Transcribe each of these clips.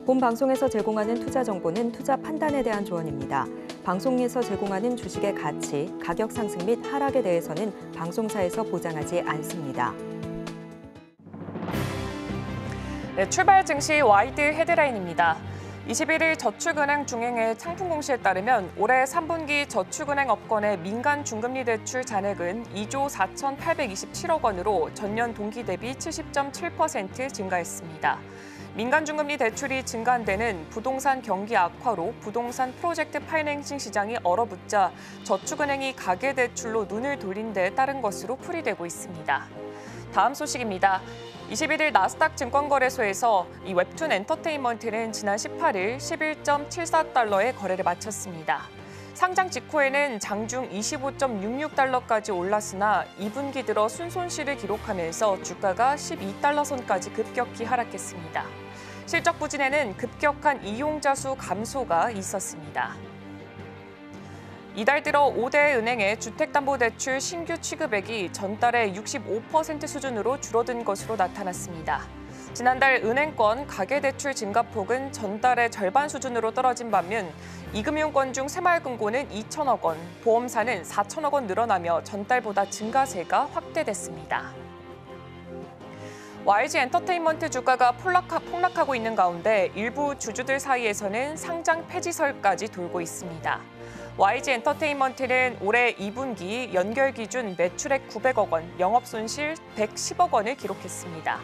본 방송에서 제공하는 투자 정보는 투자 판단에 대한 조언입니다. 방송에서 제공하는 주식의 가치, 가격 상승 및 하락에 대해서는 방송사에서 보장하지 않습니다. 네, 출발 증시 와이드 헤드라인입니다. 21일 저축은행 중행의 상품공시에 따르면 올해 3분기 저축은행 업권의 민간 중금리 대출 잔액은 2조 4,827억 원으로 전년 동기 대비 70.7% 증가했습니다. 민간 중금리 대출이 증가한 데는 부동산 경기 악화로 부동산 프로젝트 파이낸싱 시장이 얼어붙자 저축은행이 가계대출로 눈을 돌린 데 따른 것으로 풀이되고 있습니다. 다음 소식입니다. 21일 나스닥 증권거래소에서 이 웹툰 엔터테인먼트는 지난 18일 11.74달러에 거래를 마쳤습니다. 상장 직후에는 장중 25.66달러까지 올랐으나 2분기 들어 순손실을 기록하면서 주가가 12달러 선까지 급격히 하락했습니다. 실적 부진에는 급격한 이용자 수 감소가 있었습니다. 이달 들어 5대 은행의 주택담보대출 신규 취급액이 전달의 65% 수준으로 줄어든 것으로 나타났습니다. 지난달 은행권 가계대출 증가폭은 전달의 절반 수준으로 떨어진 반면 이금융권 중 새마을금고는 2천억 원, 보험사는 4천억 원 늘어나며 전달보다 증가세가 확대됐습니다. YG 엔터테인먼트 주가가 폭락하고 있는 가운데 일부 주주들 사이에서는 상장 폐지설까지 돌고 있습니다. YG 엔터테인먼트는 올해 2분기 연결 기준 매출액 900억 원, 영업손실 110억 원을 기록했습니다.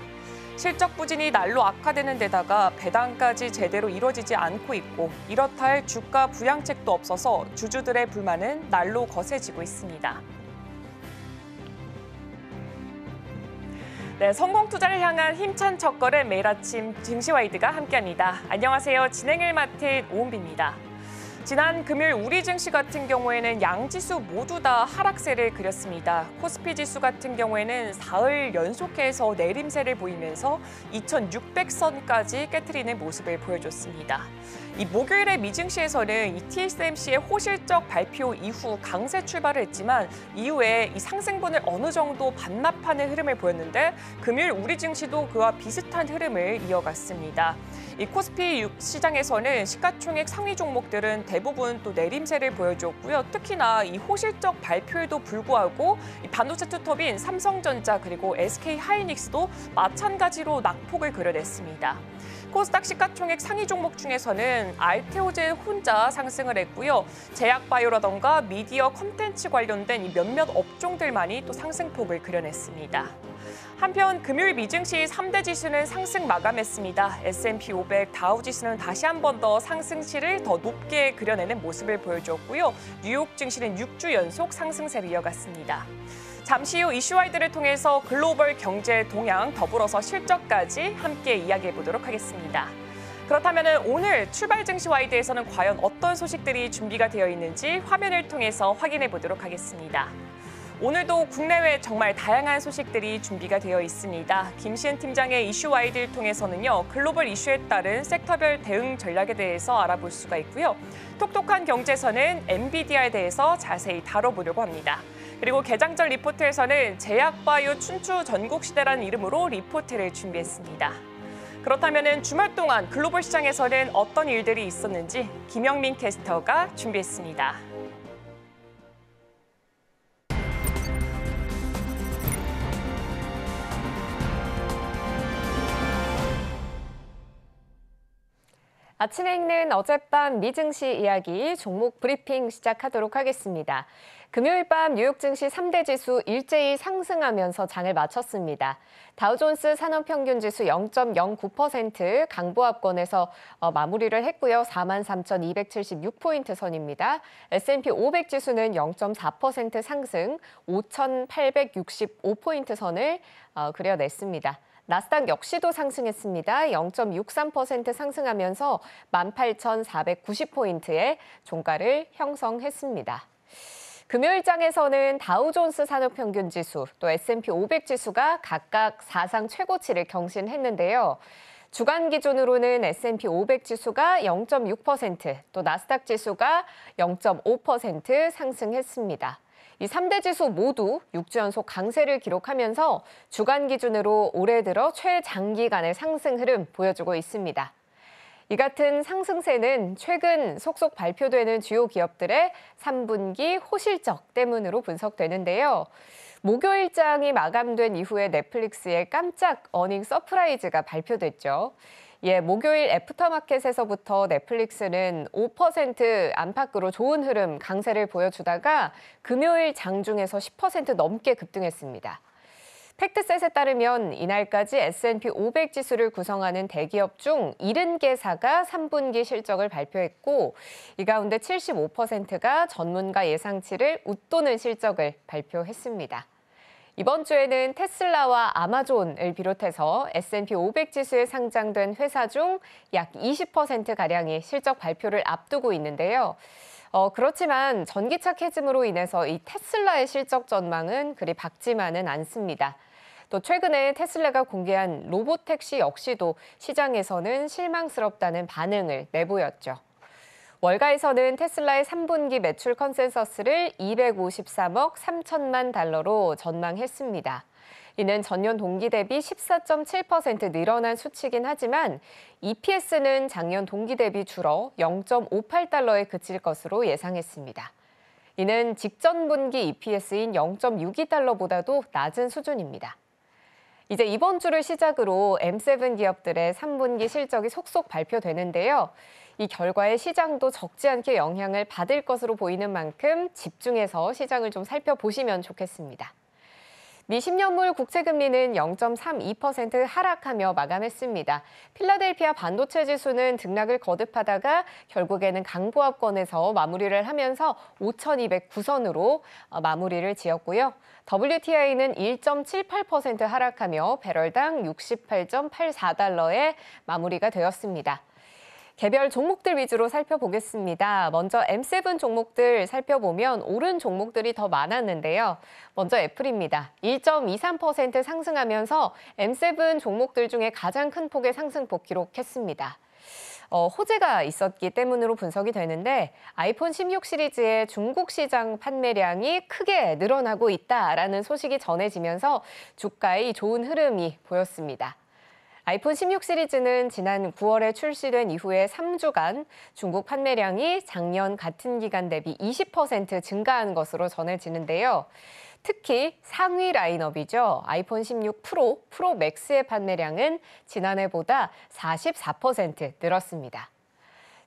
실적 부진이 날로 악화되는 데다가 배당까지 제대로 이뤄지지 않고 있고 이렇다 할 주가 부양책도 없어서 주주들의 불만은 날로 거세지고 있습니다. 네, 성공 투자를 향한 힘찬 첫걸음 매일 아침 증시와이드가 함께합니다. 안녕하세요. 진행을 맡은 오은비입니다. 지난 금요일 우리 증시 같은 경우에는 양지수 모두 다 하락세를 그렸습니다. 코스피 지수 같은 경우에는 사흘 연속해서 내림세를 보이면서 2,600선까지 깨트리는 모습을 보여줬습니다. 이 목요일에 미증시에서는 이 TSMC의 호실적 발표 이후 강세 출발을 했지만 이후에 이 상승분을 어느 정도 반납하는 흐름을 보였는데 금요일 우리 증시도 그와 비슷한 흐름을 이어갔습니다. 이 코스피 시장에서는 시가총액 상위 종목들은 대부분 또 내림세를 보여줬고요. 특히나 이 호실적 발표에도 불구하고 이 반도체 투톱인 삼성전자 그리고 SK하이닉스도 마찬가지로 낙폭을 그려냈습니다. 코스닥 시가총액 상위 종목 중에서는 알테오제 혼자 상승을 했고요. 제약바이오라던가 미디어 콘텐츠 관련된 이 몇몇 업종들만이 또 상승폭을 그려냈습니다. 한편 금요일 미증시 3대 지수는 상승 마감했습니다. S&P 500, 다우지수는 다시 한 번 더 상승세를 더 높게 그려내는 모습을 보여줬고요. 뉴욕 증시는 6주 연속 상승세를 이어갔습니다. 잠시 후 이슈와이드를 통해서 글로벌 경제 동향 더불어서 실적까지 함께 이야기해 보도록 하겠습니다. 그렇다면 오늘 출발 증시 와이드에서는 과연 어떤 소식들이 준비가 되어 있는지 화면을 통해서 확인해 보도록 하겠습니다. 오늘도 국내외 정말 다양한 소식들이 준비가 되어 있습니다. 김시은 팀장의 이슈와이드를 통해서는요, 글로벌 이슈에 따른 섹터별 대응 전략에 대해서 알아볼 수가 있고요. 톡톡한 경제에서는 엔비디아에 대해서 자세히 다뤄보려고 합니다. 그리고 개장전 리포트에서는 제약바이오 춘추 전국시대라는 이름으로 리포트를 준비했습니다. 그렇다면 주말 동안 글로벌 시장에서는 어떤 일들이 있었는지 김영민 캐스터가 준비했습니다. 아침에 읽는 어젯밤 미증시 이야기 종목 브리핑 시작하도록 하겠습니다. 금요일 밤 뉴욕 증시 3대 지수 일제히 상승하면서 장을 마쳤습니다. 다우존스 산업평균지수 0.09% 강보합권에서 마무리를 했고요. 43,276포인트 선입니다. S&P 500 지수는 0.4% 상승 5,865포인트 선을 그려냈습니다. 나스닥 역시도 상승했습니다. 0.63% 상승하면서 18,490포인트의 종가를 형성했습니다. 금요일장에서는 다우존스 산업평균지수, 또 S&P 500 지수가 각각 사상 최고치를 경신했는데요. 주간 기준으로는 S&P 500 지수가 0.6%, 또 나스닥 지수가 0.5% 상승했습니다. 이 3대 지수 모두 6주 연속 강세를 기록하면서 주간 기준으로 올해 들어 최장기간의 상승 흐름 보여주고 있습니다. 이 같은 상승세는 최근 속속 발표되는 주요 기업들의 3분기 호실적 때문으로 분석되는데요. 목요일장이 마감된 이후에 넷플릭스의 깜짝 어닝 서프라이즈가 발표됐죠. 목요일 애프터마켓에서부터 넷플릭스는 5% 안팎으로 좋은 흐름 강세를 보여주다가 금요일 장중에서 10% 넘게 급등했습니다. 팩트셋에 따르면 이날까지 S&P 500 지수를 구성하는 대기업 중 70개사가 3분기 실적을 발표했고 이 가운데 75%가 전문가 예상치를 웃도는 실적을 발표했습니다. 이번 주에는 테슬라와 아마존을 비롯해서 S&P 500 지수에 상장된 회사 중 약 20%가량이 실적 발표를 앞두고 있는데요. 그렇지만 전기차 캐즘으로 인해서 이 테슬라의 실적 전망은 그리 밝지만은 않습니다. 또 최근에 테슬라가 공개한 로보택시 역시도 시장에서는 실망스럽다는 반응을 내보였죠. 월가에서는 테슬라의 3분기 매출 컨센서스를 253억 3천만 달러로 전망했습니다. 이는 전년 동기 대비 14.7% 늘어난 수치긴 하지만 EPS는 작년 동기 대비 줄어 0.58달러에 그칠 것으로 예상했습니다. 이는 직전 분기 EPS인 0.62달러보다도 낮은 수준입니다. 이제 이번 주를 시작으로 M7 기업들의 3분기 실적이 속속 발표되는데요. 이 결과에 시장도 적지 않게 영향을 받을 것으로 보이는 만큼 집중해서 시장을 좀 살펴보시면 좋겠습니다. 미 10년물 국채금리는 0.32% 하락하며 마감했습니다. 필라델피아 반도체 지수는 등락을 거듭하다가 결국에는 강보합권에서 마무리를 하면서 5,209선으로 마무리를 지었고요. WTI는 1.78% 하락하며 배럴당 68.84달러에 마무리가 되었습니다. 개별 종목들 위주로 살펴보겠습니다. 먼저 M7 종목들 살펴보면 오른 종목들이 더 많았는데요. 먼저 애플입니다. 1.23% 상승하면서 M7 종목들 중에 가장 큰 폭의 상승폭 기록했습니다. 호재가 있었기 때문으로 분석이 되는데 아이폰 16 시리즈의 중국 시장 판매량이 크게 늘어나고 있다라는 소식이 전해지면서 주가에 좋은 흐름이 보였습니다. 아이폰 16 시리즈는 지난 9월에 출시된 이후에 3주간 중국 판매량이 작년 같은 기간 대비 20% 증가한 것으로 전해지는데요. 특히 상위 라인업이죠. 아이폰 16 프로, 프로 맥스의 판매량은 지난해보다 44% 늘었습니다.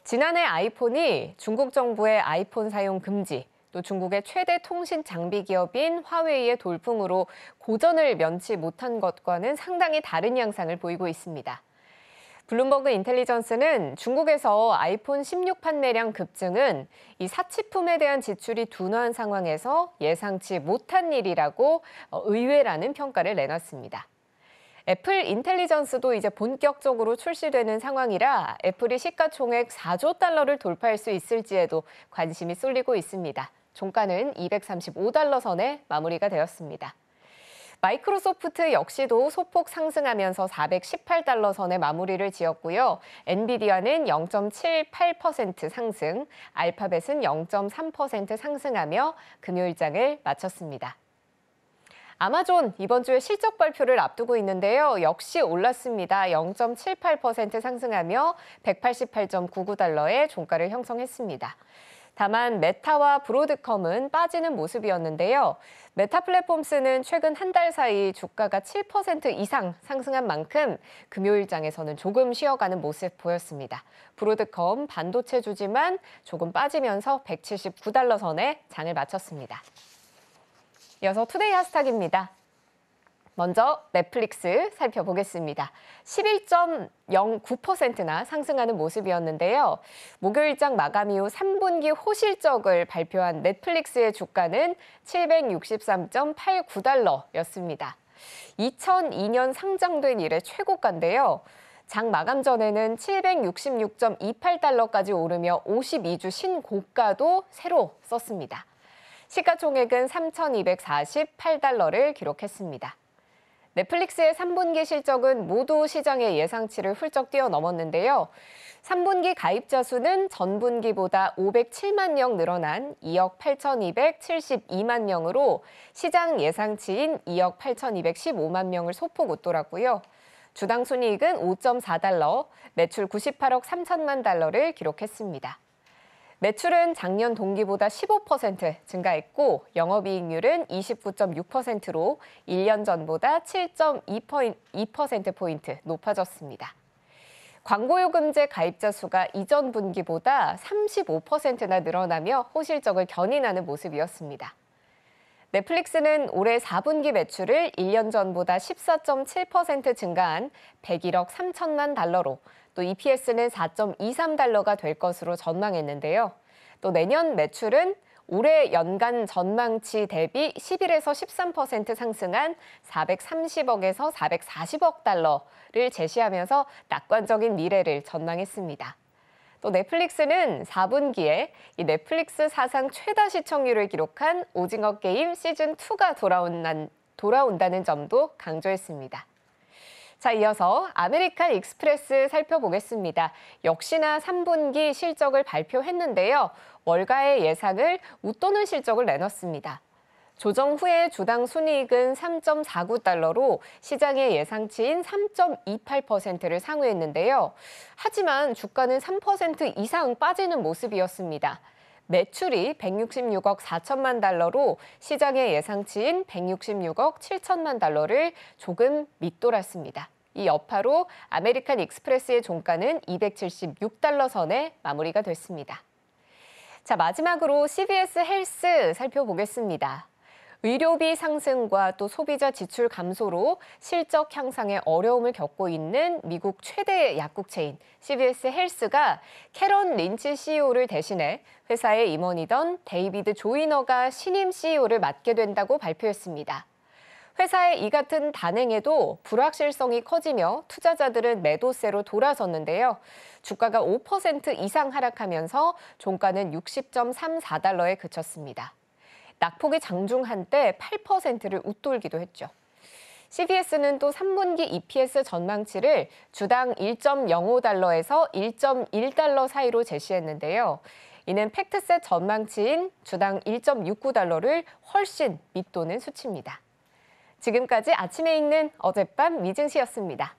지난해 아이폰이 중국 정부의 아이폰 사용 금지, 또 중국의 최대 통신 장비 기업인 화웨이의 돌풍으로 고전을 면치 못한 것과는 상당히 다른 양상을 보이고 있습니다. 블룸버그 인텔리전스는 중국에서 아이폰 16 판매량 급증은 이 사치품에 대한 지출이 둔화한 상황에서 예상치 못한 일이라고 의외라는 평가를 내놨습니다. 애플 인텔리전스도 이제 본격적으로 출시되는 상황이라 애플이 시가총액 4조 달러를 돌파할 수 있을지에도 관심이 쏠리고 있습니다. 종가는 235달러 선에 마무리가 되었습니다. 마이크로소프트 역시도 소폭 상승하면서 418달러 선에 마무리를 지었고요. 엔비디아는 0.78% 상승, 알파벳은 0.3% 상승하며 금요일장을 마쳤습니다. 아마존 이번 주에 실적 발표를 앞두고 있는데요. 역시 올랐습니다. 0.78% 상승하며 188.99달러의 종가를 형성했습니다. 다만 메타와 브로드컴은 빠지는 모습이었는데요. 메타 플랫폼스는 최근 한 달 사이 주가가 7% 이상 상승한 만큼 금요일장에서는 조금 쉬어가는 모습 보였습니다. 브로드컴 반도체주지만 조금 빠지면서 179달러 선에 장을 마쳤습니다. 이어서 투데이 하스탁입니다. 먼저 넷플릭스 살펴보겠습니다. 11.09%나 상승하는 모습이었는데요. 목요일장 마감 이후 3분기 호실적을 발표한 넷플릭스의 주가는 763.89달러였습니다. 2002년 상장된 이래 최고가인데요. 장 마감 전에는 766.28달러까지 오르며 52주 신고가도 새로 썼습니다. 시가총액은 3,248달러를 기록했습니다. 넷플릭스의 3분기 실적은 모두 시장의 예상치를 훌쩍 뛰어넘었는데요. 3분기 가입자 수는 전분기보다 507만 명 늘어난 2억 8,272만 명으로 시장 예상치인 2억 8,215만 명을 소폭 웃돌았고요. 주당 순이익은 5.4달러, 매출 98억 3천만 달러를 기록했습니다. 매출은 작년 동기보다 15% 증가했고 영업이익률은 29.6%로 1년 전보다 7.2%포인트 높아졌습니다. 광고요금제 가입자 수가 이전 분기보다 35%나 늘어나며 호실적을 견인하는 모습이었습니다. 넷플릭스는 올해 4분기 매출을 1년 전보다 14.7% 증가한 101억 3천만 달러로 또 EPS는 4.23달러가 될 것으로 전망했는데요. 또 내년 매출은 올해 연간 전망치 대비 11에서 13% 상승한 430억에서 440억 달러를 제시하면서 낙관적인 미래를 전망했습니다. 또 넷플릭스는 4분기에 이 넷플릭스 사상 최다 시청률을 기록한 오징어 게임 시즌2가 돌아온다는 점도 강조했습니다. 자, 이어서 아메리칸 익스프레스 살펴보겠습니다. 역시나 3분기 실적을 발표했는데요. 월가의 예상을 웃도는 실적을 내놨습니다. 조정 후에 주당 순이익은 3.49달러로 시장의 예상치인 3.28%를 상회했는데요. 하지만 주가는 3% 이상 빠지는 모습이었습니다. 매출이 166억 4천만 달러로 시장의 예상치인 166억 7천만 달러를 조금 밑돌았습니다. 이 여파로 아메리칸 익스프레스의 종가는 276달러 선에 마무리가 됐습니다. 자, 마지막으로 CVS 헬스 살펴보겠습니다. 의료비 상승과 또 소비자 지출 감소로 실적 향상에 어려움을 겪고 있는 미국 최대 약국 체인 CVS 헬스가 캐런 린치 CEO를 대신해 회사의 임원이던 데이비드 조이너가 신임 CEO를 맡게 된다고 발표했습니다. 회사의 이 같은 단행에도 불확실성이 커지며 투자자들은 매도세로 돌아섰는데요. 주가가 5% 이상 하락하면서 종가는 60.34달러에 그쳤습니다. 낙폭이 장중한 때 8%를 웃돌기도 했죠. CVS는 또 3분기 EPS 전망치를 주당 1.05달러에서 1.1달러 사이로 제시했는데요. 이는 팩트셋 전망치인 주당 1.69달러를 훨씬 밑도는 수치입니다. 지금까지 아침에 읽는 어젯밤 미증시였습니다.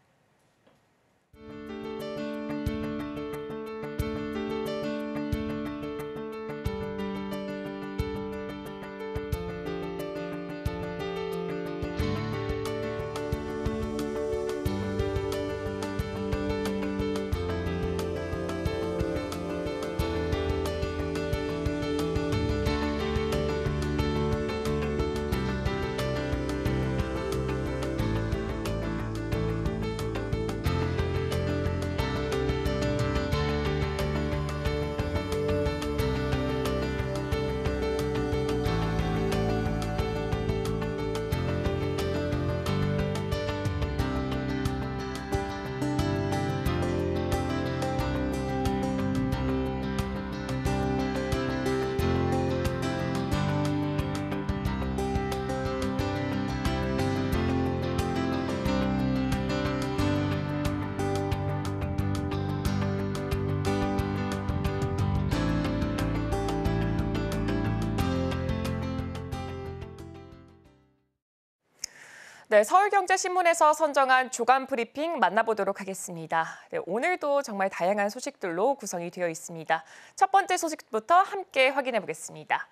네, 서울경제신문에서 선정한 주간 브리핑 만나보도록 하겠습니다. 네, 오늘도 정말 다양한 소식들로 구성이 되어 있습니다. 첫 번째 소식부터 함께 확인해 보겠습니다.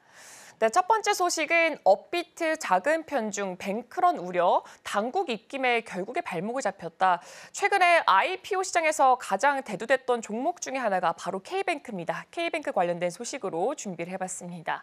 네, 첫 번째 소식은 업비트 작은 편중 뱅크런 우려, 당국 입김에 결국에 발목을 잡혔다. 최근에 IPO 시장에서 가장 대두됐던 종목 중에 하나가 바로 K뱅크입니다. K뱅크 관련된 소식으로 준비를 해봤습니다.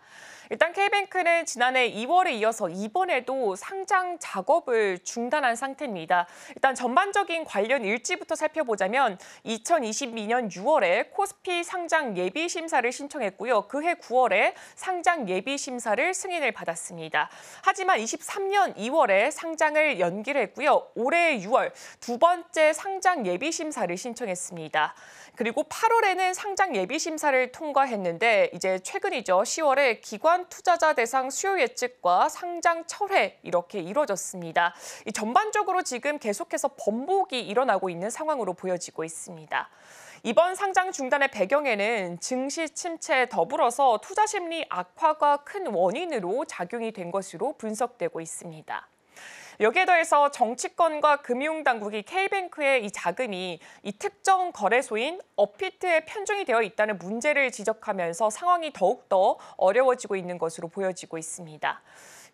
일단 K뱅크는 지난해 2월에 이어서 이번에도 상장 작업을 중단한 상태입니다. 일단 전반적인 관련 일지부터 살펴보자면 2022년 6월에 코스피 상장 예비 심사를 신청했고요. 그해 9월에 상장 예비 심사를 승인을 받았습니다. 하지만 23년 2월에 상장을 연기를 했고요. 올해 6월 두 번째 상장 예비 심사를 신청했습니다. 그리고 8월에는 상장 예비 심사를 통과했는데 이제 최근이죠. 10월에 기관 투자자 대상 수요 예측과 상장 철회 이렇게 이루어졌습니다. 전반적으로 지금 계속해서 번복이 일어나고 있는 상황으로 보여지고 있습니다. 이번 상장 중단의 배경에는 증시 침체에 더불어서 투자 심리 악화가 큰 원인으로 작용이 된 것으로 분석되고 있습니다. 여기에 더해서 정치권과 금융당국이 K뱅크의 이 자금이 이 특정 거래소인 업비트에 편중이 되어 있다는 문제를 지적하면서 상황이 더욱더 어려워지고 있는 것으로 보여지고 있습니다.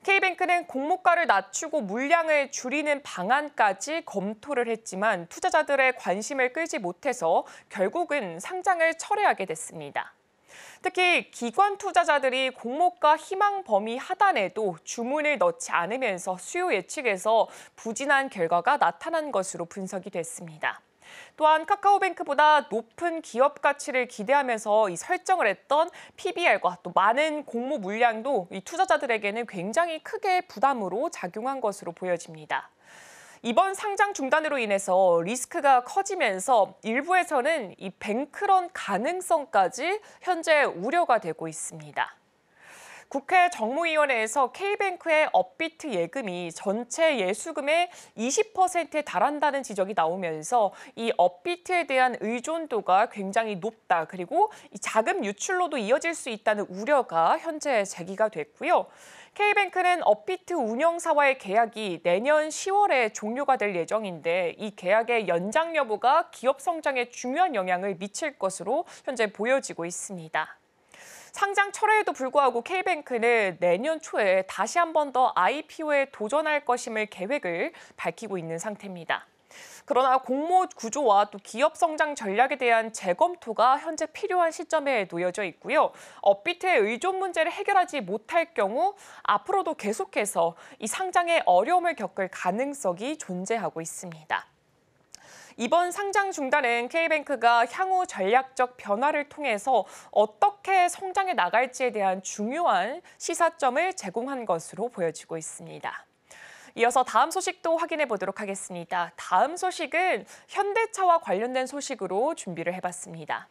K뱅크는 공모가를 낮추고 물량을 줄이는 방안까지 검토를 했지만 투자자들의 관심을 끌지 못해서 결국은 상장을 철회하게 됐습니다. 특히 기관 투자자들이 공모가 희망 범위 하단에도 주문을 넣지 않으면서 수요 예측에서 부진한 결과가 나타난 것으로 분석이 됐습니다. 또한 카카오뱅크보다 높은 기업 가치를 기대하면서 이 설정을 했던 PBR과 또 많은 공모 물량도 이 투자자들에게는 굉장히 크게 부담으로 작용한 것으로 보여집니다. 이번 상장 중단으로 인해서 리스크가 커지면서 일부에서는 이 뱅크런 가능성까지 현재 우려가 되고 있습니다. 국회 정무위원회에서 K뱅크의 업비트 예금이 전체 예수금의 20%에 달한다는 지적이 나오면서 이 업비트에 대한 의존도가 굉장히 높다. 그리고 이 자금 유출로도 이어질 수 있다는 우려가 현재 제기가 됐고요. K뱅크는 업비트 운영사와의 계약이 내년 10월에 종료가 될 예정인데 이 계약의 연장 여부가 기업 성장에 중요한 영향을 미칠 것으로 현재 보여지고 있습니다. 상장 철회에도 불구하고 K뱅크는 내년 초에 다시 한 번 더 IPO에 도전할 것임을 계획을 밝히고 있는 상태입니다. 그러나 공모 구조와 또 기업 성장 전략에 대한 재검토가 현재 필요한 시점에 놓여져 있고요. 업비트의 의존 문제를 해결하지 못할 경우 앞으로도 계속해서 이 상장에 어려움을 겪을 가능성이 존재하고 있습니다. 이번 상장 중단은 K뱅크가 향후 전략적 변화를 통해서 어떻게 성장해 나갈지에 대한 중요한 시사점을 제공한 것으로 보여지고 있습니다. 이어서 다음 소식도 확인해 보도록 하겠습니다. 다음 소식은 현대차와 관련된 소식으로 준비를 해봤습니다.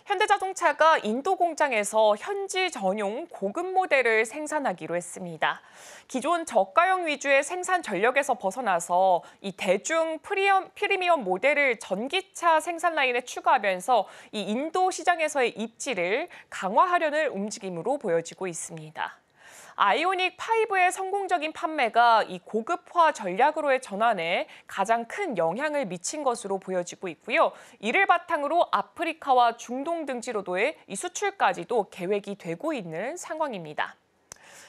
현대자동차가 인도 공장에서 현지 전용 고급 모델을 생산하기로 했습니다. 기존 저가형 위주의 생산 전력에서 벗어나서 이 대중 프리미엄 모델을 전기차 생산 라인에 추가하면서 이 인도 시장에서의 입지를 강화하려는 움직임으로 보여지고 있습니다. 아이오닉 5의 성공적인 판매가 이 고급화 전략으로의 전환에 가장 큰 영향을 미친 것으로 보여지고 있고요. 이를 바탕으로 아프리카와 중동 등지로도의 이 수출까지도 계획이 되고 있는 상황입니다.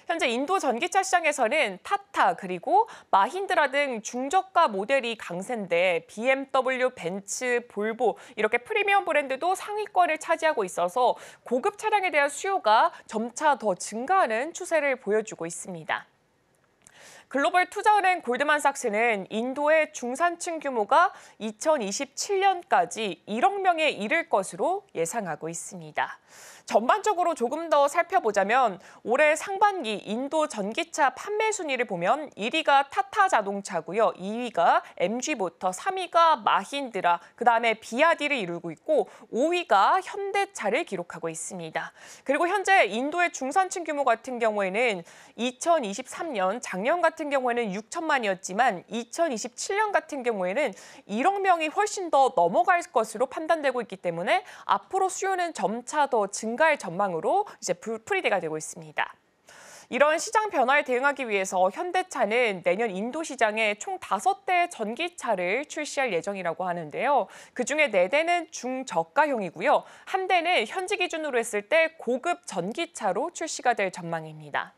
현재 인도 전기차 시장에서는 타타 그리고 마힌드라 등 중저가 모델이 강세인데 BMW, 벤츠, 볼보 이렇게 프리미엄 브랜드도 상위권을 차지하고 있어서 고급 차량에 대한 수요가 점차 더 증가하는 추세를 보여주고 있습니다. 글로벌 투자은행 골드만삭스는 인도의 중산층 규모가 2027년까지 1억 명에 이를 것으로 예상하고 있습니다. 전반적으로 조금 더 살펴보자면 올해 상반기 인도 전기차 판매 순위를 보면 1위가 타타 자동차고요. 2위가 MG모터, 3위가 마힌드라, 그다음에 비아디를 이루고 있고 5위가 현대차를 기록하고 있습니다. 그리고 현재 인도의 중산층 규모 같은 경우에는 2023년 작년 같은 경우에는 6천만이었지만 2027년 같은 경우에는 1억 명이 훨씬 더 넘어갈 것으로 판단되고 있기 때문에 앞으로 수요는 점차 더 증가할 전망으로 이제 풀이가 되고 있습니다. 이런 시장 변화에 대응하기 위해서 현대차는 내년 인도 시장에 총 5대의 전기차를 출시할 예정이라고 하는데요. 그중에 4대는 중저가형이고요. 1대는 현지 기준으로 했을 때 고급 전기차로 출시가 될 전망입니다.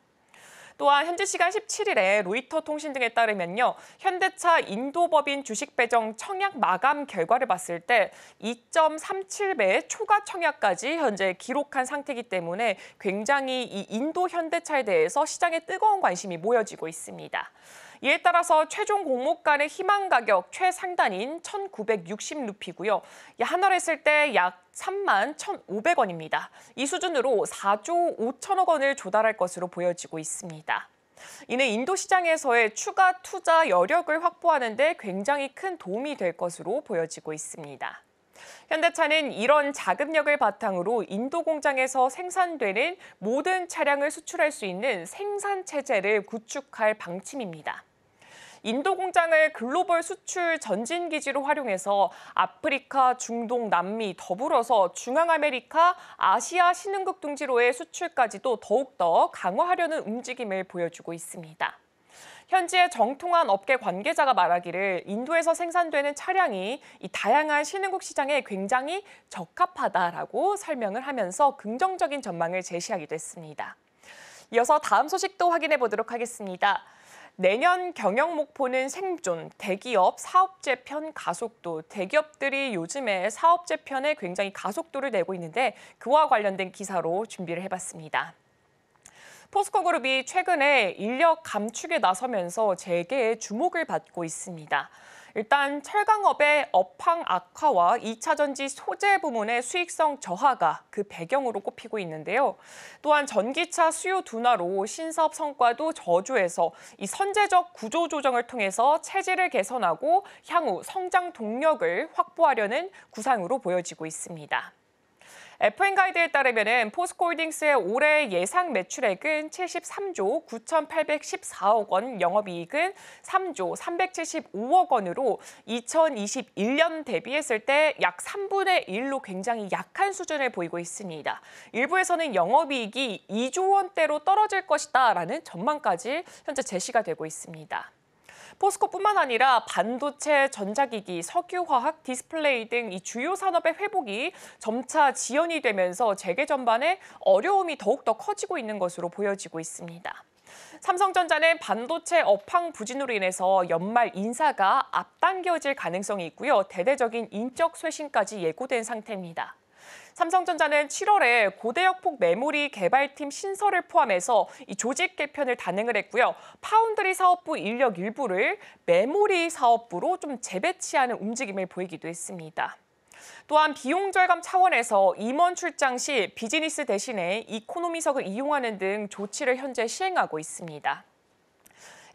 또한 현지 시간 17일에 로이터 통신 등에 따르면요. 현대차 인도법인 주식 배정 청약 마감 결과를 봤을 때 2.37배의 초과 청약까지 현재 기록한 상태이기 때문에 굉장히 이 인도 현대차에 대해서 시장에 뜨거운 관심이 모여지고 있습니다. 이에 따라서 최종 공모가는 희망 가격 최상단인 1,960루피고요. 하나로 했을 때 약 31,500원입니다. 이 수준으로 4조 5천억 원을 조달할 것으로 보여지고 있습니다. 이는 인도 시장에서의 추가 투자 여력을 확보하는 데 굉장히 큰 도움이 될 것으로 보여지고 있습니다. 현대차는 이런 자금력을 바탕으로 인도 공장에서 생산되는 모든 차량을 수출할 수 있는 생산 체제를 구축할 방침입니다. 인도 공장을 글로벌 수출 전진 기지로 활용해서 아프리카, 중동, 남미 더불어서 중앙아메리카, 아시아 신흥국 등지로의 수출까지도 더욱더 강화하려는 움직임을 보여주고 있습니다. 현지의 정통한 업계 관계자가 말하기를 인도에서 생산되는 차량이 이 다양한 신흥국 시장에 굉장히 적합하다라고 설명을 하면서 긍정적인 전망을 제시하기도 했습니다. 이어서 다음 소식도 확인해 보도록 하겠습니다. 내년 경영 목표는 생존, 대기업 사업 재편 가속도. 대기업들이 요즘에 사업 재편에 굉장히 가속도를 내고 있는데 그와 관련된 기사로 준비를 해봤습니다. 포스코그룹이 최근에 인력 감축에 나서면서 재계의 주목을 받고 있습니다. 일단 철강업의 업황 악화와 2차 전지 소재 부문의 수익성 저하가 그 배경으로 꼽히고 있는데요. 또한 전기차 수요 둔화로 신사업 성과도 저조해서 이 선제적 구조 조정을 통해서 체질을 개선하고 향후 성장 동력을 확보하려는 구상으로 보여지고 있습니다. FN가이드에 따르면 포스코홀딩스의 올해 예상 매출액은 73조 9,814억 원, 영업이익은 3조 375억 원으로 2021년 대비했을 때 약 3분의 1로 굉장히 약한 수준을 보이고 있습니다. 일부에서는 영업이익이 2조 원대로 떨어질 것이다라는 전망까지 현재 제시가 되고 있습니다. 포스코뿐만 아니라 반도체, 전자기기, 석유화학, 디스플레이 등 이 주요 산업의 회복이 점차 지연이 되면서 재계 전반에 어려움이 더욱더 커지고 있는 것으로 보여지고 있습니다. 삼성전자는 반도체 업황 부진으로 인해서 연말 인사가 앞당겨질 가능성이 있고요. 대대적인 인적 쇄신까지 예고된 상태입니다. 삼성전자는 7월에 고대역폭 메모리 개발팀 신설을 포함해서 이 조직 개편을 단행을 했고요. 파운드리 사업부 인력 일부를 메모리 사업부로 좀 재배치하는 움직임을 보이기도 했습니다. 또한 비용 절감 차원에서 임원 출장 시 비즈니스 대신에 이코노미석을 이용하는 등 조치를 현재 시행하고 있습니다.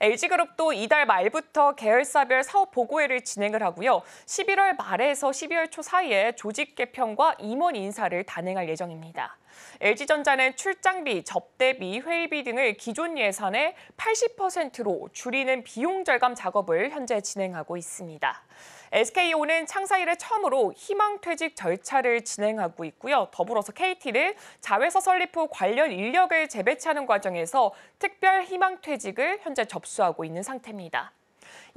LG그룹도 이달 말부터 계열사별 사업 보고회를 진행을 하고요. 11월 말에서 12월 초 사이에 조직 개편과 임원 인사를 단행할 예정입니다. LG전자는 출장비, 접대비, 회의비 등을 기존 예산의 80%로 줄이는 비용 절감 작업을 현재 진행하고 있습니다. SK온은 창사 이래 처음으로 희망퇴직 절차를 진행하고 있고요. 더불어서 KT는 자회사 설립 후 관련 인력을 재배치하는 과정에서 특별 희망퇴직을 현재 접수하고 있는 상태입니다.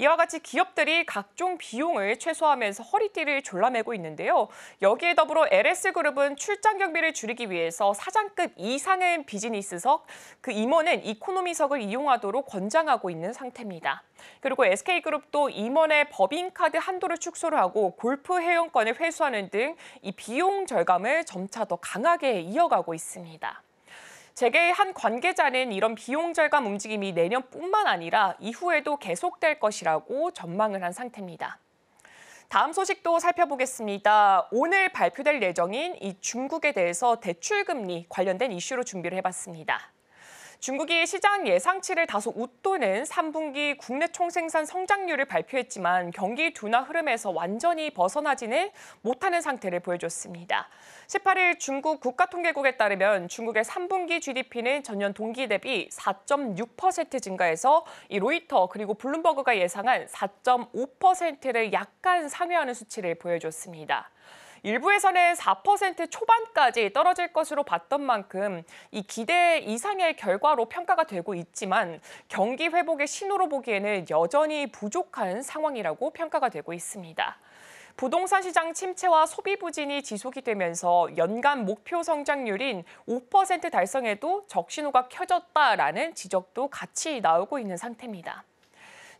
이와 같이 기업들이 각종 비용을 최소화하면서 허리띠를 졸라매고 있는데요. 여기에 더불어 LS그룹은 출장 경비를 줄이기 위해서 사장급 이상의 비즈니스석, 그 임원은 이코노미석을 이용하도록 권장하고 있는 상태입니다. 그리고 SK그룹도 임원의 법인카드 한도를 축소를 하고 골프 회원권을 회수하는 등 이 비용 절감을 점차 더 강하게 이어가고 있습니다. 재계의 한 관계자는 이런 비용 절감 움직임이 내년뿐만 아니라 이후에도 계속될 것이라고 전망을 한 상태입니다. 다음 소식도 살펴보겠습니다. 오늘 발표될 예정인 이 중국에 대해서 대출금리 관련된 이슈로 준비를 해봤습니다. 중국이 시장 예상치를 다소 웃도는 3분기 국내 총생산 성장률을 발표했지만 경기 둔화 흐름에서 완전히 벗어나지는 못하는 상태를 보여줬습니다. 18일 중국 국가통계국에 따르면 중국의 3분기 GDP는 전년 동기 대비 4.6% 증가해서 이 로이터 그리고 블룸버그가 예상한 4.5%를 약간 상회하는 수치를 보여줬습니다. 일부에서는 4% 초반까지 떨어질 것으로 봤던 만큼 이 기대 이상의 결과로 평가가 되고 있지만 경기 회복의 신호로 보기에는 여전히 부족한 상황이라고 평가가 되고 있습니다. 부동산 시장 침체와 소비 부진이 지속이 되면서 연간 목표 성장률인 5% 달성에도 적신호가 켜졌다라는 지적도 같이 나오고 있는 상태입니다.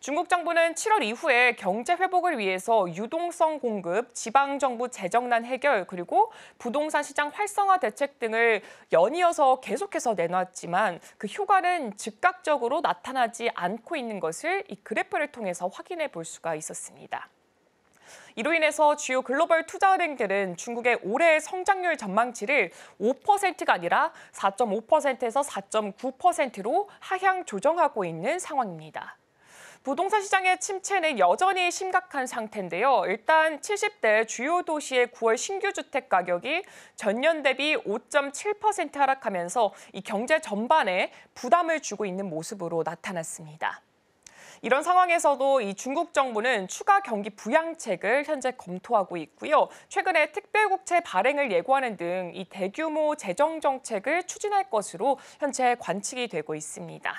중국 정부는 7월 이후에 경제 회복을 위해서 유동성 공급, 지방정부 재정난 해결, 그리고 부동산 시장 활성화 대책 등을 연이어서 계속해서 내놨지만 그 효과는 즉각적으로 나타나지 않고 있는 것을 이 그래프를 통해서 확인해 볼 수가 있었습니다. 이로 인해서 주요 글로벌 투자은행들은 중국의 올해 성장률 전망치를 5%가 아니라 4.5%에서 4.9%로 하향 조정하고 있는 상황입니다. 부동산 시장의 침체는 여전히 심각한 상태인데요. 일단 70대 주요 도시의 9월 신규 주택 가격이 전년 대비 5.7% 하락하면서 이 경제 전반에 부담을 주고 있는 모습으로 나타났습니다. 이런 상황에서도 이 중국 정부는 추가 경기 부양책을 현재 검토하고 있고요. 최근에 특별국채 발행을 예고하는 등 이 대규모 재정 정책을 추진할 것으로 현재 관측이 되고 있습니다.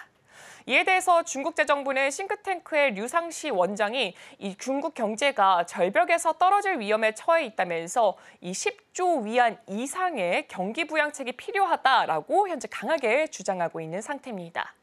이에 대해서 중국 재정부는 싱크탱크의 류상시 원장이 이 중국 경제가 절벽에서 떨어질 위험에 처해 있다면서 이 10조 위안 이상의 경기 부양책이 필요하다라고 현재 강하게 주장하고 있는 상태입니다.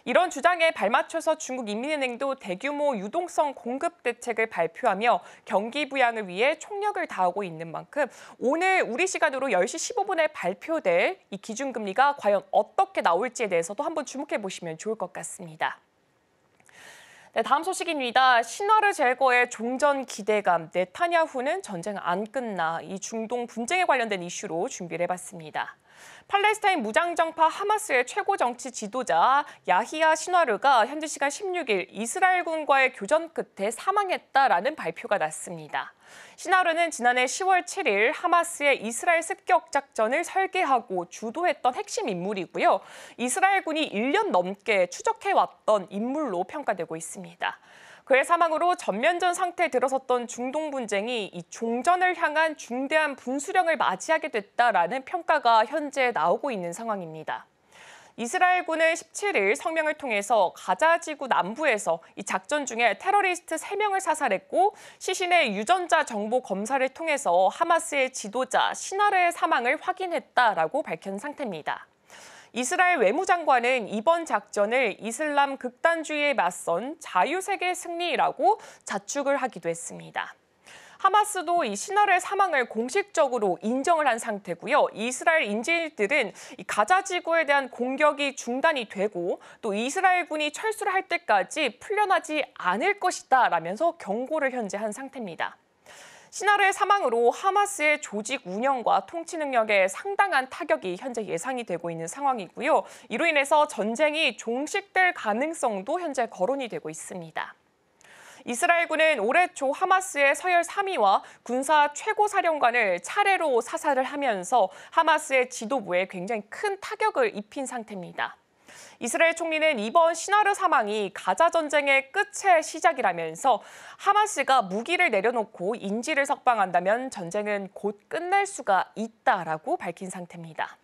이런 주장에 발맞춰서 중국 인민은행도 대규모 유동성 공급 대책을 발표하며 경기 부양을 위해 총력을 다하고 있는 만큼 오늘 우리 시간으로 10시 15분에 발표될 이 기준금리가 과연 어떻게 나올지에 대해서도 한번 주목해 보시면 좋을 것 같습니다. 네, 다음 소식입니다. 신화를 제거해 종전 기대감, 네타냐후는 전쟁 안 끝나 이 중동 분쟁에 관련된 이슈로 준비를 해봤습니다. 팔레스타인 무장정파 하마스의 최고 정치 지도자 야히야 시나르가 현지 시간 16일 이스라엘군과의 교전 끝에 사망했다라는 발표가 났습니다. 시나르는 지난해 10월 7일 하마스의 이스라엘 습격 작전을 설계하고 주도했던 핵심 인물이고요. 이스라엘군이 1년 넘게 추적해왔던 인물로 평가되고 있습니다. 그의 사망으로 전면전 상태에 들어섰던 중동 분쟁이 이 종전을 향한 중대한 분수령을 맞이하게 됐다라는 평가가 현재 나오고 있는 상황입니다. 이스라엘군은 17일 성명을 통해서 가자 지구 남부에서 이 작전 중에 테러리스트 3명을 사살했고 시신의 유전자 정보 검사를 통해서 하마스의 지도자 시나르의 사망을 확인했다라고 밝힌 상태입니다. 이스라엘 외무장관은 이번 작전을 이슬람 극단주의에 맞선 자유세계 승리라고 자축을 하기도 했습니다. 하마스도 이 시나르의 사망을 공식적으로 인정을 한 상태고요. 이스라엘 인질들은 이 가자 지구에 대한 공격이 중단이 되고 또 이스라엘군이 철수를 할 때까지 풀려나지 않을 것이다라면서 경고를 현재 한 상태입니다. 시나르의 사망으로 하마스의 조직 운영과 통치 능력에 상당한 타격이 현재 예상이 되고 있는 상황이고요. 이로 인해서 전쟁이 종식될 가능성도 현재 거론이 되고 있습니다. 이스라엘군은 올해 초 하마스의 서열 3위와 군사 최고사령관을 차례로 사살을 하면서 하마스의 지도부에 굉장히 큰 타격을 입힌 상태입니다. 이스라엘 총리는 이번 시나르 사망이 가자 전쟁의 끝의 시작이라면서 하마스가 무기를 내려놓고 인질을 석방한다면 전쟁은 곧 끝날 수가 있다라고 밝힌 상태입니다.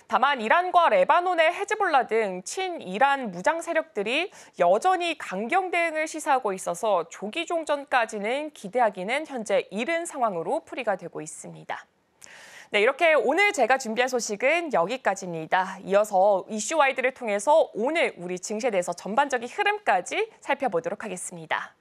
다만 이란과 레바논의 헤즈볼라 등 친이란 무장 세력들이 여전히 강경 대응을 시사하고 있어서 조기 종전까지는 기대하기는 현재 이른 상황으로 풀이가 되고 있습니다. 네, 이렇게 오늘 제가 준비한 소식은 여기까지입니다. 이어서 이슈와이드를 통해서 오늘 우리 증시에 대해서 전반적인 흐름까지 살펴보도록 하겠습니다.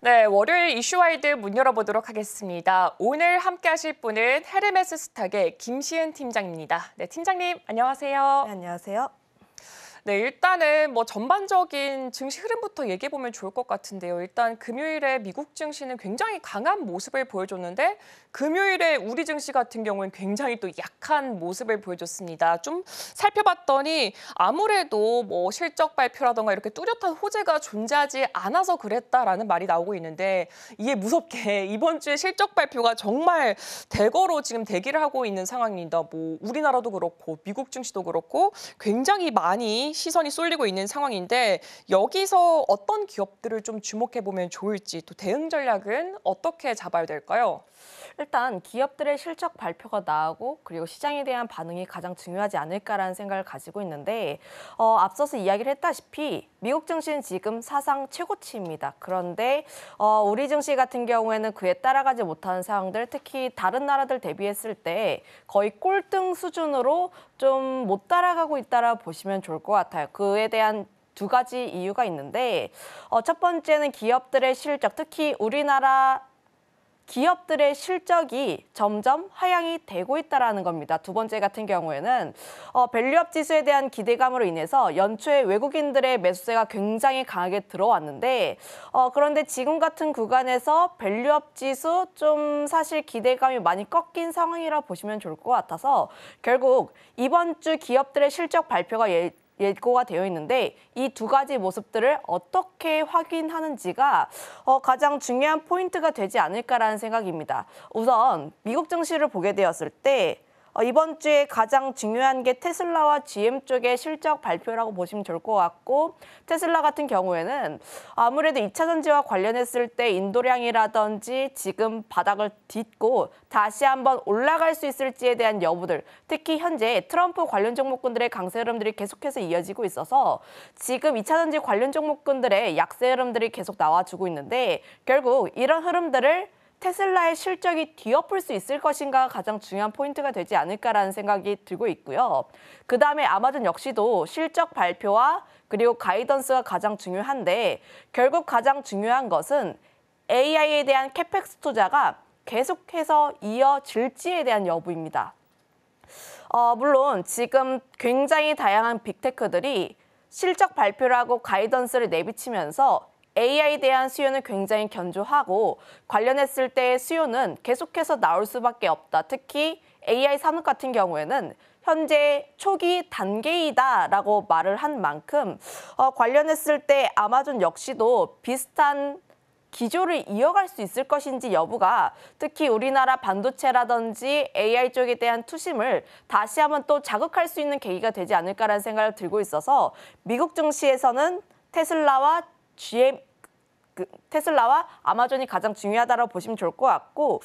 네, 월요일 이슈와이드 문 열어보도록 하겠습니다. 오늘 함께 하실 분은 헤르메스 스탁의 김시은 팀장입니다. 네, 팀장님 안녕하세요. 네, 안녕하세요. 네, 일단은 전반적인 증시 흐름부터 얘기해 보면 좋을 것 같은데요. 일단 금요일에 미국 증시는 굉장히 강한 모습을 보여줬는데 금요일에 우리 증시 같은 경우는 굉장히 또 약한 모습을 보여줬습니다. 좀 살펴봤더니 아무래도 실적 발표라던가 이렇게 뚜렷한 호재가 존재하지 않아서 그랬다라는 말이 나오고 있는데 이게 무섭게 이번 주에 실적 발표가 정말 대거로 지금 대기를 하고 있는 상황입니다. 우리나라도 그렇고 미국 증시도 그렇고 굉장히 많이 많이 시선이 쏠리고 있는 상황인데 여기서 어떤 기업들을 좀 주목해보면 좋을지 또 대응 전략은 어떻게 잡아야 될까요? 일단 기업들의 실적 발표가 나오고 그리고 시장에 대한 반응이 가장 중요하지 않을까라는 생각을 가지고 있는데 앞서서 이야기를 했다시피 미국 증시는 지금 사상 최고치입니다. 그런데 우리 증시 같은 경우에는 그에 따라가지 못하는 상황들, 특히 다른 나라들 대비했을 때 거의 꼴등 수준으로 좀 못 따라가고 있다라 보시면 좋을 것 같아요. 그에 대한 두 가지 이유가 있는데 첫 번째는 기업들의 실적, 특히 우리나라 기업들의 실적이 점점 하향이 되고 있다는 겁니다. 두 번째 같은 경우에는 밸류업 지수에 대한 기대감으로 인해서 연초에 외국인들의 매수세가 굉장히 강하게 들어왔는데 그런데 지금 같은 구간에서 밸류업 지수 좀 사실 기대감이 많이 꺾인 상황이라 보시면 좋을 것 같아서 결국 이번 주 기업들의 실적 발표가 예고가 되어 있는데 이 두 가지 모습들을 어떻게 확인하는지가 가장 중요한 포인트가 되지 않을까라는 생각입니다. 우선 미국 증시를 보게 되었을 때 이번 주에 가장 중요한 게 테슬라와 GM 쪽의 실적 발표라고 보시면 좋을 것 같고 테슬라 같은 경우에는 아무래도 2차 전지와 관련했을 때 인도량이라든지 지금 바닥을 딛고 다시 한번 올라갈 수 있을지에 대한 여부들, 특히 현재 트럼프 관련 종목군들의 강세 흐름들이 계속해서 이어지고 있어서 지금 2차 전지 관련 종목군들의 약세 흐름들이 계속 나와주고 있는데 결국 이런 흐름들을 테슬라의 실적이 뒤엎을 수 있을 것인가가 가장 중요한 포인트가 되지 않을까라는 생각이 들고 있고요. 그다음에 아마존 역시도 실적 발표와 그리고 가이던스가 가장 중요한데 결국 가장 중요한 것은 AI에 대한 캐펙스 투자가 계속해서 이어질지에 대한 여부입니다. 물론 지금 굉장히 다양한 빅테크들이 실적 발표를 하고 가이던스를 내비치면서 AI에 대한 수요는 굉장히 견조하고 관련했을 때의 수요는 계속해서 나올 수밖에 없다. 특히 AI 산업 같은 경우에는 현재 초기 단계이다라고 말을 한 만큼 관련했을 때 아마존 역시도 비슷한 기조를 이어갈 수 있을 것인지 여부가 특히 우리나라 반도체라든지 AI 쪽에 대한 투심을 다시 한번 또 자극할 수 있는 계기가 되지 않을까라는 생각을 들고 있어서 미국 증시에서는 테슬라와 아마존이 가장 중요하다고 보시면 좋을 것 같고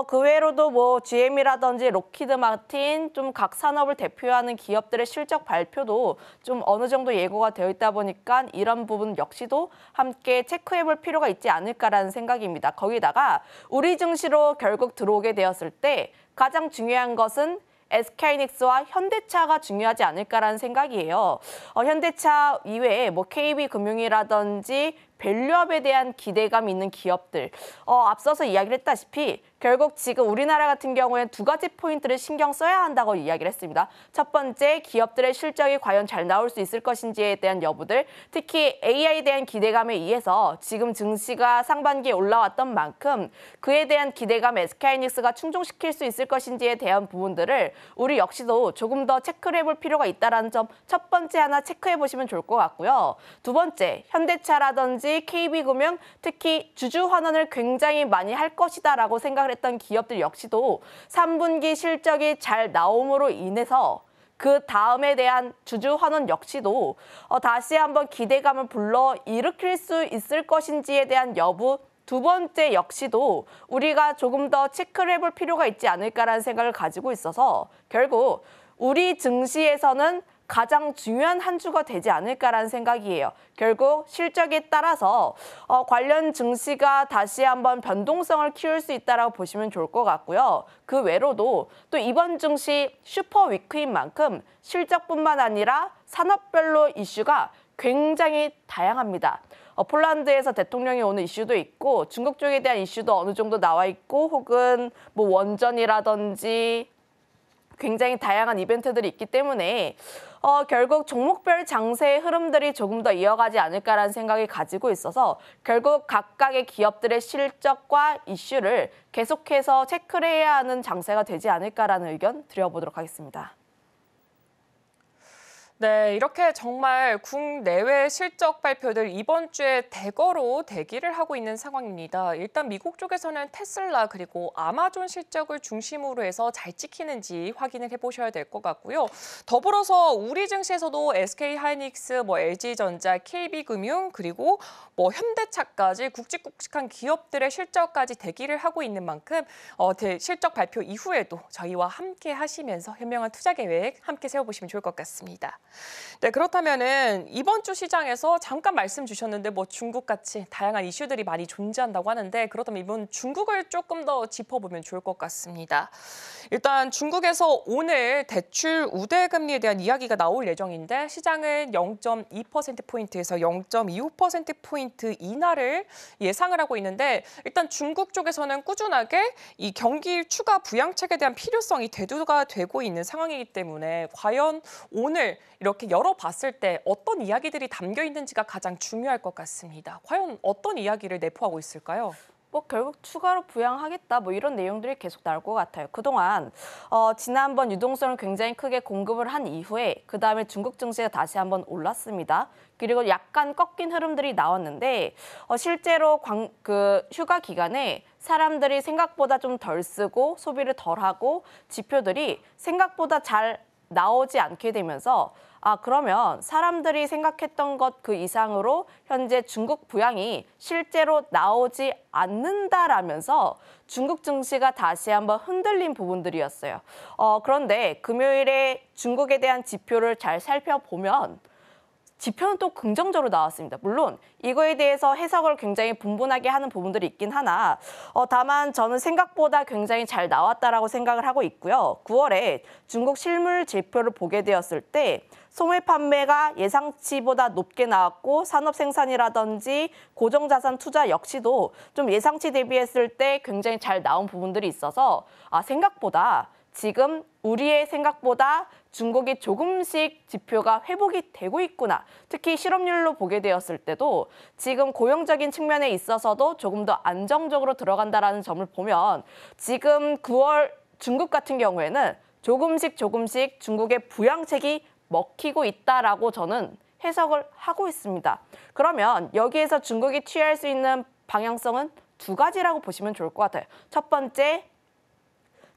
그 외로도 뭐 GM이라든지 로키드 마틴 좀 각 산업을 대표하는 기업들의 실적 발표도 좀 어느 정도 예고가 되어 있다 보니까 이런 부분 역시도 함께 체크해 볼 필요가 있지 않을까라는 생각입니다. 거기다가 우리 증시로 결국 들어오게 되었을 때 가장 중요한 것은 SK하이닉스와 현대차가 중요하지 않을까라는 생각이에요. 현대차 이외에 뭐 KB금융이라든지 밸류업에 대한 기대감이 있는 기업들. 앞서서 이야기를 했다시피 결국 지금 우리나라 같은 경우에는 두 가지 포인트를 신경 써야 한다고 이야기를 했습니다. 첫 번째, 기업들의 실적이 과연 잘 나올 수 있을 것인지에 대한 여부들. 특히 AI에 대한 기대감에 의해서 지금 증시가 상반기에 올라왔던 만큼 그에 대한 기대감 SK하이닉스가 충족시킬 수 있을 것인지에 대한 부분들을 우리 역시도 조금 더 체크를 해볼 필요가 있다는 점 첫 번째 하나 체크해 보시면 좋을 것 같고요. 두 번째, 현대차라든지 KB금융, 특히 주주 환원을 굉장히 많이 할 것이다라고 생각을 했던 기업들 역시도 3분기 실적이 잘 나옴으로 인해서 그 다음에 대한 주주 환원 역시도 다시 한번 기대감을 불러 일으킬 수 있을 것인지에 대한 여부, 두 번째 역시도 우리가 조금 더 체크를 해볼 필요가 있지 않을까라는 생각을 가지고 있어서 결국 우리 증시에서는 가장 중요한 한 주가 되지 않을까라는 생각이에요. 결국 실적에 따라서 관련 증시가 다시 한번 변동성을 키울 수 있다고 보시면 좋을 것 같고요. 그 외로도 또 이번 증시 슈퍼 위크인 만큼 실적뿐만 아니라 산업별로 이슈가 굉장히 다양합니다. 폴란드에서 대통령이 오는 이슈도 있고 중국 쪽에 대한 이슈도 어느 정도 나와 있고 혹은 뭐 원전이라든지 굉장히 다양한 이벤트들이 있기 때문에 결국 종목별 장세의 흐름들이 조금 더 이어가지 않을까라는 생각이 가지고 있어서 결국 각각의 기업들의 실적과 이슈를 계속해서 체크를 해야 하는 장세가 되지 않을까라는 의견 드려보도록 하겠습니다. 네, 이렇게 정말 국내외 실적 발표들 이번 주에 대거로 대기를 하고 있는 상황입니다. 일단 미국 쪽에서는 테슬라 그리고 아마존 실적을 중심으로 해서 잘 찍히는지 확인을 해보셔야 될 것 같고요. 더불어서 우리 증시에서도 SK하이닉스, LG전자, KB금융 그리고 현대차까지 굵직굵직한 기업들의 실적까지 대기를 하고 있는 만큼 실적 발표 이후에도 저희와 함께 하시면서 현명한 투자 계획 함께 세워보시면 좋을 것 같습니다. 네, 그렇다면은 이번 주 시장에서 잠깐 말씀 주셨는데 중국같이 다양한 이슈들이 많이 존재한다고 하는데 그렇다면 이번 중국을 조금 더 짚어보면 좋을 것 같습니다. 일단 중국에서 오늘 대출 우대금리에 대한 이야기가 나올 예정인데 시장은 0.2%포인트에서 0.25%포인트 인하를 예상을 하고 있는데 일단 중국 쪽에서는 꾸준하게 이 경기 추가 부양책에 대한 필요성이 대두가 되고 있는 상황이기 때문에 과연 오늘 이렇게 열어봤을 때 어떤 이야기들이 담겨 있는지가 가장 중요할 것 같습니다. 과연 어떤 이야기를 내포하고 있을까요? 결국 추가로 부양하겠다 이런 내용들이 계속 나올 것 같아요. 그동안 지난번 유동성을 굉장히 크게 공급을 한 이후에 그다음에 중국 증시가 다시 한번 올랐습니다. 그리고 약간 꺾인 흐름들이 나왔는데 실제로 휴가 기간에 사람들이 생각보다 좀 덜 쓰고 소비를 덜 하고 지표들이 생각보다 잘 나오지 않게 되면서 그러면 사람들이 생각했던 것 그 이상으로 현재 중국 부양이 실제로 나오지 않는다라면서 중국 증시가 다시 한번 흔들린 부분들이었어요. 그런데 금요일에 중국에 대한 지표를 잘 살펴보면 지표는 또 긍정적으로 나왔습니다. 물론 이거에 대해서 해석을 굉장히 분분하게 하는 부분들이 있긴 하나 다만 저는 생각보다 굉장히 잘 나왔다라고 생각을 하고 있고요. 9월에 중국 실물 지표를 보게 되었을 때 소매 판매가 예상치보다 높게 나왔고 산업 생산이라든지 고정자산 투자 역시도 좀 예상치 대비했을 때 굉장히 잘 나온 부분들이 있어서 생각보다 지금 우리의 생각보다 중국이 조금씩 지표가 회복이 되고 있구나. 특히 실업률로 보게 되었을 때도 지금 고용적인 측면에 있어서도 조금 더 안정적으로 들어간다는 점을 보면 지금 9월 중국 같은 경우에는 조금씩 중국의 부양책이 먹히고 있다라고 저는 해석을 하고 있습니다. 그러면 여기에서 중국이 취할 수 있는 방향성은 두 가지라고 보시면 좋을 것 같아요. 첫 번째,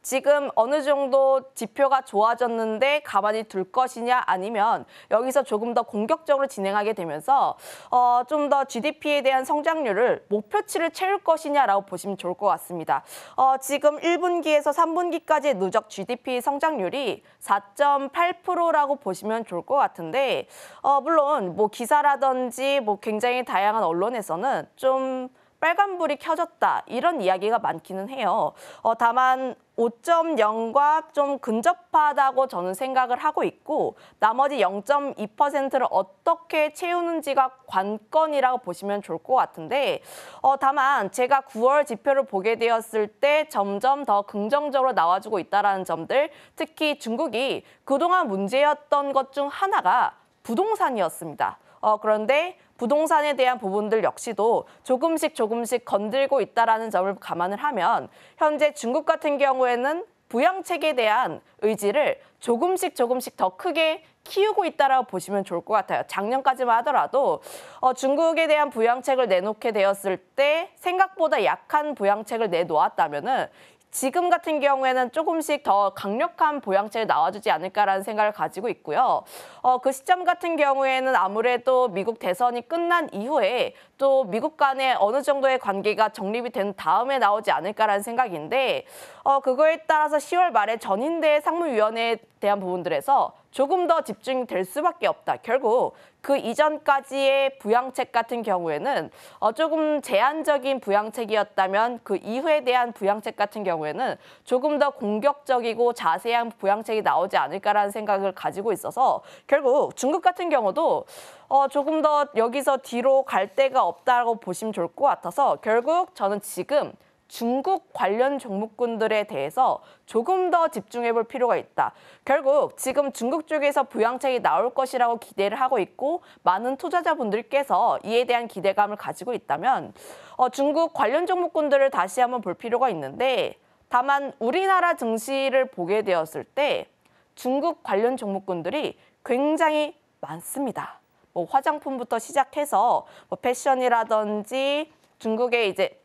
지금 어느 정도 지표가 좋아졌는데 가만히 둘 것이냐 아니면 여기서 조금 더 공격적으로 진행하게 되면서 좀 더 GDP에 대한 성장률을 목표치를 채울 것이냐라고 보시면 좋을 것 같습니다. 지금 1분기에서 3분기까지의 누적 GDP 성장률이 4.8%라고 보시면 좋을 것 같은데 물론 기사라든지 굉장히 다양한 언론에서는 좀 빨간불이 켜졌다 이런 이야기가 많기는 해요. 다만 5.0과 좀 근접하다고 저는 생각을 하고 있고 나머지 0.2%를 어떻게 채우는지가 관건이라고 보시면 좋을 것 같은데 다만 제가 9월 지표를 보게 되었을 때 점점 더 긍정적으로 나와주고 있다는 점들 특히 중국이 그동안 문제였던 것 중 하나가 부동산이었습니다. 그런데 부동산에 대한 부분들 역시도 조금씩 건들고 있다는 점을 감안을 하면 현재 중국 같은 경우에는 부양책에 대한 의지를 조금씩 더 크게 키우고 있다라고 보시면 좋을 것 같아요. 작년까지만 하더라도 중국에 대한 부양책을 내놓게 되었을 때 생각보다 약한 부양책을 내놓았다면은 지금 같은 경우에는 조금씩 더 강력한 부양책이 나와주지 않을까라는 생각을 가지고 있고요. 그 시점 같은 경우에는 아무래도 미국 대선이 끝난 이후에 또 미국 간의 어느 정도의 관계가 정립이 된 다음에 나오지 않을까라는 생각인데 그거에 따라서 10월 말에 전인대 상무위원회에 대한 부분들에서 조금 더 집중이 될 수밖에 없다. 결국 그 이전까지의 부양책 같은 경우에는 조금 제한적인 부양책이었다면 그 이후에 대한 부양책 같은 경우에는 조금 더 공격적이고 자세한 부양책이 나오지 않을까라는 생각을 가지고 있어서 결국 중국 같은 경우도 조금 더 여기서 뒤로 갈 데가 없다고 보시면 좋을 것 같아서 결국 저는 지금 중국 관련 종목군들에 대해서 조금 더 집중해 볼 필요가 있다. 결국 지금 중국 쪽에서 부양책이 나올 것이라고 기대를 하고 있고 많은 투자자분들께서 이에 대한 기대감을 가지고 있다면 중국 관련 종목군들을 다시 한번 볼 필요가 있는데 다만 우리나라 증시를 보게 되었을 때 중국 관련 종목군들이 굉장히 많습니다. 뭐 화장품부터 시작해서 뭐 패션이라든지 중국의 이제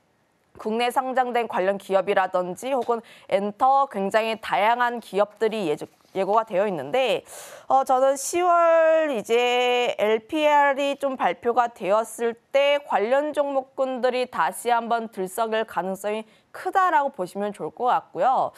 국내 상장된 관련 기업이라든지 혹은 엔터 굉장히 다양한 기업들이 예고가 되어 있는데 저는 10월 이제 LPR이 좀 발표가 되었을 때 관련 종목군들이 다시 한번 들썩일 가능성이 크다라고 보시면 좋을 것 같고요.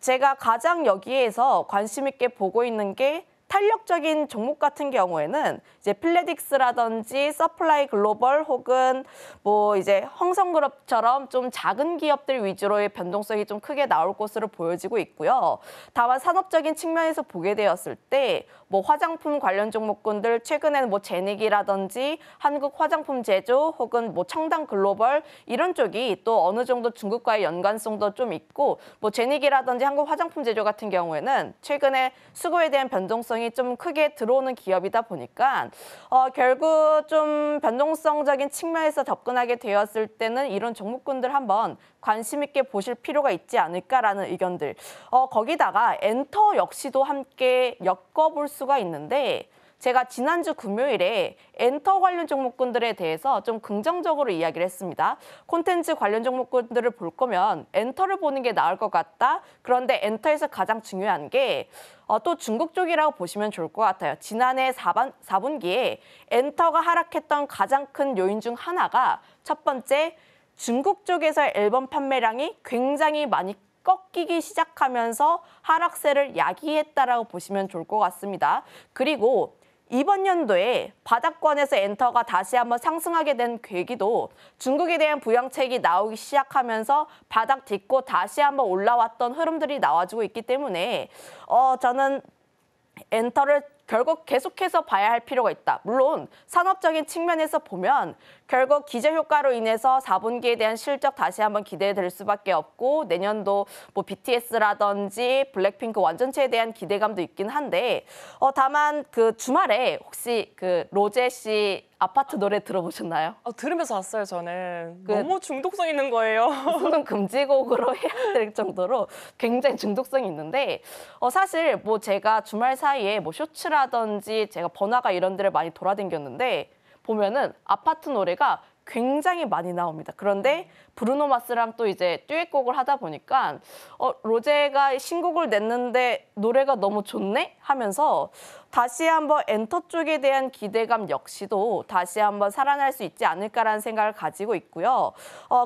제가 가장 여기에서 관심 있게 보고 있는 게 탄력적인 종목 같은 경우에는 이제 플레딕스라든지 서플라이 글로벌 혹은 뭐 이제 홍성그룹처럼 좀 작은 기업들 위주로의 변동성이 좀 크게 나올 것으로 보여지고 있고요. 다만 산업적인 측면에서 보게 되었을 때 뭐 화장품 관련 종목군들 최근에는 뭐 제닉이라든지 한국 화장품 제조 혹은 뭐 청담 글로벌 이런 쪽이 또 어느 정도 중국과의 연관성도 좀 있고 뭐 제닉이라든지 한국 화장품 제조 같은 경우에는 최근에 수거에 대한 변동성이 좀 크게 들어오는 기업이다 보니까 결국 좀 변동성적인 측면에서 접근하게 되었을 때는 이런 종목군들 한번 관심 있게 보실 필요가 있지 않을까라는 의견들. 거기다가 엔터 역시도 함께 엮어볼 수가 있는데 제가 지난주 금요일에 엔터 관련 종목군들에 대해서 좀 긍정적으로 이야기를 했습니다. 콘텐츠 관련 종목군들을 볼 거면 엔터를 보는 게 나을 것 같다. 그런데 엔터에서 가장 중요한 게 또 중국 쪽이라고 보시면 좋을 것 같아요. 지난해 4분기에 엔터가 하락했던 가장 큰 요인 중 하나가 첫 번째, 중국 쪽에서의 앨범 판매량이 굉장히 많이 꺾이기 시작하면서 하락세를 야기했다라고 보시면 좋을 것 같습니다. 그리고 이번 연도에 바닥권에서 엔터가 다시 한번 상승하게 된 계기도 중국에 대한 부양책이 나오기 시작하면서 바닥 딛고 다시 한번 올라왔던 흐름들이 나와주고 있기 때문에 저는 엔터를 결국 계속해서 봐야 할 필요가 있다. 물론 산업적인 측면에서 보면 결국 기저효과로 인해서 4분기에 대한 실적 다시 한번 기대될 수밖에 없고 내년도 뭐 BTS라든지 블랙핑크 완전체에 대한 기대감도 있긴 한데 다만 그 주말에 혹시 그 로제 씨 아파트 노래 들어보셨나요? 들으면서 왔어요, 저는. 너무 중독성 있는 거예요. 수능 금지곡으로 해야 될 정도로 굉장히 중독성이 있는데 사실 뭐 제가 주말 사이에 뭐 쇼츠라든지 제가 번화가 이런 데를 많이 돌아다녔는데 보면은 아파트 노래가 굉장히 많이 나옵니다. 그런데 브루노 마스랑 또 이제 듀엣곡을 하다 보니까 로제가 신곡을 냈는데 노래가 너무 좋네 하면서 다시 한번 엔터 쪽에 대한 기대감 역시도 다시 한번 살아날 수 있지 않을까라는 생각을 가지고 있고요.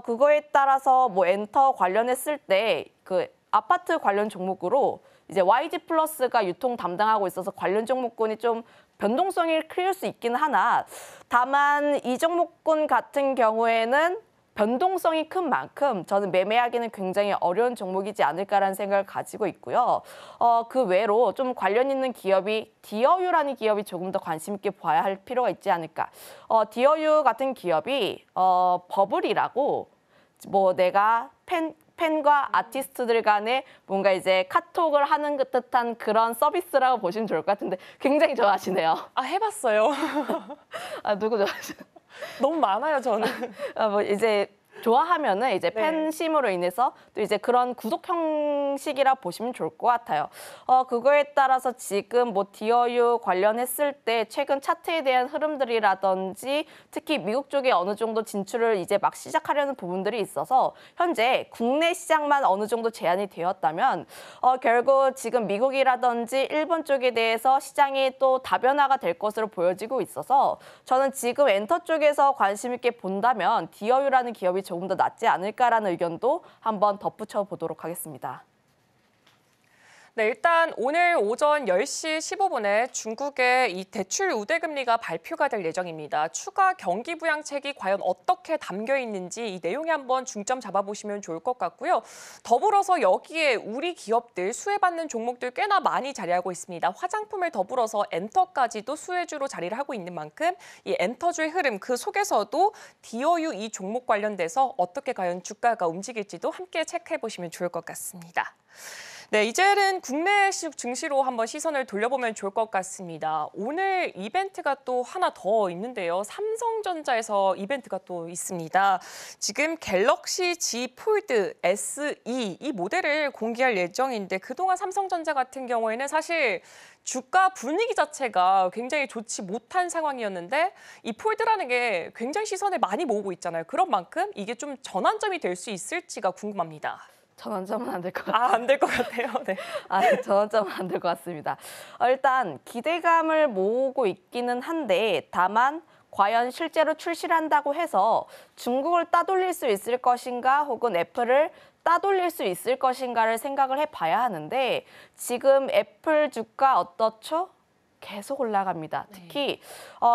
그거에 따라서 뭐 엔터 관련했을 때 그 아파트 관련 종목으로 이제 YG 플러스가 유통 담당하고 있어서 관련 종목군이 좀 변동성이 클 수 있긴 하나 다만 이 종목군 같은 경우에는 변동성이 큰 만큼 저는 매매하기는 굉장히 어려운 종목이지 않을까라는 생각을 가지고 있고요. 그 외로 좀 관련 있는 기업이 디어유라는 기업이 조금 더 관심 있게 봐야 할 필요가 있지 않을까. 디어유 같은 기업이 버블이라고 뭐 내가 팬과 아티스트들 간에 뭔가 이제 카톡을 하는 듯한 그런 서비스라고 보시면 좋을 것 같은데 굉장히 좋아하시네요. 해봤어요. 누구 좋아하시나요? 너무 많아요, 저는. 뭐 이제 좋아하면은 이제 네. 팬심으로 인해서 또 이제 그런 구독 형식이라 보시면 좋을 것 같아요. 그거에 따라서 지금 뭐 디어유 관련했을 때 최근 차트에 대한 흐름들이라든지 특히 미국 쪽에 어느 정도 진출을 이제 막 시작하려는 부분들이 있어서 현재 국내 시장만 어느 정도 제한이 되었다면 결국 지금 미국이라든지 일본 쪽에 대해서 시장이 또 다변화가 될 것으로 보여지고 있어서 저는 지금 엔터 쪽에서 관심 있게 본다면 디어유라는 기업이 조금 더 낫지 않을까라는 의견도 한번 덧붙여 보도록 하겠습니다. 네, 일단 오늘 오전 10시 15분에 중국의 이 대출 우대금리가 발표가 될 예정입니다. 추가 경기 부양책이 과연 어떻게 담겨 있는지 이 내용에 한번 중점 잡아보시면 좋을 것 같고요. 더불어서 여기에 우리 기업들 수혜받는 종목들 꽤나 많이 자리하고 있습니다. 화장품을 더불어서 엔터까지도 수혜주로 자리를 하고 있는 만큼 이 엔터주의 흐름 그 속에서도 디어유 이 종목 관련돼서 어떻게 과연 주가가 움직일지도 함께 체크해 보시면 좋을 것 같습니다. 네, 이제는 국내 증시로 한번 시선을 돌려보면 좋을 것 같습니다. 오늘 이벤트가 또 하나 더 있는데요. 삼성전자에서 이벤트가 또 있습니다. 지금 갤럭시 Z 폴드 SE 이 모델을 공개할 예정인데 그동안 삼성전자 같은 경우에는 사실 주가 분위기 자체가 굉장히 좋지 못한 상황이었는데 이 폴드라는 게 굉장히 시선을 많이 모으고 있잖아요. 그런 만큼 이게 좀 전환점이 될 수 있을지가 궁금합니다. 전환점은 안 될 것 같아요. 안 될 것 같아요. 네. 전환점은 안 될 것 같습니다. 일단 기대감을 모으고 있기는 한데 다만 과연 실제로 출시를 한다고 해서 중국을 따돌릴 수 있을 것인가 혹은 애플을 따돌릴 수 있을 것인가를 생각을 해봐야 하는데 지금 애플 주가 어떻죠? 계속 올라갑니다. 특히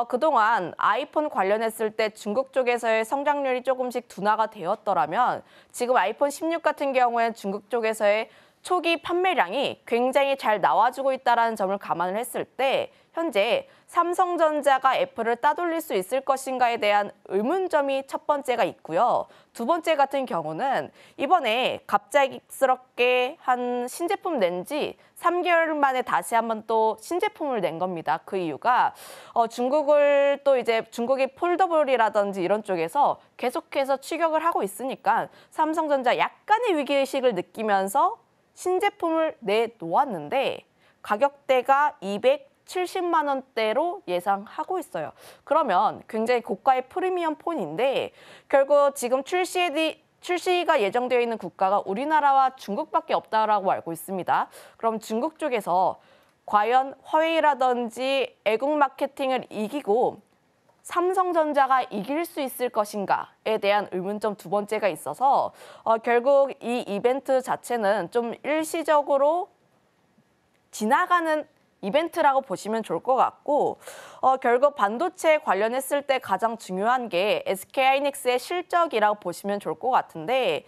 그동안 아이폰 관련했을 때 중국 쪽에서의 성장률이 조금씩 둔화가 되었더라면 지금 아이폰 16 같은 경우에는 중국 쪽에서의 초기 판매량이 굉장히 잘 나와주고 있다는 점을 감안을 했을 때 현재 삼성전자가 애플을 따돌릴 수 있을 것인가에 대한 의문점이 첫 번째가 있고요. 두 번째 같은 경우는 이번에 갑작스럽게 한 신제품 낸 지 3개월 만에 다시 한번 또 신제품을 낸 겁니다. 그 이유가 중국을 또 이제 중국이 폴더블이라든지 이런 쪽에서 계속해서 추격을 하고 있으니까 삼성전자 약간의 위기의식을 느끼면서 신제품을 내놓았는데 가격대가 270만 원대로 예상하고 있어요. 그러면 굉장히 고가의 프리미엄 폰인데 결국 지금 출시가 예정되어 있는 국가가 우리나라와 중국밖에 없다라고 알고 있습니다. 그럼 중국 쪽에서 과연 화웨이라든지 애국 마케팅을 이기고 삼성전자가 이길 수 있을 것인가에 대한 의문점 두 번째가 있어서 결국 이 이벤트 자체는 좀 일시적으로 지나가는 이벤트라고 보시면 좋을 것 같고 결국 반도체 관련했을 때 가장 중요한 게 SK하이닉스의 실적이라고 보시면 좋을 것 같은데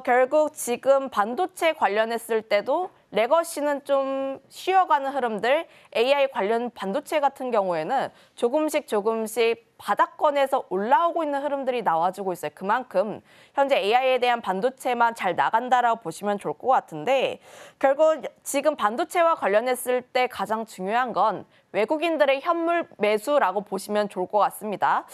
결국 지금 반도체 관련했을 때도 레거시는 좀 쉬어가는 흐름들, AI 관련 반도체 같은 경우에는 조금씩 바닥권에서 올라오고 있는 흐름들이 나와주고 있어요. 그만큼 현재 AI에 대한 반도체만 잘 나간다라고 보시면 좋을 것 같은데 결국 지금 반도체와 관련했을 때 가장 중요한 건 외국인들의 현물 매수라고 보시면 좋을 것 같습니다.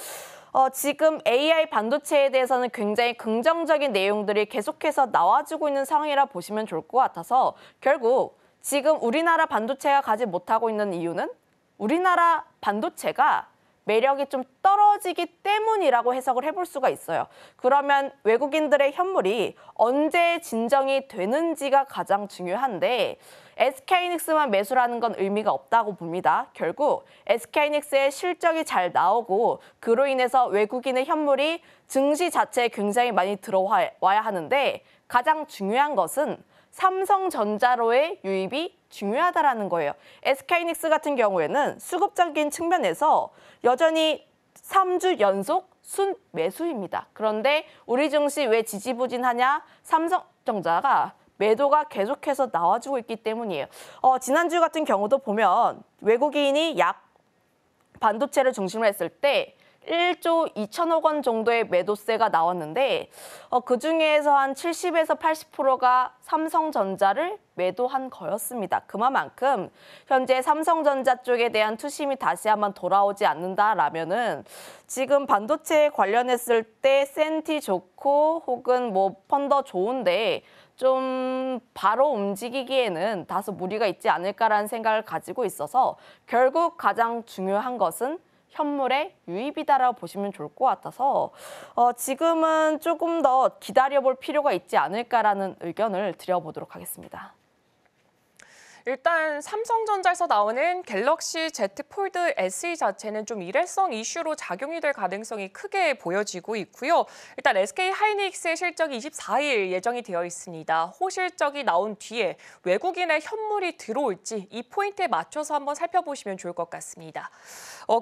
지금 AI 반도체에 대해서는 굉장히 긍정적인 내용들이 계속해서 나와주고 있는 상황이라 보시면 좋을 것 같아서 결국 지금 우리나라 반도체가 가지 못하고 있는 이유는 우리나라 반도체가 매력이 좀 떨어지기 때문이라고 해석을 해볼 수가 있어요. 그러면 외국인들의 현물이 언제 진정이 되는지가 가장 중요한데 SK하이닉스만 매수라는 건 의미가 없다고 봅니다. 결국 SK하이닉스의 실적이 잘 나오고 그로 인해서 외국인의 현물이 증시 자체에 굉장히 많이 들어와야 하는데 가장 중요한 것은 삼성전자로의 유입이 중요하다라는 거예요. SK하이닉스 같은 경우에는 수급적인 측면에서 여전히 3주 연속 순매수입니다. 그런데 우리 증시 왜 지지부진하냐? 삼성전자가 매도가 계속해서 나와주고 있기 때문이에요. 지난주 같은 경우도 보면 외국인이 약 반도체를 중심으로 했을 때 1조 2천억 원 정도의 매도세가 나왔는데 그중에서 한 70에서 80%가 삼성전자를 매도한 거였습니다. 그만큼 현재 삼성전자 쪽에 대한 투심이 다시 한번 돌아오지 않는다라면은 지금 반도체에 관련했을 때 센티 좋고 혹은 뭐 펀더 좋은데 좀 바로 움직이기에는 다소 무리가 있지 않을까라는 생각을 가지고 있어서 결국 가장 중요한 것은 현물의 유입이다라고 보시면 좋을 것 같아서 지금은 조금 더 기다려볼 필요가 있지 않을까라는 의견을 드려보도록 하겠습니다. 일단 삼성전자에서 나오는 갤럭시 Z 폴드 SE 자체는 좀 일회성 이슈로 작용이 될 가능성이 크게 보여지고 있고요. 일단 SK하이닉스의 실적이 24일 예정이 되어 있습니다. 호실적이 나온 뒤에 외국인의 현물이 들어올지 이 포인트에 맞춰서 한번 살펴보시면 좋을 것 같습니다.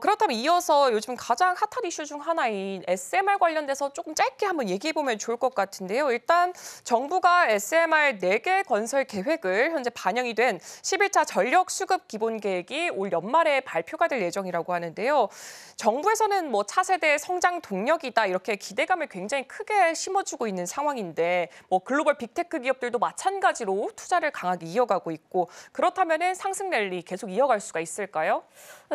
그렇다면 이어서 요즘 가장 핫한 이슈 중 하나인 SMR 관련돼서 조금 짧게 한번 얘기해보면 좋을 것 같은데요. 일단 정부가 SMR 4개 건설 계획을 현재 반영이 된 11차 전력 수급 기본 계획이 올 연말에 발표가 될 예정이라고 하는데요. 정부에서는 차세대 성장 동력이다 이렇게 기대감을 굉장히 크게 심어주고 있는 상황인데 글로벌 빅테크 기업들도 마찬가지로 투자를 강하게 이어가고 있고 그렇다면은 상승 랠리 계속 이어갈 수가 있을까요?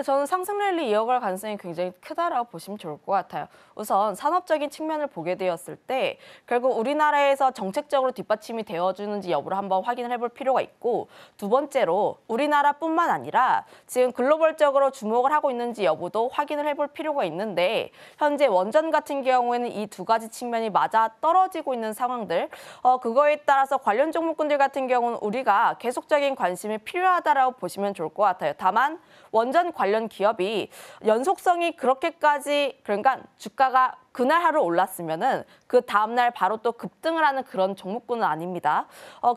저는 상승 랠리 이어갈 가능성이 굉장히 크다라고 보시면 좋을 것 같아요. 우선 산업적인 측면을 보게 되었을 때 결국 우리나라에서 정책적으로 뒷받침이 되어주는지 여부를 한번 확인을 해볼 필요가 있고 두 번째로 우리나라뿐만 아니라 지금 글로벌적으로 주목을 하고 있는지 여부도 확인을 해볼 필요가 있는데 현재 원전 같은 경우에는 이 두 가지 측면이 맞아 떨어지고 있는 상황들 그거에 따라서 관련 종목군들 같은 경우는 우리가 계속적인 관심이 필요하다라고 보시면 좋을 것 같아요. 다만 원전 관련 기업이 연속성이 그렇게까지 그러니까 주가가 그날 하루 올랐으면은 그 다음날 바로 또 급등을 하는 그런 종목군은 아닙니다.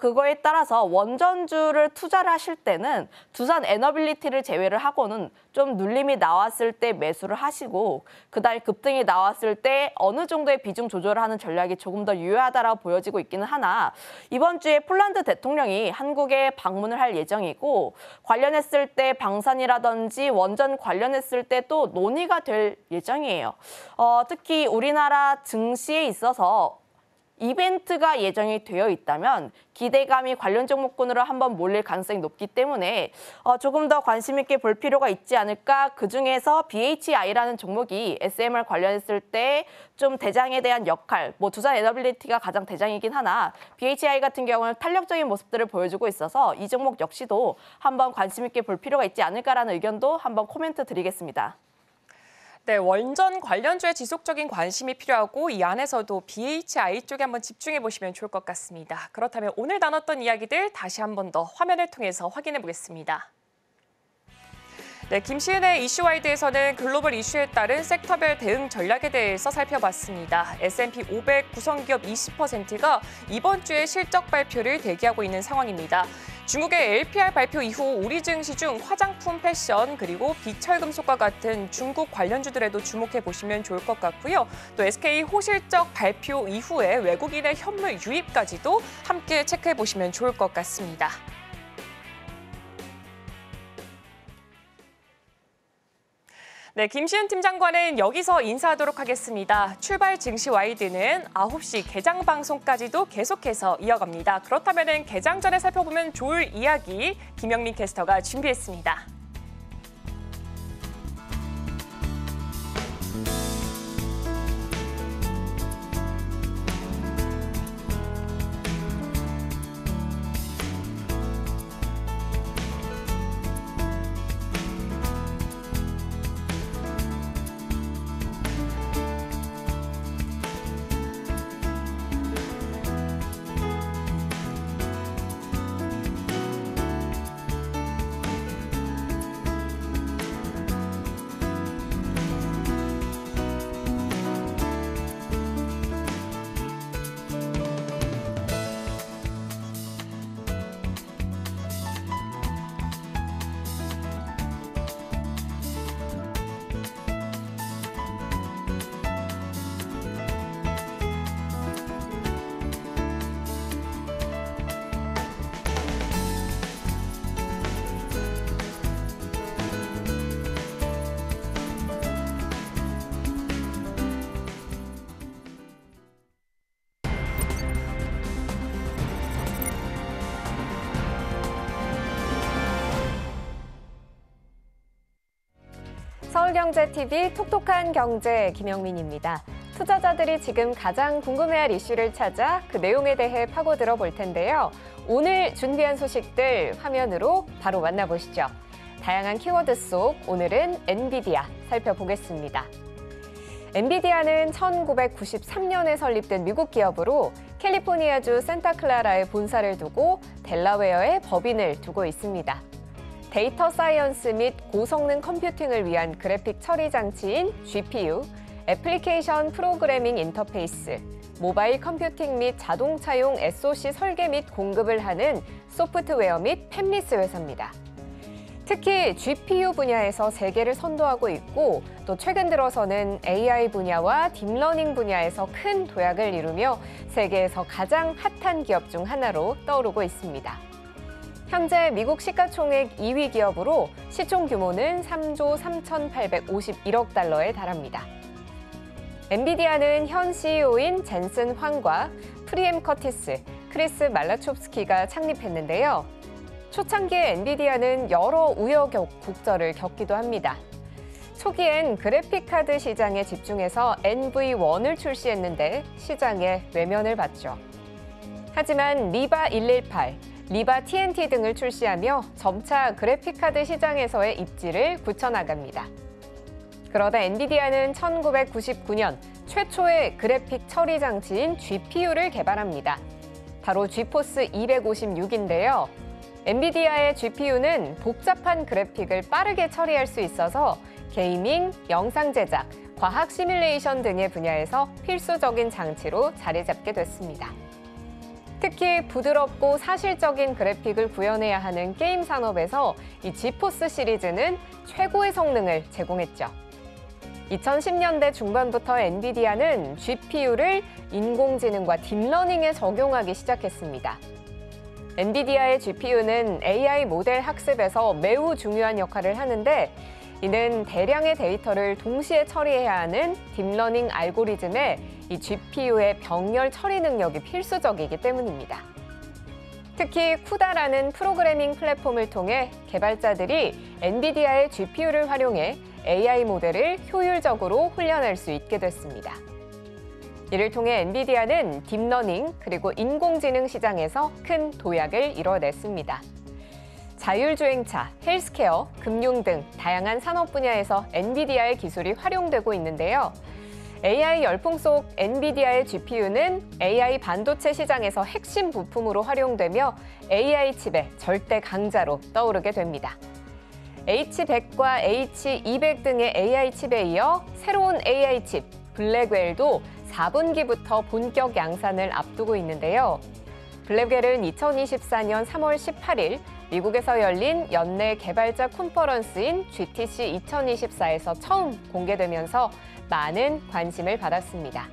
그거에 따라서 원전주를 투자를 하실 때는 두산 에너빌리티를 제외를 하고는 좀 눌림이 나왔을 때 매수를 하시고 그다음에 급등이 나왔을 때 어느 정도의 비중 조절을 하는 전략이 조금 더 유효하다라고 보여지고 있기는 하나 이번 주에 폴란드 대통령이 한국에 방문을 할 예정이고 관련했을 때 방산이라든지 원전 관련했을 때 또 논의가 될 예정이에요. 특히 우리나라 증시에 있어서 이벤트가 예정이 되어 있다면 기대감이 관련 종목군으로 한번 몰릴 가능성이 높기 때문에 조금 더 관심 있게 볼 필요가 있지 않을까. 그중에서 BHI라는 종목이 SMR 관련했을 때 좀 대장에 대한 역할, 두산 에너빌리티가 가장 대장이긴 하나 BHI 같은 경우는 탄력적인 모습들을 보여주고 있어서 이 종목 역시도 한번 관심 있게 볼 필요가 있지 않을까라는 의견도 한번 코멘트 드리겠습니다. 네, 원전 관련주에 지속적인 관심이 필요하고 이 안에서도 BHI 쪽에 한번 집중해 보시면 좋을 것 같습니다. 그렇다면 오늘 나눴던 이야기들 다시 한번 더 화면을 통해서 확인해 보겠습니다. 네, 김시은의 이슈와이드에서는 글로벌 이슈에 따른 섹터별 대응 전략에 대해서 살펴봤습니다. S&P 500 구성기업 20%가 이번 주에 실적 발표를 대기하고 있는 상황입니다. 중국의 LPR 발표 이후 우리 증시 중 화장품, 패션, 그리고 비철금속과 같은 중국 관련주들에도 주목해 보시면 좋을 것 같고요. 또 SK 호실적 발표 이후에 외국인의 현물 유입까지도 함께 체크해 보시면 좋을 것 같습니다. 네, 김시은 팀장과는 여기서 인사하도록 하겠습니다. 출발 증시 와이드는 9시 개장 방송까지도 계속해서 이어갑니다. 그렇다면 개장 전에 살펴보면 좋을 이야기 김영민 캐스터가 준비했습니다. 서울경제TV 톡톡한 경제 김영민입니다. 투자자들이 지금 가장 궁금해할 이슈를 찾아 그 내용에 대해 파고들어 볼 텐데요. 오늘 준비한 소식들 화면으로 바로 만나보시죠. 다양한 키워드 속 오늘은 엔비디아 살펴보겠습니다. 엔비디아는 1993년에 설립된 미국 기업으로 캘리포니아주 산타클라라에 본사를 두고 델라웨어에 법인을 두고 있습니다. 데이터 사이언스 및 고성능 컴퓨팅을 위한 그래픽 처리 장치인 GPU, 애플리케이션 프로그래밍 인터페이스, 모바일 컴퓨팅 및 자동차용 SoC 설계 및 공급을 하는 소프트웨어 및 팹리스 회사입니다. 특히 GPU 분야에서 세계를 선도하고 있고 또 최근 들어서는 AI 분야와 딥러닝 분야에서 큰 도약을 이루며 세계에서 가장 핫한 기업 중 하나로 떠오르고 있습니다. 현재 미국 시가총액 2위 기업으로 시총 규모는 3조 3,851억 달러에 달합니다. 엔비디아는 현 CEO인 젠슨 황과 프리엠 커티스, 크리스 말라콥스키가 창립했는데요. 초창기에 엔비디아는 여러 우여곡절을 겪기도 합니다. 초기엔 그래픽카드 시장에 집중해서 NV1을 출시했는데 시장에 외면을 받죠. 하지만 리바 118, 리바 TNT 등을 출시하며 점차 그래픽카드 시장에서의 입지를 굳혀나갑니다. 그러다 엔비디아는 1999년 최초의 그래픽 처리 장치인 GPU를 개발합니다. 바로 지포스 256인데요. 엔비디아의 GPU는 복잡한 그래픽을 빠르게 처리할 수 있어서 게이밍, 영상 제작, 과학 시뮬레이션 등의 분야에서 필수적인 장치로 자리 잡게 됐습니다. 특히 부드럽고 사실적인 그래픽을 구현해야 하는 게임 산업에서 이 지포스 시리즈는 최고의 성능을 제공했죠. 2010년대 중반부터 엔비디아는 GPU를 인공지능과 딥러닝에 적용하기 시작했습니다. 엔비디아의 GPU는 AI 모델 학습에서 매우 중요한 역할을 하는데 이는 대량의 데이터를 동시에 처리해야 하는 딥러닝 알고리즘에 이 GPU의 병렬 처리 능력이 필수적이기 때문입니다. 특히 쿠다라는 프로그래밍 플랫폼을 통해 개발자들이 엔비디아의 GPU를 활용해 AI 모델을 효율적으로 훈련할 수 있게 됐습니다. 이를 통해 엔비디아는 딥러닝 그리고 인공지능 시장에서 큰 도약을 이뤄냈습니다. 자율주행차, 헬스케어, 금융 등 다양한 산업 분야에서 엔비디아의 기술이 활용되고 있는데요. AI 열풍 속 엔비디아의 GPU는 AI 반도체 시장에서 핵심 부품으로 활용되며 AI 칩의 절대 강자로 떠오르게 됩니다. H100과 H200 등의 AI 칩에 이어 새로운 AI 칩, 블랙웰도 4분기부터 본격 양산을 앞두고 있는데요. 블랙웰은 2024년 3월 18일 미국에서 열린 연내 개발자 컨퍼런스인 GTC 2024에서 처음 공개되면서 많은 관심을 받았습니다.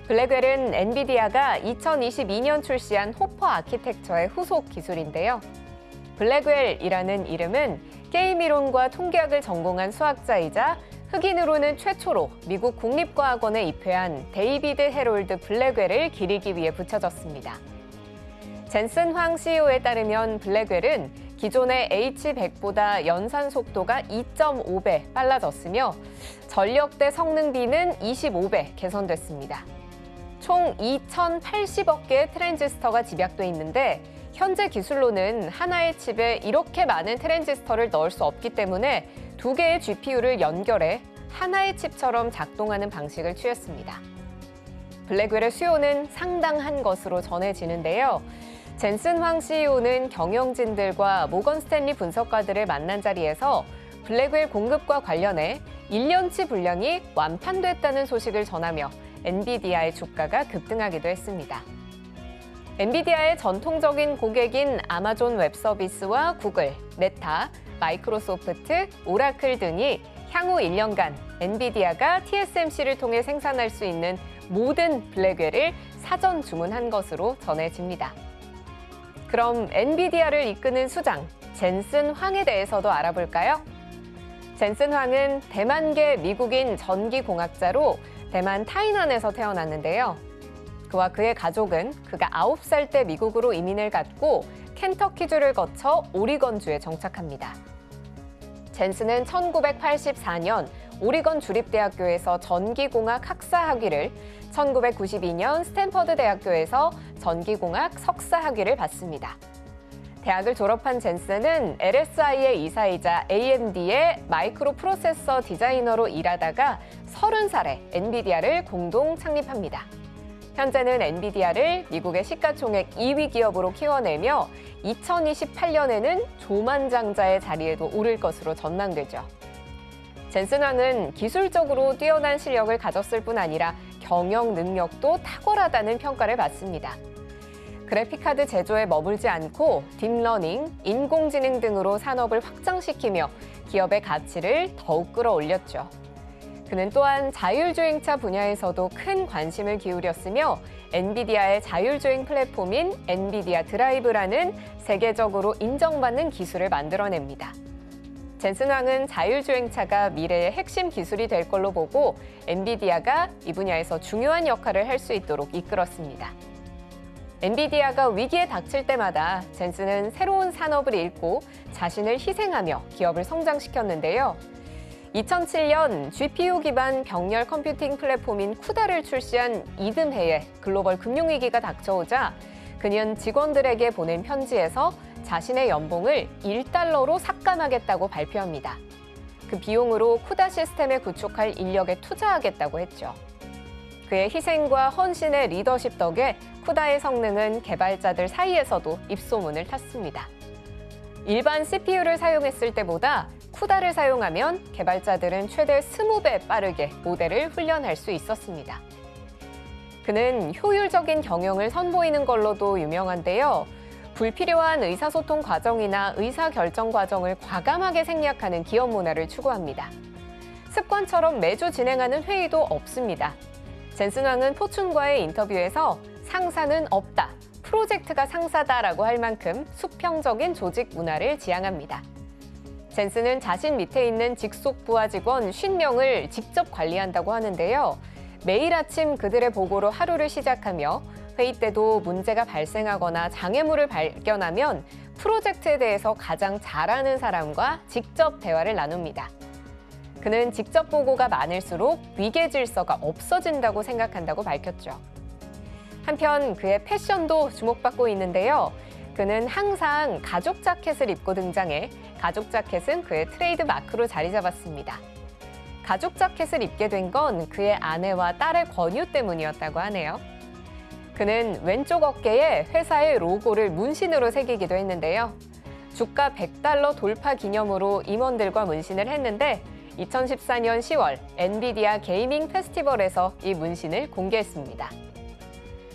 블랙웰은 엔비디아가 2022년 출시한 호퍼 아키텍처의 후속 기술인데요. 블랙웰이라는 이름은 게임 이론과 통계학을 전공한 수학자이자 흑인으로는 최초로 미국 국립과학원에 입회한 데이비드 해롤드 블랙웰을 기리기 위해 붙여졌습니다. 젠슨 황 CEO에 따르면 블랙웰은 기존의 H100보다 연산 속도가 2.5배 빨라졌으며 전력대 성능비는 25배 개선됐습니다. 총 2,080억 개의 트랜지스터가 집약돼 있는데 현재 기술로는 하나의 칩에 이렇게 많은 트랜지스터를 넣을 수 없기 때문에 두 개의 GPU를 연결해 하나의 칩처럼 작동하는 방식을 취했습니다. 블랙웰의 수요는 상당한 것으로 전해지는데요. 젠슨 황 CEO는 경영진들과 모건 스탠리 분석가들을 만난 자리에서 블랙웰 공급과 관련해 1년치 분량이 완판됐다는 소식을 전하며 엔비디아의 주가가 급등하기도 했습니다. 엔비디아의 전통적인 고객인 아마존 웹서비스와 구글, 메타, 마이크로소프트, 오라클 등이 향후 1년간 엔비디아가 TSMC를 통해 생산할 수 있는 모든 블랙웰을 사전 주문한 것으로 전해집니다. 그럼 엔비디아를 이끄는 수장, 젠슨 황에 대해서도 알아볼까요? 젠슨 황은 대만계 미국인 전기공학자로 대만 타이난에서 태어났는데요. 그와 그의 가족은 그가 9살 때 미국으로 이민을 갔고 켄터키주를 거쳐 오리건주에 정착합니다. 젠슨은 1984년 오리건 주립대학교에서 전기공학 학사 학위를, 1992년 스탠퍼드 대학교에서 전기공학 석사 학위를 받습니다. 대학을 졸업한 젠슨은 LSI의 이사이자 AMD의 마이크로 프로세서 디자이너로 일하다가 30살에 엔비디아를 공동 창립합니다. 현재는 엔비디아를 미국의 시가총액 2위 기업으로 키워내며 2028년에는 조만장자의 자리에도 오를 것으로 전망되죠. 젠슨 황은 기술적으로 뛰어난 실력을 가졌을 뿐 아니라 경영 능력도 탁월하다는 평가를 받습니다. 그래픽카드 제조에 머물지 않고 딥러닝, 인공지능 등으로 산업을 확장시키며 기업의 가치를 더욱 끌어올렸죠. 그는 또한 자율주행차 분야에서도 큰 관심을 기울였으며 엔비디아의 자율주행 플랫폼인 엔비디아 드라이브라는 세계적으로 인정받는 기술을 만들어냅니다. 젠슨 황은 자율주행차가 미래의 핵심 기술이 될 걸로 보고 엔비디아가 이 분야에서 중요한 역할을 할 수 있도록 이끌었습니다. 엔비디아가 위기에 닥칠 때마다 젠슨은 새로운 산업을 잃고 자신을 희생하며 기업을 성장시켰는데요. 2007년 GPU 기반 병렬 컴퓨팅 플랫폼인 쿠다를 출시한 이듬해에 글로벌 금융위기가 닥쳐오자 그는 직원들에게 보낸 편지에서 자신의 연봉을 1달러로 삭감하겠다고 발표합니다. 그 비용으로 쿠다 시스템을 구축할 인력에 투자하겠다고 했죠. 그의 희생과 헌신의 리더십 덕에 쿠다의 성능은 개발자들 사이에서도 입소문을 탔습니다. 일반 CPU를 사용했을 때보다 쿠다를 사용하면 개발자들은 최대 20배 빠르게 모델을 훈련할 수 있었습니다. 그는 효율적인 경영을 선보이는 걸로도 유명한데요. 불필요한 의사소통 과정이나 의사결정 과정을 과감하게 생략하는 기업 문화를 추구합니다. 습관처럼 매주 진행하는 회의도 없습니다. 젠슨 황은 포춘과의 인터뷰에서 상사는 없다, 프로젝트가 상사다라고 할 만큼 수평적인 조직 문화를 지향합니다. 젠슨은 자신 밑에 있는 직속 부하 직원 50명을 직접 관리한다고 하는데요. 매일 아침 그들의 보고로 하루를 시작하며 회의 때도 문제가 발생하거나 장애물을 발견하면 프로젝트에 대해서 가장 잘하는 사람과 직접 대화를 나눕니다. 그는 직접 보고가 많을수록 위계 질서가 없어진다고 생각한다고 밝혔죠. 한편 그의 패션도 주목받고 있는데요. 그는 항상 가죽 자켓을 입고 등장해 가죽 자켓은 그의 트레이드 마크로 자리 잡았습니다. 가죽 자켓을 입게 된 건 그의 아내와 딸의 권유 때문이었다고 하네요. 그는 왼쪽 어깨에 회사의 로고를 문신으로 새기기도 했는데요. 주가 $100 돌파 기념으로 임원들과 문신을 했는데 2014년 10월 엔비디아 게이밍 페스티벌에서 이 문신을 공개했습니다.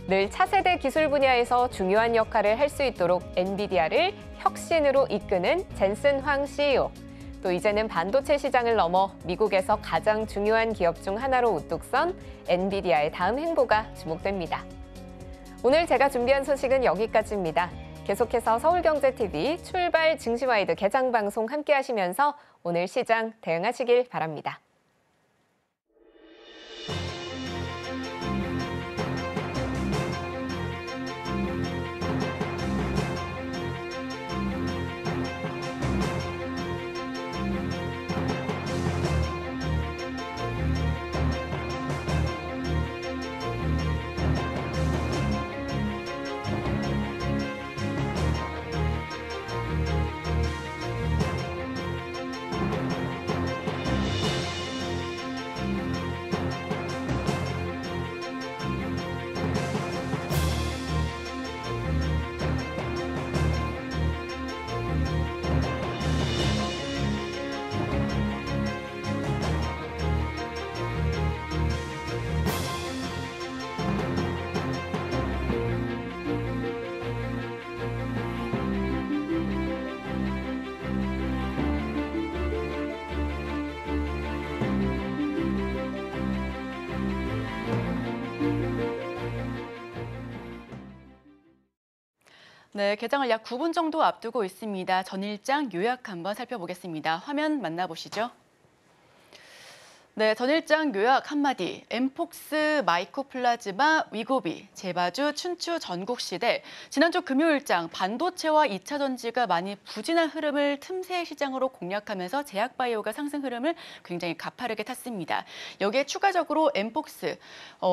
늘 차세대 기술 분야에서 중요한 역할을 할 수 있도록 엔비디아를 혁신으로 이끄는 젠슨 황 CEO. 또 이제는 반도체 시장을 넘어 미국에서 가장 중요한 기업 중 하나로 우뚝 선 엔비디아의 다음 행보가 주목됩니다. 오늘 제가 준비한 소식은 여기까지입니다. 계속해서 서울경제TV 출발 증시와이드 개장 방송 함께 하시면서 오늘 시장 대응하시길 바랍니다. 네, 개장을 약 9분 정도 앞두고 있습니다. 전일장 요약 한번 살펴보겠습니다. 화면 만나보시죠. 네, 전일장 요약 한마디. 엠폭스, 마이코플라즈마, 위고비, 제바주, 춘추 전국시대. 지난주 금요일장 반도체와 2차 전지가 많이 부진한 흐름을 틈새 시장으로 공략하면서 제약바이오가 상승 흐름을 굉장히 가파르게 탔습니다. 여기에 추가적으로 엠폭스,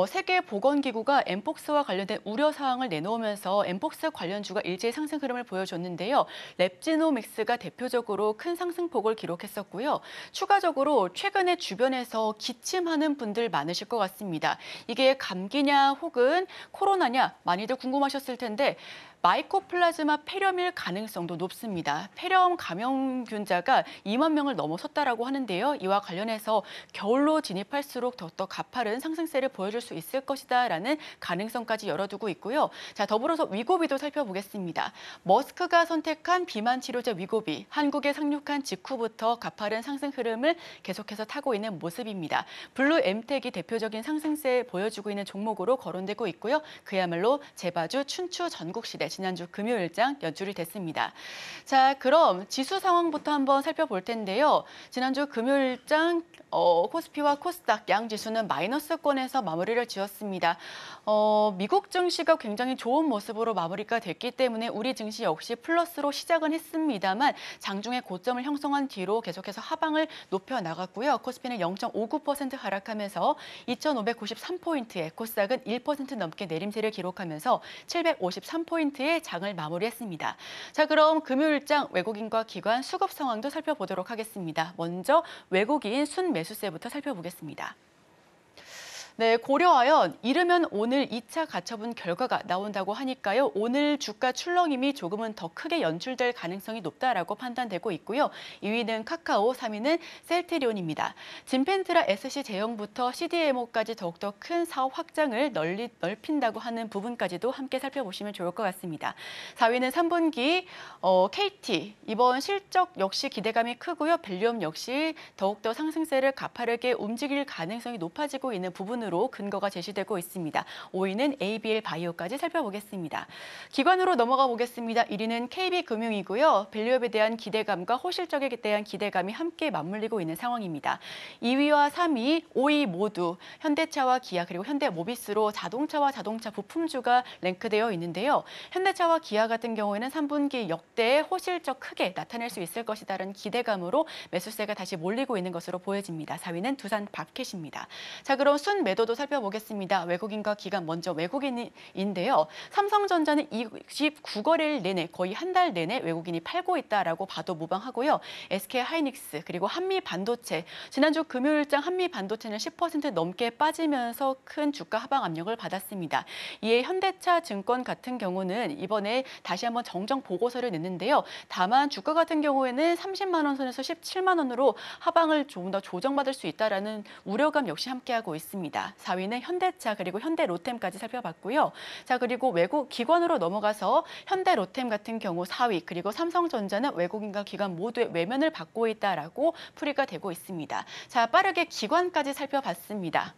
세계보건기구가 엠폭스와 관련된 우려 사항을 내놓으면서 엠폭스 관련주가 일제히 상승 흐름을 보여줬는데요. 랩지노믹스가 대표적으로 큰 상승폭을 기록했었고요. 추가적으로 최근에 주변에서 기침하는 분들 많으실 것 같습니다. 이게 감기냐 혹은 코로나냐 많이들 궁금하셨을 텐데 마이코플라즈마 폐렴일 가능성도 높습니다. 폐렴 감염균자가 2만 명을 넘어섰다라고 하는데요. 이와 관련해서 겨울로 진입할수록 더욱더 가파른 상승세를 보여줄 수 있을 것이다라는 가능성까지 열어두고 있고요. 자, 더불어서 위고비도 살펴보겠습니다. 머스크가 선택한 비만 치료제 위고비, 한국에 상륙한 직후부터 가파른 상승 흐름을 계속해서 타고 있는 모습입니다. 블루 엠텍이 대표적인 상승세 보여주고 있는 종목으로 거론되고 있고요. 그야말로 제바주 춘추 전국시대 지난주 금요일장 연출이 됐습니다. 자, 그럼 지수 상황부터 한번 살펴볼 텐데요. 지난주 금요일장 코스피와 코스닥 양 지수는 마이너스권에서 마무리를 지었습니다. 미국 증시가 굉장히 좋은 모습으로 마무리가 됐기 때문에 우리 증시 역시 플러스로 시작은 했습니다만 장중에 고점을 형성한 뒤로 계속해서 하방을 높여 나갔고요. 코스피는 0.59% 하락하면서 2,593포인트에 코스닥은 1% 넘게 내림세를 기록하면서 753포인트의 장을 마무리했습니다. 자, 그럼 금요일장 외국인과 기관 수급 상황도 살펴보도록 하겠습니다. 먼저 외국인 순매수세부터 살펴보겠습니다. 네, 고려아연 이르면 오늘 2차 가처분 결과가 나온다고 하니까요. 오늘 주가 출렁임이 조금은 더 크게 연출될 가능성이 높다라고 판단되고 있고요. 2위는 카카오, 3위는 셀트리온입니다. 진펜트라 SC 제형부터 CDMO까지 더욱더 큰 사업 확장을 넓힌다고 하는 부분까지도 함께 살펴보시면 좋을 것 같습니다. 4위는 3분기 KT, 이번 실적 역시 기대감이 크고요. 밸류엄 역시 더욱더 상승세를 가파르게 움직일 가능성이 높아지고 있는 부분으로 근거가 제시되고 있습니다. 5위는 ABL 바이오까지 살펴보겠습니다. 기관으로 넘어가 보겠습니다. 1위는 KB금융이고요. 밸류업에 대한 기대감과 호실적에 대한 기대감이 함께 맞물리고 있는 상황입니다. 2위와 3위, 5위 모두 현대차와 기아 그리고 현대모비스로 자동차와 자동차 부품주가 랭크되어 있는데요. 현대차와 기아 같은 경우에는 3분기 역대 호실적 크게 나타낼 수 있을 것이다라는 기대감으로 매수세가 다시 몰리고 있는 것으로 보여집니다. 4위는 두산 밥캣입니다. 자, 그럼 순매도도 살펴보겠습니다. 외국인과 기관 먼저 외국인인데요. 삼성전자는 29거래일 내내 거의 한 달 내내 외국인이 팔고 있다라고 봐도 무방하고요. SK하이닉스 그리고 한미반도체 지난주 금요일장 한미반도체는 10% 넘게 빠지면서 큰 주가 하방 압력을 받았습니다. 이에 현대차 증권 같은 경우는 이번에 다시 한번 정정 보고서를 냈는데요. 다만 주가 같은 경우에는 30만 원 선에서 17만 원으로 하방을 조금 더 조정받을 수 있다라는 우려감 역시 함께하고 있습니다. 4위는 현대차 그리고 현대로템까지 살펴봤고요. 자, 그리고 외국 기관으로 넘어가서 현대로템 같은 경우 4위 그리고 삼성전자는 외국인과 기관 모두의 외면을 받고 있다라고 풀이가 되고 있습니다. 자, 빠르게 기관까지 살펴봤습니다.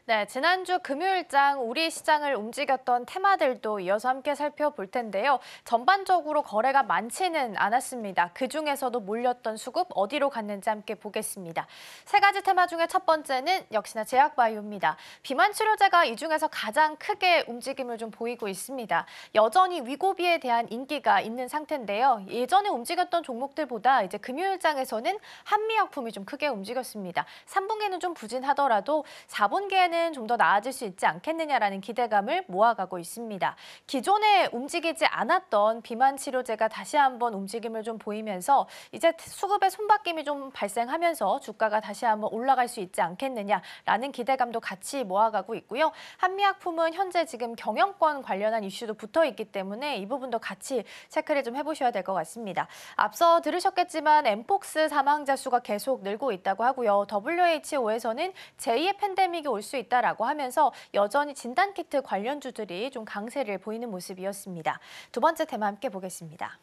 네, 지난주 금요일장 우리 시장을 움직였던 테마들도 이어서 함께 살펴볼 텐데요. 전반적으로 거래가 많지는 않았습니다. 그중에서도 몰렸던 수급 어디로 갔는지 함께 보겠습니다. 세 가지 테마 중에 첫 번째는 역시나 제약바이오입니다. 비만 치료제가 이 중에서 가장 크게 움직임을 좀 보이고 있습니다. 여전히 위고비에 대한 인기가 있는 상태인데요. 예전에 움직였던 종목들보다 이제 금요일장에서는 한미약품이 좀 크게 움직였습니다. 3분기는 좀 부진하더라도 4분기에는 좀 더 나아질 수 있지 않겠느냐라는 기대감을 모아가고 있습니다. 기존에 움직이지 않았던 비만 치료제가 다시 한번 움직임을 좀 보이면서 이제 수급의 손바뀜이 좀 발생하면서 주가가 다시 한번 올라갈 수 있지 않겠느냐라는 기대감도 같이 모아가고 있고요. 한미약품은 현재 지금 경영권 관련한 이슈도 붙어 있기 때문에 이 부분도 같이 체크를 좀 해보셔야 될 것 같습니다. 앞서 들으셨겠지만 엠폭스 사망자 수가 계속 늘고 있다고 하고요. WHO에서는 제2의 팬데믹이 올 수 있다라고 하면서 여전히 진단키트 관련주들이 좀 강세를 보이는 모습이었습니다. 두 번째 테마 함께 보겠습니다.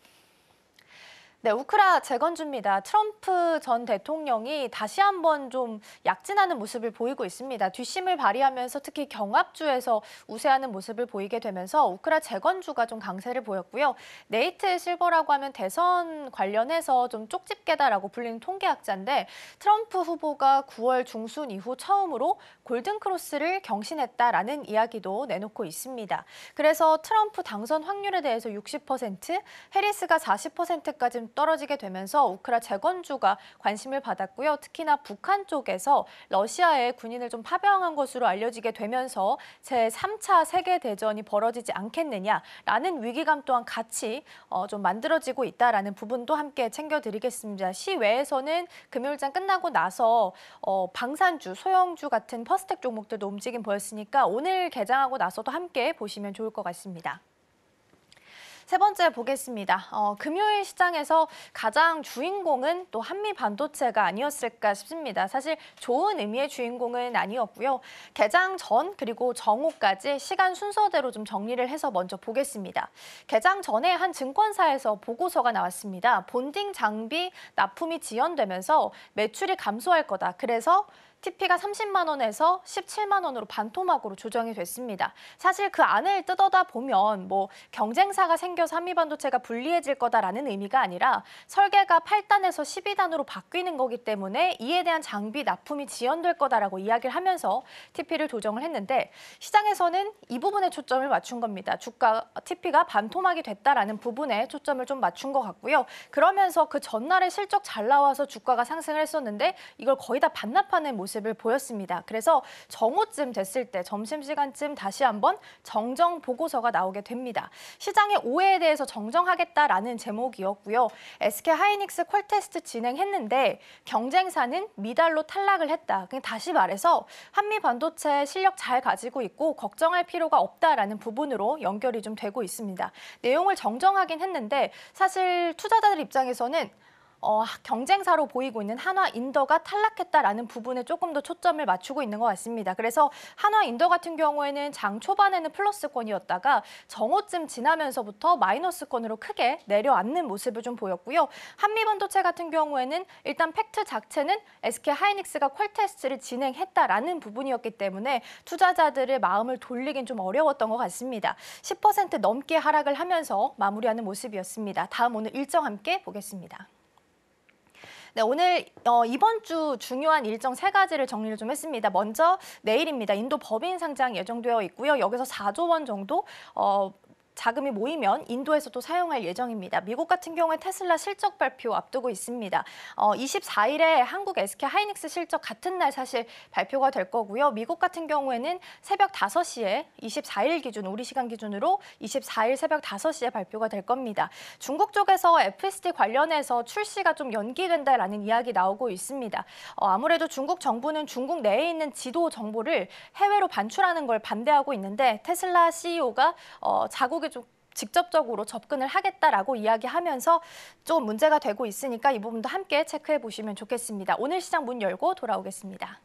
네, 우크라 재건주입니다. 트럼프 전 대통령이 다시 한번 좀 약진하는 모습을 보이고 있습니다. 뒷심을 발휘하면서 특히 경합주에서 우세하는 모습을 보이게 되면서 우크라 재건주가 좀 강세를 보였고요. 네이트 실버라고 하면 대선 관련해서 좀 쪽집게다라고 불리는 통계학자인데 트럼프 후보가 9월 중순 이후 처음으로 골든크로스를 경신했다라는 이야기도 내놓고 있습니다. 그래서 트럼프 당선 확률에 대해서 60%, 해리스가 40%까지 뚝 떨어지게 되면서 우크라 재건주가 관심을 받았고요. 특히나 북한 쪽에서 러시아의 군인을 좀 파병한 것으로 알려지게 되면서 제3차 세계대전이 벌어지지 않겠느냐라는 위기감 또한 같이 좀 만들어지고 있다라는 부분도 함께 챙겨드리겠습니다. 시외에서는 금요일장 끝나고 나서 방산주, 소형주 같은 퍼스텍 종목들도 움직임 보였으니까 오늘 개장하고 나서도 함께 보시면 좋을 것 같습니다. 세 번째 보겠습니다. 금요일 시장에서 가장 주인공은 또 한미 반도체가 아니었을까 싶습니다. 사실 좋은 의미의 주인공은 아니었고요. 개장 전 그리고 정오까지 시간 순서대로 좀 정리를 해서 먼저 보겠습니다. 개장 전에 한 증권사에서 보고서가 나왔습니다. 본딩 장비 납품이 지연되면서 매출이 감소할 거다. 그래서 TP가 30만 원에서 17만 원으로 반토막으로 조정이 됐습니다. 사실 그 안을 뜯어다 보면 경쟁사가 생겨서 한미반도체가 불리해질 거다라는 의미가 아니라 설계가 8단에서 12단으로 바뀌는 거기 때문에 이에 대한 장비 납품이 지연될 거다라고 이야기를 하면서 TP를 조정을 했는데 시장에서는 이 부분에 초점을 맞춘 겁니다. 주가 TP가 반토막이 됐다라는 부분에 초점을 좀 맞춘 것 같고요. 그러면서 그 전날에 실적 잘 나와서 주가가 상승을 했었는데 이걸 거의 다 반납하는 모습을 보였습니다. 그래서 정오쯤 됐을 때 점심시간쯤 다시 한번 정정 보고서가 나오게 됩니다. 시장의 오해에 대해서 정정하겠다라는 제목이었고요. SK하이닉스 퀄테스트 진행했는데 경쟁사는 미달로 탈락을 했다. 그냥 다시 말해서 한미 반도체 실력 잘 가지고 있고 걱정할 필요가 없다라는 부분으로 연결이 좀 되고 있습니다. 내용을 정정하긴 했는데 사실 투자자들 입장에서는 경쟁사로 보이고 있는 한화인더가 탈락했다라는 부분에 조금 더 초점을 맞추고 있는 것 같습니다. 그래서 한화인더 같은 경우에는 장 초반에는 플러스권이었다가 정오쯤 지나면서부터 마이너스권으로 크게 내려앉는 모습을 좀 보였고요. 한미반도체 같은 경우에는 일단 팩트 자체는 SK하이닉스가 퀄테스트를 진행했다라는 부분이었기 때문에 투자자들의 마음을 돌리긴 좀 어려웠던 것 같습니다. 10% 넘게 하락을 하면서 마무리하는 모습이었습니다. 다음 오늘 일정 함께 보겠습니다. 네, 오늘 이번 주 중요한 일정 3가지를 정리를 좀 했습니다. 먼저 내일입니다. 인도 법인 상장 예정되어 있고요. 여기서 4조 원 정도 자금이 모이면 인도에서도 사용할 예정입니다. 미국 같은 경우에 테슬라 실적 발표 앞두고 있습니다. 24일에 한국 SK하이닉스 실적 같은 날 사실 발표가 될 거고요. 미국 같은 경우에는 새벽 5시에 24일 기준, 우리 시간 기준으로 24일 새벽 5시에 발표가 될 겁니다. 중국 쪽에서 FSD 관련해서 출시가 좀 연기된다라는 이야기 나오고 있습니다. 아무래도 중국 정부는 중국 내에 있는 지도 정보를 해외로 반출하는 걸 반대하고 있는데 테슬라 CEO가 자국에 좀 직접적으로 접근을 하겠다라고 이야기하면서 좀 문제가 되고 있으니까 이 부분도 함께 체크해 보시면 좋겠습니다. 오늘 시장 문 열고 돌아오겠습니다.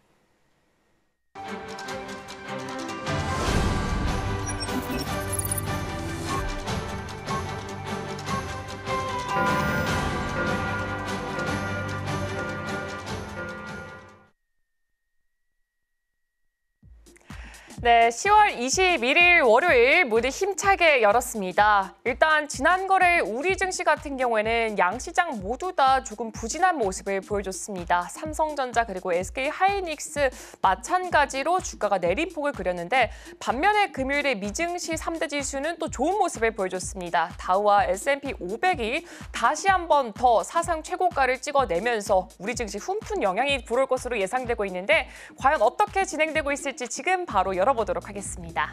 네, 10월 21일 월요일 문을 힘차게 열었습니다. 일단 지난 거래 우리 증시 같은 경우에는 양 시장 모두 다 조금 부진한 모습을 보여줬습니다. 삼성전자 그리고 SK하이닉스 마찬가지로 주가가 내림폭을 그렸는데 반면에 금요일에 미증시 3대 지수는 또 좋은 모습을 보여줬습니다. 다우와 S&P 500이 다시 한번 더 사상 최고가를 찍어내면서 우리 증시 훈풍 영향이 불을 것으로 예상되고 있는데 과연 어떻게 진행되고 있을지 지금 바로 열어보도록 하겠습니다.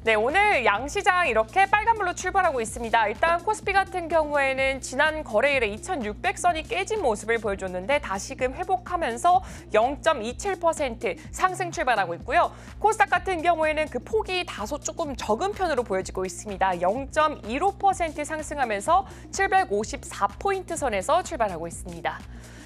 네, 오늘 양시장 이렇게 빨간불로 출발하고 있습니다. 일단 코스피 같은 경우에는 지난 거래일에 2600선이 깨진 모습을 보여줬는데 다시금 회복하면서 0.27% 상승 출발하고 있고요. 코스닥 같은 경우에는 그 폭이 다소 조금 적은 편으로 보여지고 있습니다. 0.15% 상승하면서 754포인트 선에서 출발하고 있습니다.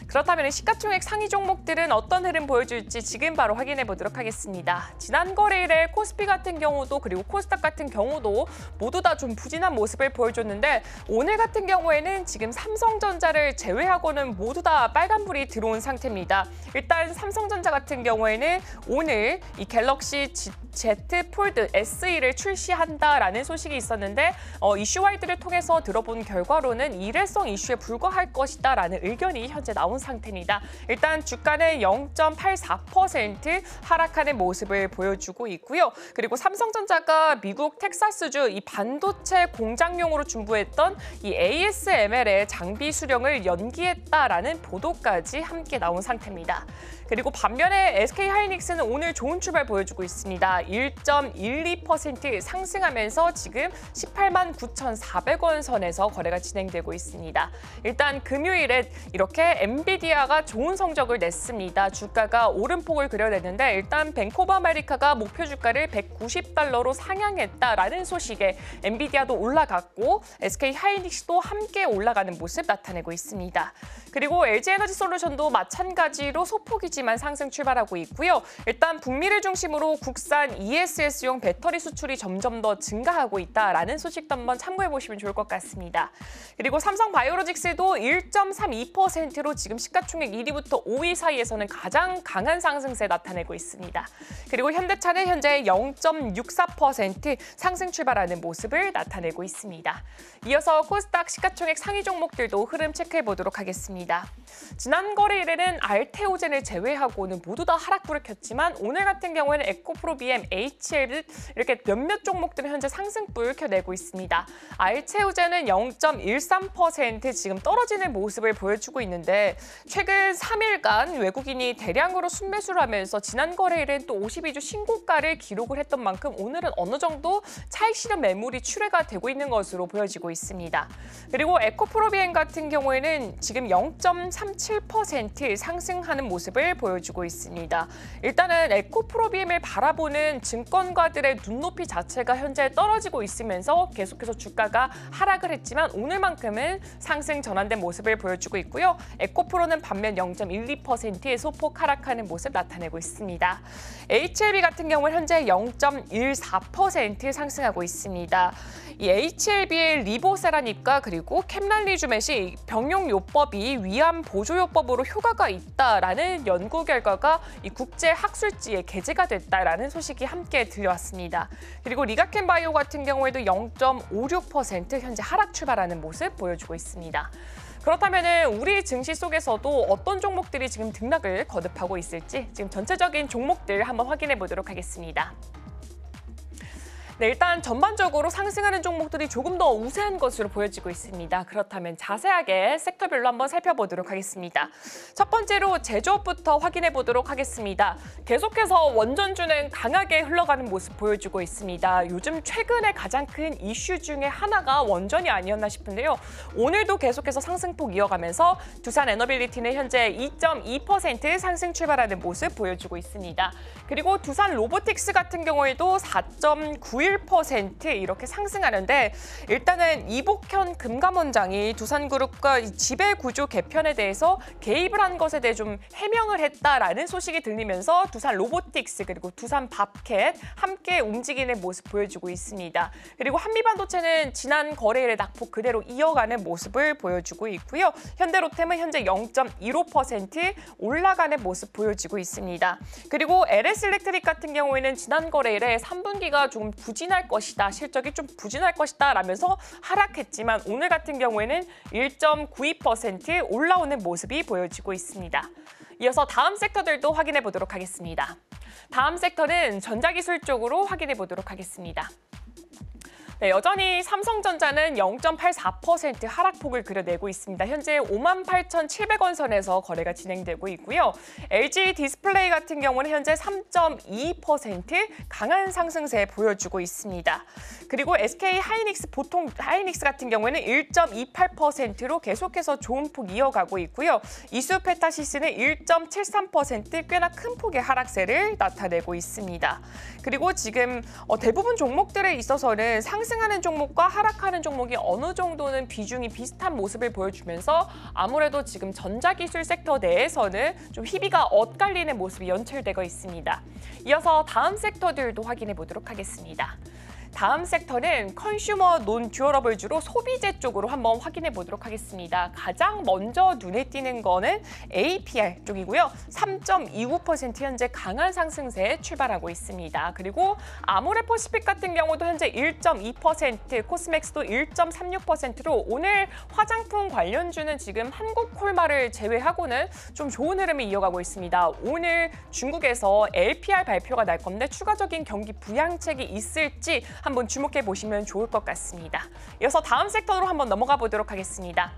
그렇다면 시가총액 상위 종목들은 어떤 흐름 보여줄지 지금 바로 확인해 보도록 하겠습니다. 지난 거래일에 코스피 같은 경우도 그리고 코스닥 같은 경우도 모두 다 좀 부진한 모습을 보여줬는데 오늘 같은 경우에는 지금 삼성전자를 제외하고는 모두 다 빨간불이 들어온 상태입니다. 일단 삼성전자 같은 경우에는 오늘 이 갤럭시 Z 폴드 SE를 출시한다라는 소식이 있었는데 이슈와이드를 통해서 들어본 결과로는 일회성 이슈에 불과할 것이다라는 의견이 현재 나온 나온 상태입니다. 일단 주가는 0.84% 하락하는 모습을 보여주고 있고요. 그리고 삼성전자가 미국 텍사스주 이 반도체 공장용으로 준비했던 이 ASML의 장비 수령을 연기했다라는 보도까지 함께 나온 상태입니다. 그리고 반면에 SK하이닉스는 오늘 좋은 출발 보여주고 있습니다. 1.12% 상승하면서 지금 18만 9,400원 선에서 거래가 진행되고 있습니다. 일단 금요일에 이렇게 엔비디아가 좋은 성적을 냈습니다. 주가가 오름폭을 그려냈는데 일단 뱅크 오브 아메리카가 목표 주가를 190달러로 상향했다라는 소식에 엔비디아도 올라갔고 SK하이닉스도 함께 올라가는 모습 나타내고 있습니다. 그리고 LG에너지솔루션도 마찬가지로 소폭이지만 상승 출발하고 있고요. 일단 북미를 중심으로 국산 ESS용 배터리 수출이 점점 더 증가하고 있다라는 소식도 한번 참고해 보시면 좋을 것 같습니다. 그리고 삼성바이오로직스도 1.32%로 지금 시가총액 1위부터 5위 사이에서는 가장 강한 상승세 나타내고 있습니다. 그리고 현대차는 현재 0.64% 상승 출발하는 모습을 나타내고 있습니다. 이어서 코스닥 시가총액 상위 종목들도 흐름 체크해 보도록 하겠습니다. 지난 거래일에는 알테오젠을 제외하고는 모두 다 하락불을 켰지만 오늘 같은 경우에는 에코프로비엠, HL 이렇게 몇몇 종목들은 현재 상승불을 켜내고 있습니다. 알테오젠은 0.13% 지금 떨어지는 모습을 보여주고 있는데 최근 3일간 외국인이 대량으로 순매수를 하면서 지난 거래일엔 또 52주 신고가를 기록을 했던 만큼 오늘은 어느 정도 차익 실현 매물이 출회가 되고 있는 것으로 보여지고 있습니다. 그리고 에코프로비엠 같은 경우에는 지금 0.37% 상승하는 모습을 보여주고 있습니다. 일단은 에코프로비엠을 바라보는 증권가들의 눈높이 자체가 현재 떨어지고 있으면서 계속해서 주가가 하락을 했지만 오늘만큼은 상승 전환된 모습을 보여주고 있고요. 에코프로는 반면 0.12%의 소폭 하락하는 모습 나타내고 있습니다. HLB 같은 경우는 현재 0.14% 상승하고 있습니다. 이 HLB의 리보세라닙과 그리고 캠랄리주맷이 병용요법이 위암 보조요법으로 효과가 있다라는 연구 결과가 이 국제학술지에 게재가 됐다라는 소식이 함께 들려왔습니다. 그리고 리가켄바이오 같은 경우에도 0.56% 현재 하락 출발하는 모습 보여주고 있습니다. 그렇다면 우리 증시 속에서도 어떤 종목들이 지금 등락을 거듭하고 있을지 지금 전체적인 종목들 한번 확인해 보도록 하겠습니다. 네, 일단 전반적으로 상승하는 종목들이 조금 더 우세한 것으로 보여지고 있습니다. 그렇다면 자세하게 섹터별로 한번 살펴보도록 하겠습니다. 첫 번째로 제조업부터 확인해 보도록 하겠습니다. 계속해서 원전주는 강하게 흘러가는 모습 보여주고 있습니다. 요즘 최근에 가장 큰 이슈 중에 하나가 원전이 아니었나 싶은데요. 오늘도 계속해서 상승폭 이어가면서 두산 에너빌리티는 현재 2.2% 상승 출발하는 모습 보여주고 있습니다. 그리고 두산 로보틱스 같은 경우에도 4.91% 이렇게 상승하는데 일단은 이복현 금감원장이 두산그룹과 지배구조 개편에 대해서 개입을 한 것에 대해 좀 해명을 했다라는 소식이 들리면서 두산 로보틱스 그리고 두산 밥캣 함께 움직이는 모습 보여주고 있습니다. 그리고 한미반도체는 지난 거래일의 낙폭 그대로 이어가는 모습을 보여주고 있고요. 현대로템은 현재 0.15% 올라가는 모습 보여지고 있습니다. 그리고 LS일렉트릭 같은 경우에는 지난 거래일에 3분기가 좀 부진할 것이다, 실적이 좀 부진할 것이다 라면서 하락했지만 오늘 같은 경우에는 1.92% 올라오는 모습이 보여지고 있습니다. 이어서 다음 섹터들도 확인해 보도록 하겠습니다. 다음 섹터는 전자기술 쪽으로 확인해 보도록 하겠습니다. 네, 여전히 삼성전자는 0.84% 하락폭을 그려내고 있습니다. 현재 58,700원 선에서 거래가 진행되고 있고요. LG 디스플레이 같은 경우는 현재 3.2% 강한 상승세 보여주고 있습니다. 그리고 SK 하이닉스 같은 경우에는 1.28%로 계속해서 좋은 폭 이어가고 있고요. 이수페타시스는 1.73% 꽤나 큰 폭의 하락세를 나타내고 있습니다. 그리고 지금 대부분 종목들에 있어서는 상승하는 종목과 하락하는 종목이 어느 정도는 비중이 비슷한 모습을 보여주면서 아무래도 지금 전자기술 섹터 내에서는 좀 희비가 엇갈리는 모습이 연출되고 있습니다. 이어서 다음 섹터들도 확인해 보도록 하겠습니다. 다음 섹터는 컨슈머 논 듀어러블주로 소비재 쪽으로 한번 확인해 보도록 하겠습니다. 가장 먼저 눈에 띄는 거는 APR 쪽이고요. 3.29% 현재 강한 상승세에 출발하고 있습니다. 그리고 아모레퍼시픽 같은 경우도 현재 1.2%, 코스맥스도 1.36%로 오늘 화장품 관련주는 지금 한국콜마를 제외하고는 좀 좋은 흐름이 이어가고 있습니다. 오늘 중국에서 LPR 발표가 날 건데 추가적인 경기 부양책이 있을지 한번 주목해 보시면 좋을 것 같습니다. 이어서 다음 섹터로 한번 넘어가 보도록 하겠습니다.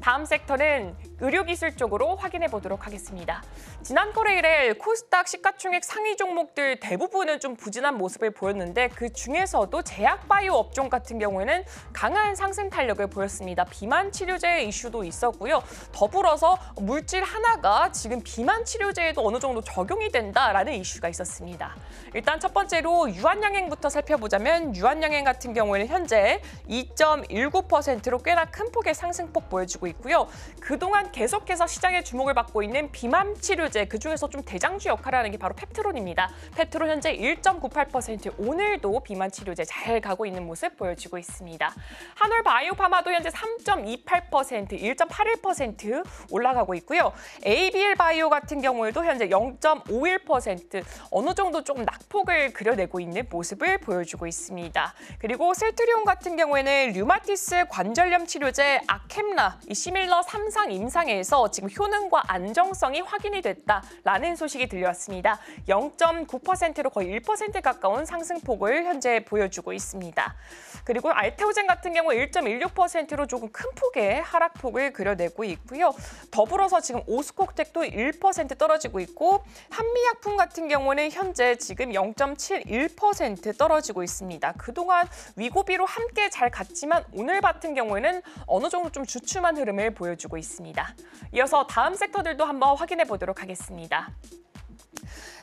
다음 섹터는 의료기술 쪽으로 확인해 보도록 하겠습니다. 지난 거래일에 코스닥 시가총액 상위 종목들 대부분은 좀 부진한 모습을 보였는데 그 중에서도 제약바이오 업종 같은 경우에는 강한 상승 탄력을 보였습니다. 비만 치료제 이슈도 있었고요. 더불어서 물질 하나가 지금 비만 치료제에도 어느 정도 적용이 된다라는 이슈가 있었습니다. 일단 첫 번째로 유한양행부터 살펴보자면 유한양행 같은 경우에는 현재 2.19%로 꽤나 큰 폭의 상승폭 보여주고 있고요. 그동안 계속해서 시장의 주목을 받고 있는 비만 치료제, 그중에서 좀 대장주 역할을 하는 게 바로 펩트론입니다. 펩트론 현재 1.98%, 오늘도 비만 치료제 잘 가고 있는 모습 보여주고 있습니다. 한올 바이오파마도 현재 3.28%, 1.81% 올라가고 있고요. ABL 바이오 같은 경우에도 현재 0.51%, 어느 정도 조금 낙폭을 그려내고 있는 모습을 보여주고 있습니다. 그리고 셀트리온 같은 경우에는 류마티스 관절염 치료제 아켐라, 이 시밀러 3상 임상에서 지금 효능과 안정성이 확인이 됐다라는 소식이 들려왔습니다. 0.9%로 거의 1% 가까운 상승폭을 현재 보여주고 있습니다. 그리고 알테오젠 같은 경우 1.16%로 조금 큰 폭의 하락폭을 그려내고 있고요. 더불어서 지금 오스콕텍도 1% 떨어지고 있고 한미약품 같은 경우는 현재 지금 0.71% 떨어지고 있습니다. 그동안 위고비로 함께 잘 갔지만 오늘 같은 경우에는 어느 정도 좀 주춤한 흐름을 보여주고 있습니다. 이어서 다음 섹터들도 한번 확인해 보도록 하겠습니다.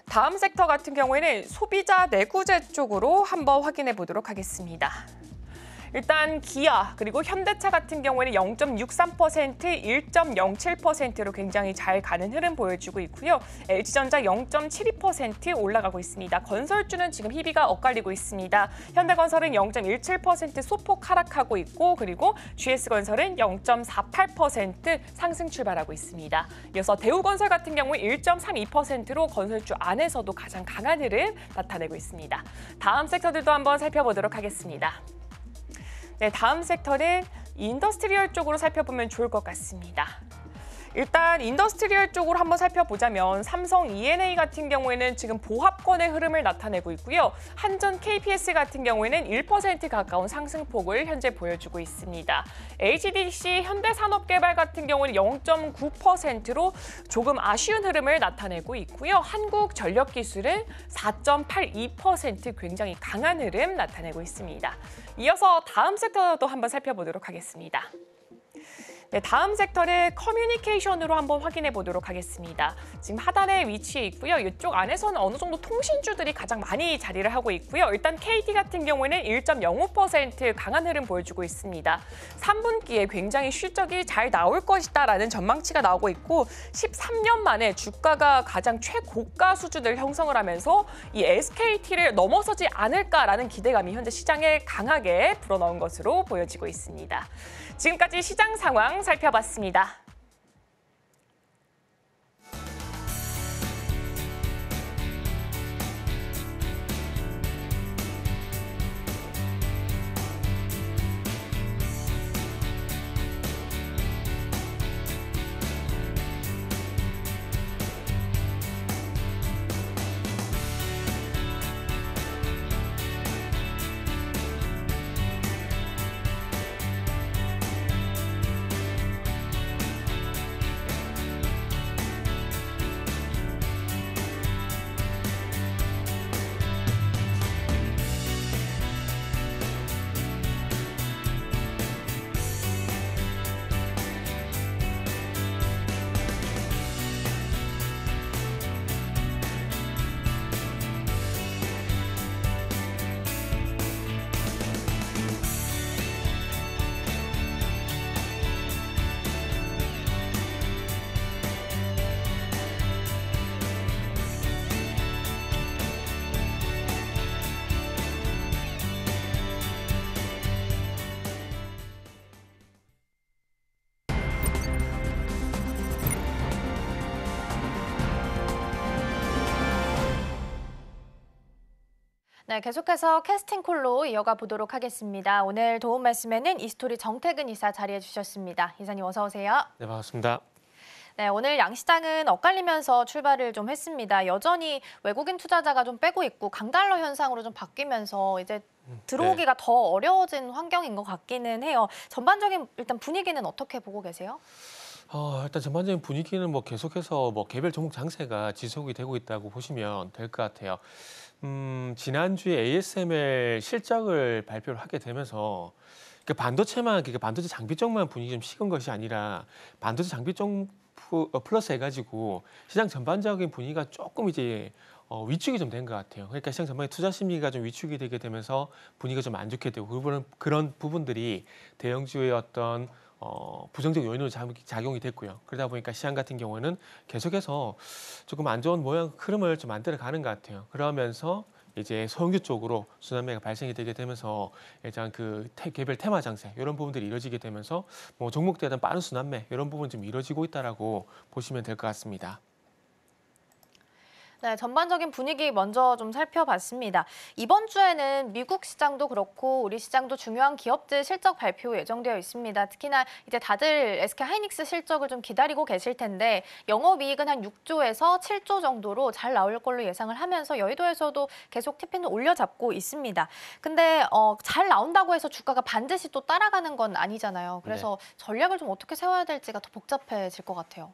다음 sek터 같은 경우에는 소비자 내구재 쪽으로 한번 확인해 보도록 하겠습니다. 일단 기아 그리고 현대차 같은 경우에는 0.63%, 1.07%로 굉장히 잘 가는 흐름 보여주고 있고요. LG전자 0.72% 올라가고 있습니다. 건설주는 지금 희비가 엇갈리고 있습니다. 현대건설은 0.17% 소폭 하락하고 있고 그리고 GS건설은 0.48% 상승 출발하고 있습니다. 이어서 대우건설 같은 경우 1.32%로 건설주 안에서도 가장 강한 흐름 나타내고 있습니다. 다음 섹터들도 한번 살펴보도록 하겠습니다. 네, 다음 섹터는 인더스트리얼 쪽으로 살펴보면 좋을 것 같습니다. 일단 인더스트리얼 쪽으로 한번 살펴보자면 삼성 E&A 같은 경우에는 지금 보합권의 흐름을 나타내고 있고요. 한전 KPS 같은 경우에는 1% 가까운 상승폭을 현재 보여주고 있습니다. HDC 현대산업개발 같은 경우는 0.9%로 조금 아쉬운 흐름을 나타내고 있고요. 한국전력기술은 4.82% 굉장히 강한 흐름 나타내고 있습니다. 이어서 다음 섹터도 한번 살펴보도록 하겠습니다. 네, 다음 섹터를 커뮤니케이션으로 한번 확인해 보도록 하겠습니다. 지금 하단에 위치해 있고요. 이쪽 안에서는 어느 정도 통신주들이 가장 많이 자리를 하고 있고요. 일단 KT 같은 경우에는 1.05% 강한 흐름 보여주고 있습니다. 3분기에 굉장히 실적이 잘 나올 것이다라는 전망치가 나오고 있고 13년 만에 주가가 가장 최고가 수준을 형성을 하면서 이 SKT를 넘어서지 않을까라는 기대감이 현재 시장에 강하게 불어넣은 것으로 보여지고 있습니다. 지금까지 시장 상황 살펴봤습니다. 네, 계속해서 캐스팅 콜로 이어가 보도록 하겠습니다. 오늘 도움 말씀에는 이스토리 정태근 이사 자리해 주셨습니다. 이사님 어서 오세요. 네, 반갑습니다. 네, 오늘 양시장은 엇갈리면서 출발을 좀 했습니다. 여전히 외국인 투자자가 좀 빼고 있고 강달러 현상으로 좀 바뀌면서 이제 들어오기가 더 어려워진 환경인 것 같기는 해요. 전반적인 일단 분위기는 어떻게 보고 계세요? 일단 전반적인 분위기는 계속해서 개별 종목 장세가 지속이 되고 있다고 보시면 될 것 같아요. 지난주에 ASML 실적을 발표를 하게 되면서 반도체 장비 쪽만 분위기 좀 식은 것이 아니라 반도체 장비 쪽 플러스 해가지고 시장 전반적인 분위기가 조금 이제 위축이 좀 된 것 같아요. 그러니까 시장 전반에 투자 심리가 좀 위축이 되게 되면서 분위기가 좀 안 좋게 되고 그런 부분들이 대형주의 어떤 부정적 요인으로 작용이 됐고요. 그러다 보니까 시장 같은 경우는 계속해서 조금 안 좋은 모양 흐름을 좀 만들어 가는 것 같아요. 그러면서 이제 소형주 쪽으로 순환매가 발생이 되게 되면서 일단 개별 테마 장세 이런 부분들이 이루어지게 되면서 종목들에 대한 빠른 순환매 이런 부분 좀 이루어지고 있다라고 보시면 될 것 같습니다. 네, 전반적인 분위기 먼저 좀 살펴봤습니다. 이번 주에는 미국 시장도 그렇고 우리 시장도 중요한 기업들 실적 발표 예정되어 있습니다. 특히나 이제 다들 SK하이닉스 실적을 좀 기다리고 계실 텐데 영업이익은 한 6조에서 7조 정도로 잘 나올 걸로 예상을 하면서 여의도에서도 계속 TP는 올려잡고 있습니다. 근데 잘 나온다고 해서 주가가 반드시 또 따라가는 건 아니잖아요. 그래서 전략을 좀 어떻게 세워야 될지가 더 복잡해질 것 같아요.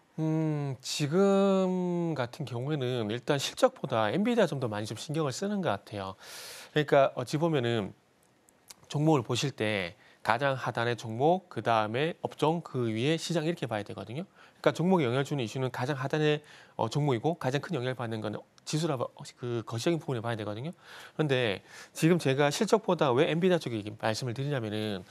지금 같은 경우에는 일단 실적보다 엔비디아 좀 더 많이 좀 신경을 쓰는 것 같아요. 그러니까 어찌 보면은 종목을 보실 때 가장 하단의 종목, 그 다음에 업종, 그 위에 시장 이렇게 봐야 되거든요. 그러니까 종목에 영향을 주는 이슈는 가장 하단의 종목이고 가장 큰 영향을 받는 거는 지수라 거시적인 부분에 봐야 되거든요. 그런데 지금 제가 실적보다 왜 엔비디아 쪽에 말씀을 드리냐면은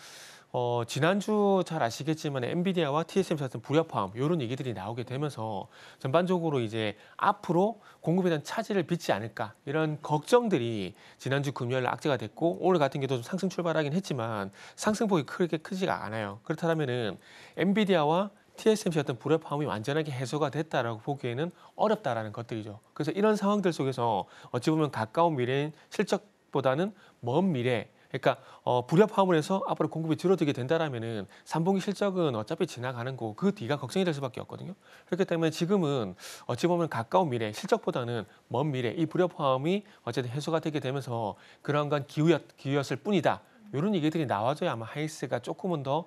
지난주 잘 아시겠지만 엔비디아와 TSMC 같은 불협화음 이런 얘기들이 나오게 되면서 전반적으로 이제 앞으로 공급에 대한 차질을 빚지 않을까 이런 걱정들이 지난주 금요일 악재가 됐고 오늘 같은 경우도 좀 상승 출발하긴 했지만 상승폭이 크게 크지가 않아요. 그렇다면은 엔비디아와 TSMC 같은 불협화음이 완전하게 해소가 됐다라고 보기에는 어렵다라는 것들이죠. 그래서 이런 상황들 속에서 어찌 보면 가까운 미래인 실적보다는 먼 미래 그러니까 불협화음을 해서 앞으로 공급이 줄어들게 된다라면은 3분기 실적은 어차피 지나가는 거고 그 뒤가 걱정이 될 수밖에 없거든요. 그렇기 때문에 지금은 어찌 보면 가까운 미래 실적보다는 먼 미래 이 불협화음이 어쨌든 해소가 되게 되면서 그런 건 기우였을 뿐이다. 이런 얘기들이 나와줘야 아마 하이닉스가 조금은 더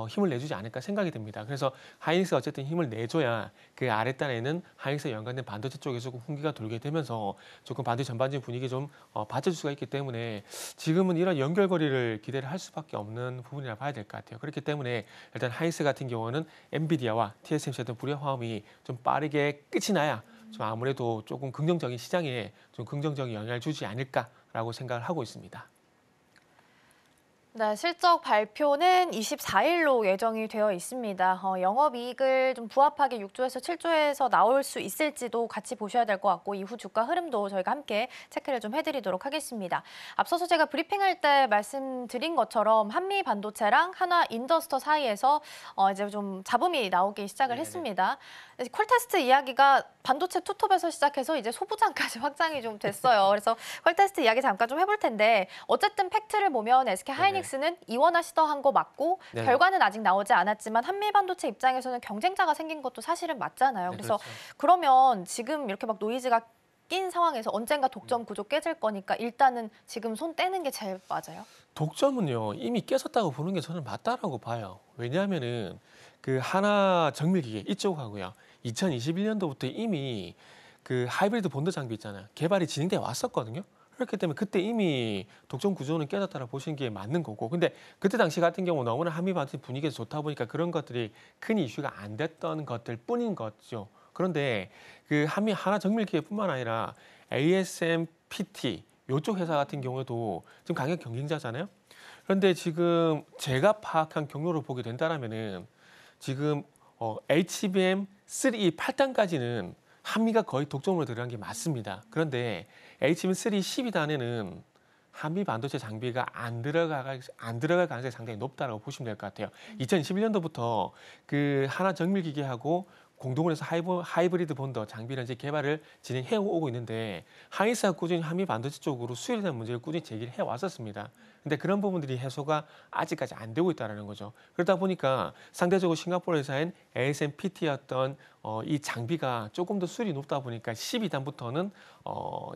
힘을 내주지 않을까 생각이 듭니다. 그래서 하이닉스가 어쨌든 힘을 내줘야 그 아랫단에는 하이닉스에 연관된 반도체 쪽에서 조금 훈기가 돌게 되면서 조금 반도체 전반적인 분위기 좀 받쳐줄 수가 있기 때문에 지금은 이런 연결고리를 기대를 할 수밖에 없는 부분이라 봐야 될 것 같아요. 그렇기 때문에 일단 하이닉스 같은 경우는 엔비디아와 TSMC 같은 불협화음이 좀 빠르게 끝이 나야 좀 아무래도 조금 긍정적인 시장에 좀 긍정적인 영향을 주지 않을까라고 생각을 하고 있습니다. 네, 실적 발표는 24일로 예정이 되어 있습니다. 영업이익을 좀 부합하게 6조에서 7조에서 나올 수 있을지도 같이 보셔야 될 것 같고 이후 주가 흐름도 저희가 함께 체크를 좀 해드리도록 하겠습니다. 앞서서 제가 브리핑할 때 말씀드린 것처럼 한미 반도체랑 한화 인더스터 사이에서 이제 좀 잡음이 나오기 시작을 했습니다. 콜테스트 이야기가 반도체 투톱에서 시작해서 이제 소부장까지 확장이 좀 됐어요. 그래서 콜테스트 이야기 잠깐 좀 해볼 텐데 어쨌든 팩트를 보면 SK하이닉스는 이원화 시도한 거 맞고 결과는 아직 나오지 않았지만 한미 반도체 입장에서는 경쟁자가 생긴 것도 사실은 맞잖아요. 그래서 그러면 지금 이렇게 막 노이즈가 낀 상황에서 언젠가 독점 구조 깨질 거니까 일단은 지금 손 떼는 게 제일 맞아요? 독점은요 이미 깨졌다고 보는 게 저는 맞다라고 봐요. 왜냐하면은 그 하나 정밀기계 이쪽하고요 2021년도부터 이미 그 하이브리드 본드 장비 있잖아요 개발이 진행돼 왔었거든요. 그렇기 때문에 그때 이미 독점 구조는 깨졌다고 보시는 게 맞는 거고 근데 그때 당시 같은 경우 너무나 한미 반도체 분위기가 좋다 보니까 그런 것들이 큰 이슈가 안 됐던 것들 뿐인 거죠. 그런데 그 한미 하나 정밀기계뿐만 아니라 ASMPT 이쪽 회사 같은 경우에도 지금 강력 경쟁자잖아요. 그런데 지금 제가 파악한 경로를 보게 된다면은 지금 HBM3 8단까지는 한미가 거의 독점으로 들어간 게 맞습니다. 그런데 HBM3 12단에는 한미 반도체 장비가 안 들어갈 가능성이 상당히 높다고 보시면 될 것 같아요. 2021년도부터 그 하나 정밀기계하고 공동으로 해서 하이브리드 본더 장비를 이제 개발을 진행해 오고 있는데 하이닉스가 꾸준히 한미 반도체 쪽으로 수요에 대한 문제를 꾸준히 제기를 해 왔었습니다. 근데 그런 부분들이 해소가 아직까지 안 되고 있다는 거죠. 그러다 보니까 상대적으로 싱가포르 회사인 ASMPT였던 이 장비가 조금 더 수율이 높다 보니까 12단부터는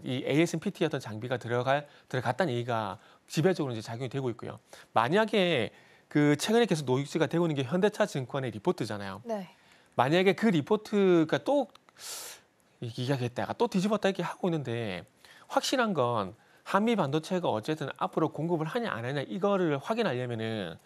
이 ASMPT였던 장비가 들어갔다는 얘기가 지배적으로 이제 작용이 되고 있고요. 만약에 그 최근에 계속 노이즈가 되고 있는 게 현대차 증권의 리포트잖아요. 네. 만약에 그 리포트가 또 이야기했다가 또 뒤집었다 이렇게 하고 있는데 확실한 건 한미 반도체가 어쨌든 앞으로 공급을 하냐 안 하냐 이거를 확인하려면은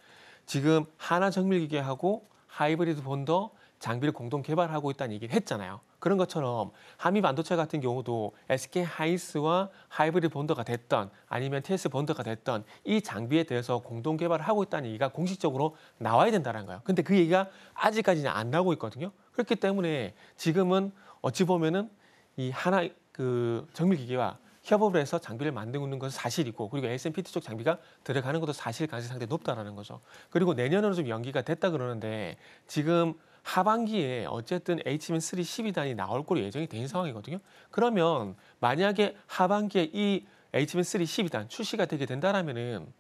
지금 하나정밀기계하고 하이브리드 본더 장비를 공동 개발하고 있다는 얘기를 했잖아요. 그런 것처럼 한미 반도체 같은 경우도 SK 하이닉스와 하이브리드 본더가 됐던 아니면 TS 본더가 됐던 이 장비에 대해서 공동 개발을 하고 있다는 얘기가 공식적으로 나와야 된다는 거예요. 근데 그 얘기가 아직까지는 안 나오고 있거든요. 그렇기 때문에 지금은 어찌 보면은 이 하나 그 정밀기계와 협업을 해서 장비를 만들고 있는 것은 사실이고 그리고 ASMPT 쪽 장비가 들어가는 것도 사실 가능성이 상당히 높다라는 거죠. 그리고 내년으로 좀 연기가 됐다 그러는데 지금 하반기에 어쨌든 HBM3 12단이 나올 걸로 예정이 된 상황이거든요. 그러면 만약에 하반기에 이 HBM3 12단 출시가 되게 된다라면은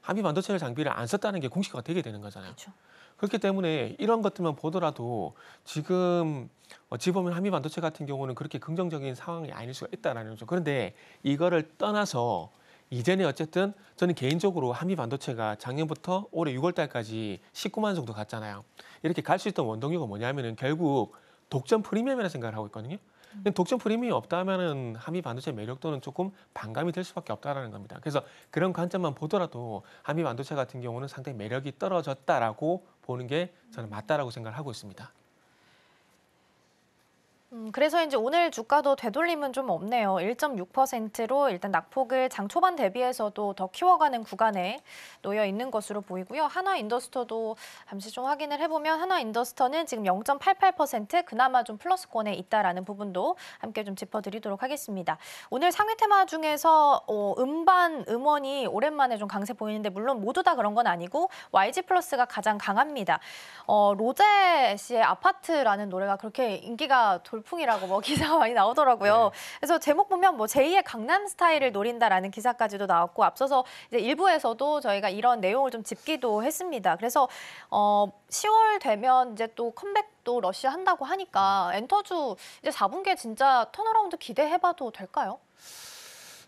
한미 반도체 장비를 안 썼다는 게 공식화가 되게 되는 거잖아요. 그렇죠. 그렇기 때문에 이런 것들만 보더라도 지금 어찌 보면 한미 반도체 같은 경우는 그렇게 긍정적인 상황이 아닐 수가 있다라는 거죠. 그런데 이거를 떠나서 이전에 어쨌든 저는 개인적으로 한미 반도체가 작년부터 올해 6월 달까지 19만 정도 갔잖아요. 이렇게 갈 수 있던 원동력은 뭐냐면은 결국 독점 프리미엄이라는 생각을 하고 있거든요. 근데 독점 프리미엄이 없다면은 한미 반도체 매력도는 조금 반감이 될 수밖에 없다라는 겁니다. 그래서 그런 관점만 보더라도 한미 반도체 같은 경우는 상당히 매력이 떨어졌다라고 보는 게 저는 맞다라고 생각을 하고 있습니다. 그래서 이제 오늘 주가도 되돌림은 좀 없네요. 1.6%로 일단 낙폭을 장 초반 대비해서도 더 키워가는 구간에 놓여 있는 것으로 보이고요. 하나인더스토도 잠시 좀 확인을 해보면 하나인더스토는 지금 0.88% 그나마 좀 플러스권에 있다라는 부분도 함께 좀 짚어드리도록 하겠습니다. 오늘 상위 테마 중에서 음반, 음원이 오랜만에 좀 강세 보이는데 물론 모두 다 그런 건 아니고 YG 플러스가 가장 강합니다. 로제 씨의 아파트라는 노래가 그렇게 인기가 돌풍이라고 뭐 기사가 많이 나오더라고요. 네. 그래서 제목 보면 뭐 제2의 강남 스타일을 노린다라는 기사까지도 나왔고 앞서서 이제 일부에서도 저희가 이런 내용을 좀 짚기도 했습니다. 그래서 10월 되면 이제 또 컴백도 러쉬 한다고 하니까 엔터주 이제 4분기에 진짜 턴어라운드 기대해봐도 될까요?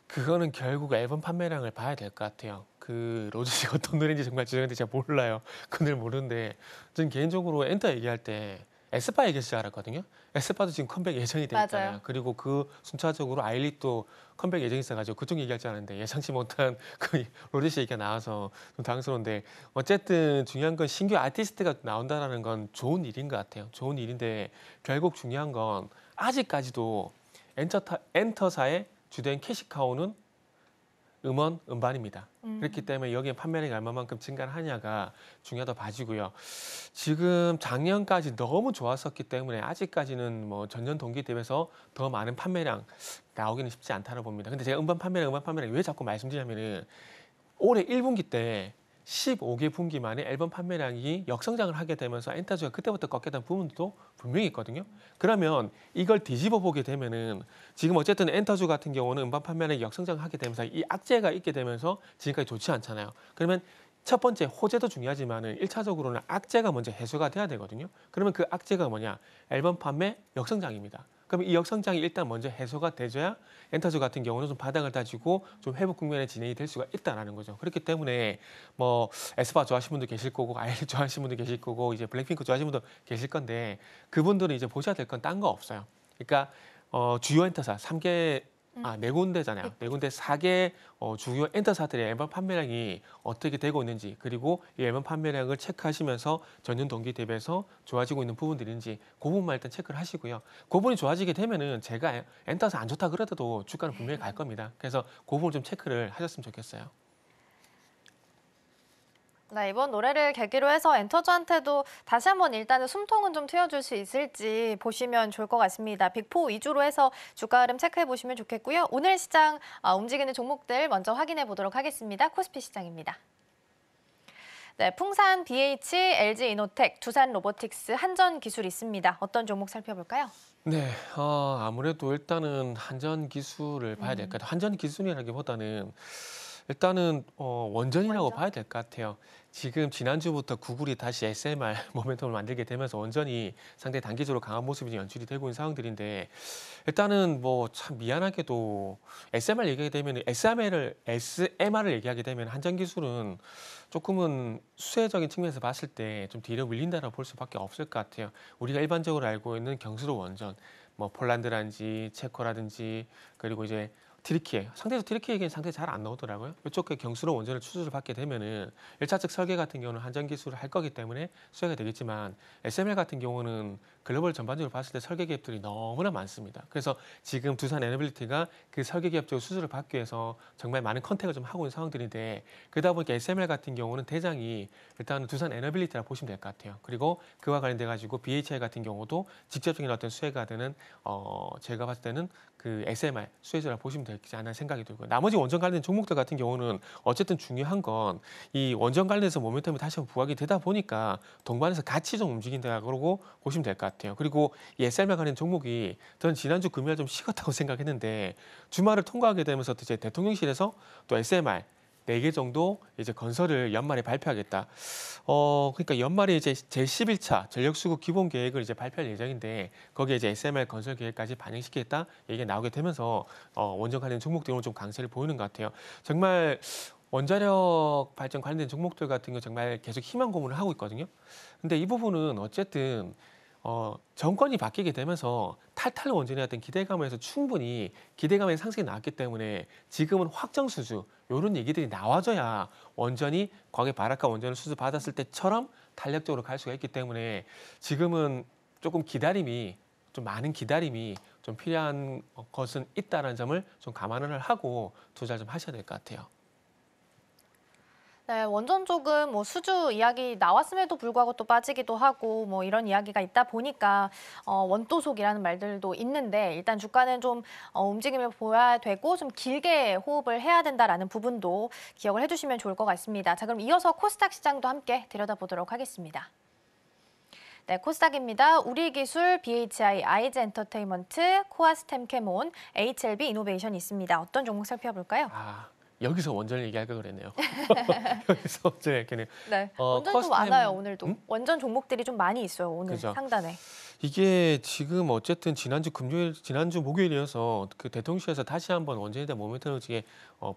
그거는 결국 앨범 판매량을 봐야 될 것 같아요. 그 로즈 씨가 어떤 노래인지 정말 죄송한데 제가 몰라요. 그 노래 모르는데 저는 개인적으로 엔터 얘기할 때 에스파 얘기했을 줄 알았거든요. 에스파도 지금 컴백 예정이 돼 있잖아요. 맞아요. 그리고 그 순차적으로 아일릿도 컴백 예정이 있어가지고 그쪽 얘기할 줄 알았는데 예상치 못한 그 로즈 씨 얘기가 나와서 좀 당황스러운데 어쨌든 중요한 건 신규 아티스트가 나온다는 건 좋은 일인 것 같아요. 좋은 일인데 결국 중요한 건 아직까지도 엔터사의 주된 캐시카우는 음원, 음반입니다. 그렇기 때문에 여기에 판매량이 얼마만큼 증가를 하냐가 중요하다 봐지고요. 지금 작년까지 너무 좋았었기 때문에 아직까지는 뭐 전년 동기 대비해서 더 많은 판매량 나오기는 쉽지 않다고 봅니다. 근데 제가 음반 판매량 왜 자꾸 말씀드리냐면은 올해 1분기 때 15개 분기 만에 앨범 판매량이 역성장을 하게 되면서 엔터주가 그때부터 꺾였던 부분도 분명히 있거든요. 그러면 이걸 뒤집어 보게 되면은 지금 어쨌든 엔터주 같은 경우는 음반 판매량이 역성장하게 되면서 이 악재가 있게 되면서 지금까지 좋지 않잖아요. 그러면 첫 번째 호재도 중요하지만은 1차적으로는 악재가 먼저 해소가 돼야 되거든요. 그러면 그 악재가 뭐냐? 앨범 판매 역성장입니다. 그럼 이 역성장이 일단 먼저 해소가 돼줘야 엔터주 같은 경우는 좀 바닥을 다지고 좀 회복 국면에 진행이 될 수가 있다라는 거죠. 그렇기 때문에 뭐 에스파 좋아하시는 분도 계실 거고 아이리 좋아하시는 분도 계실 거고 이제 블랙핑크 좋아하시는 분도 계실 건데 그분들은 이제 보셔야 될 건 딴 거 없어요. 그러니까 주요 엔터사 3개 네 군데잖아요. 네 군데 4개 주요 엔터사들의 앨범 판매량이 어떻게 되고 있는지 그리고 이 앨범 판매량을 체크하시면서 전년 동기 대비해서 좋아지고 있는 부분들인지 그 부분만 일단 체크를 하시고요. 그 부분이 좋아지게 되면은 제가 엔터사 안 좋다 그러더라도 주가는 분명히 갈 겁니다. 그래서 그 부분 좀 체크를 하셨으면 좋겠어요. 네, 이번 노래를 계기로 해서 엔터주한테도 다시 한번 일단은 숨통은 좀 트여줄 수 있을지 보시면 좋을 것 같습니다. 빅4 위주로 해서 주가 흐름 체크해 보시면 좋겠고요. 오늘 시장 움직이는 종목들 먼저 확인해 보도록 하겠습니다. 코스피 시장입니다. 네, 풍산 BH, LG 이노텍, 두산 로보틱스, 한전 기술 있습니다. 어떤 종목 살펴볼까요? 네, 아무래도 일단은 한전 기술을 봐야 될 것 같아요. 한전 기술이라기보다는 일단은 원전이라고 원전? 봐야 될 것 같아요. 지금 지난주부터 구글이 다시 SMR 모멘텀을 만들게 되면서 원전이 상당히 단기적으로 강한 모습이 연출이 되고 있는 상황들인데 일단은 뭐 참 미안하게도 SMR 얘기하게 되면 SMR을 얘기하게 되면 한전 기술은 조금은 수혜적인 측면에서 봤을 때 좀 뒤로 밀린다라고 볼 수밖에 없을 것 같아요. 우리가 일반적으로 알고 있는 경수로 원전, 뭐 폴란드라든지 체코라든지 그리고 이제 트리키에 상대적으로 트리키에게는 상당히 잘 안 나오더라고요. 이쪽 경수로 원전을 추진을 받게 되면은 1차적 설계 같은 경우는 한전 기술을 할 거기 때문에 수혜가 되겠지만 SMR 같은 경우는 글로벌 전반적으로 봤을 때 설계 기업들이 너무나 많습니다. 그래서 지금 두산 에너빌리티가 그 설계 기업 쪽 수주를 받기 위해서 정말 많은 컨택을 좀 하고 있는 상황들인데 그러다 보니까 SMR 같은 경우는 대장이 일단 두산 에너빌리티라 보시면 될 것 같아요. 그리고 그와 관련돼 가지고 BHI 같은 경우도 직접적인 어떤 수혜가 되는 제가 봤을 때는 그 SMR 수혜자라 보시면 되지 않나 생각이 들고요. 나머지 원전 관련 종목들 같은 경우는 어쨌든 중요한 건 이 원전 관련해서 모멘텀이 다시 한번 부각이 되다 보니까 동반해서 같이 좀 움직인다 그러고 보시면 될 것 같아요. 그리고 이 SMR 관련 종목이 저는 지난주 금요일 좀 식었다고 생각했는데 주말을 통과하게 되면서 이제 대통령실에서 또 SMR 4개 정도 이제 건설을 연말에 발표하겠다. 그러니까 연말에 이제 제11차 전력수급 기본 계획을 이제 발표할 예정인데 거기에 이제 SMR 건설 계획까지 반영시키겠다 얘기가 나오게 되면서 원전 관련 종목들은 좀 강세를 보이는 것 같아요. 정말 원자력 발전 관련된 종목들 같은 거 정말 계속 희망 고문을 하고 있거든요. 근데 이 부분은 어쨌든 정권이 바뀌게 되면서 탈탈 원전에 어떤 기대감에서 충분히 기대감의 상승이 나왔기 때문에 지금은 확정 수주 이런 얘기들이 나와줘야 원전이 과거에 바라카 원전을 수주 받았을 때처럼 탄력적으로 갈 수가 있기 때문에 지금은 조금 좀 많은 기다림이 좀 필요한 것은 있다는 점을 좀 감안을 하고 투자를 좀 하셔야 될 것 같아요. 네, 원전 쪽은 뭐 수주 이야기 나왔음에도 불구하고 또 빠지기도 하고 뭐 이런 이야기가 있다 보니까 원도속이라는 말들도 있는데 일단 주가는 좀 움직임을 보여야 되고 좀 길게 호흡을 해야 된다라는 부분도 기억을 해주시면 좋을 것 같습니다. 자, 그럼 이어서 코스닥 시장도 함께 들여다보도록 하겠습니다. 네, 코스닥입니다. 우리기술, BHI, 아이즈 엔터테인먼트, 코아스템 캐몬, HLB 이노베이션 있습니다. 어떤 종목 살펴볼까요? 여기서 원전을 얘기할 걸 그랬네요. 여기서 원전을 얘기하네요. 네, 원전 좀 많아요, 오늘도. 원전 종목들이 좀 많이 있어요, 오늘 그죠. 상단에. 이게 지금 어쨌든 지난주 목요일이어서 그 대통령실에서 다시 한번 원전에 대한 모멘텀을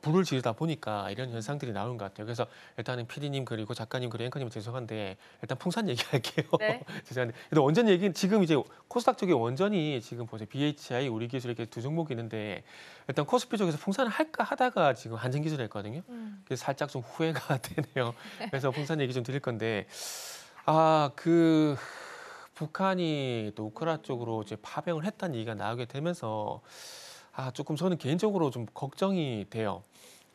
불을 지르다 보니까 이런 현상들이 나오는 것 같아요. 그래서 일단은 PD님 그리고 작가님 그리고 앵커님 죄송한데 일단 풍산 얘기할게요. 네. 죄송한데 근데 원전 얘기는 지금 이제 코스닥 쪽에 원전이 지금 보세요. BHI, 우리기술 이렇게 두 종목이 있는데 일단 코스피 쪽에서 풍산을 할까 하다가 지금 한전기술을 했거든요. 그래서 살짝 좀 후회가 되네요. 그래서 풍산 얘기 좀 드릴 건데 북한이 또 우크라이나 쪽으로 이제 파병을 했다는 얘기가 나오게 되면서 조금 저는 개인적으로 좀 걱정이 돼요.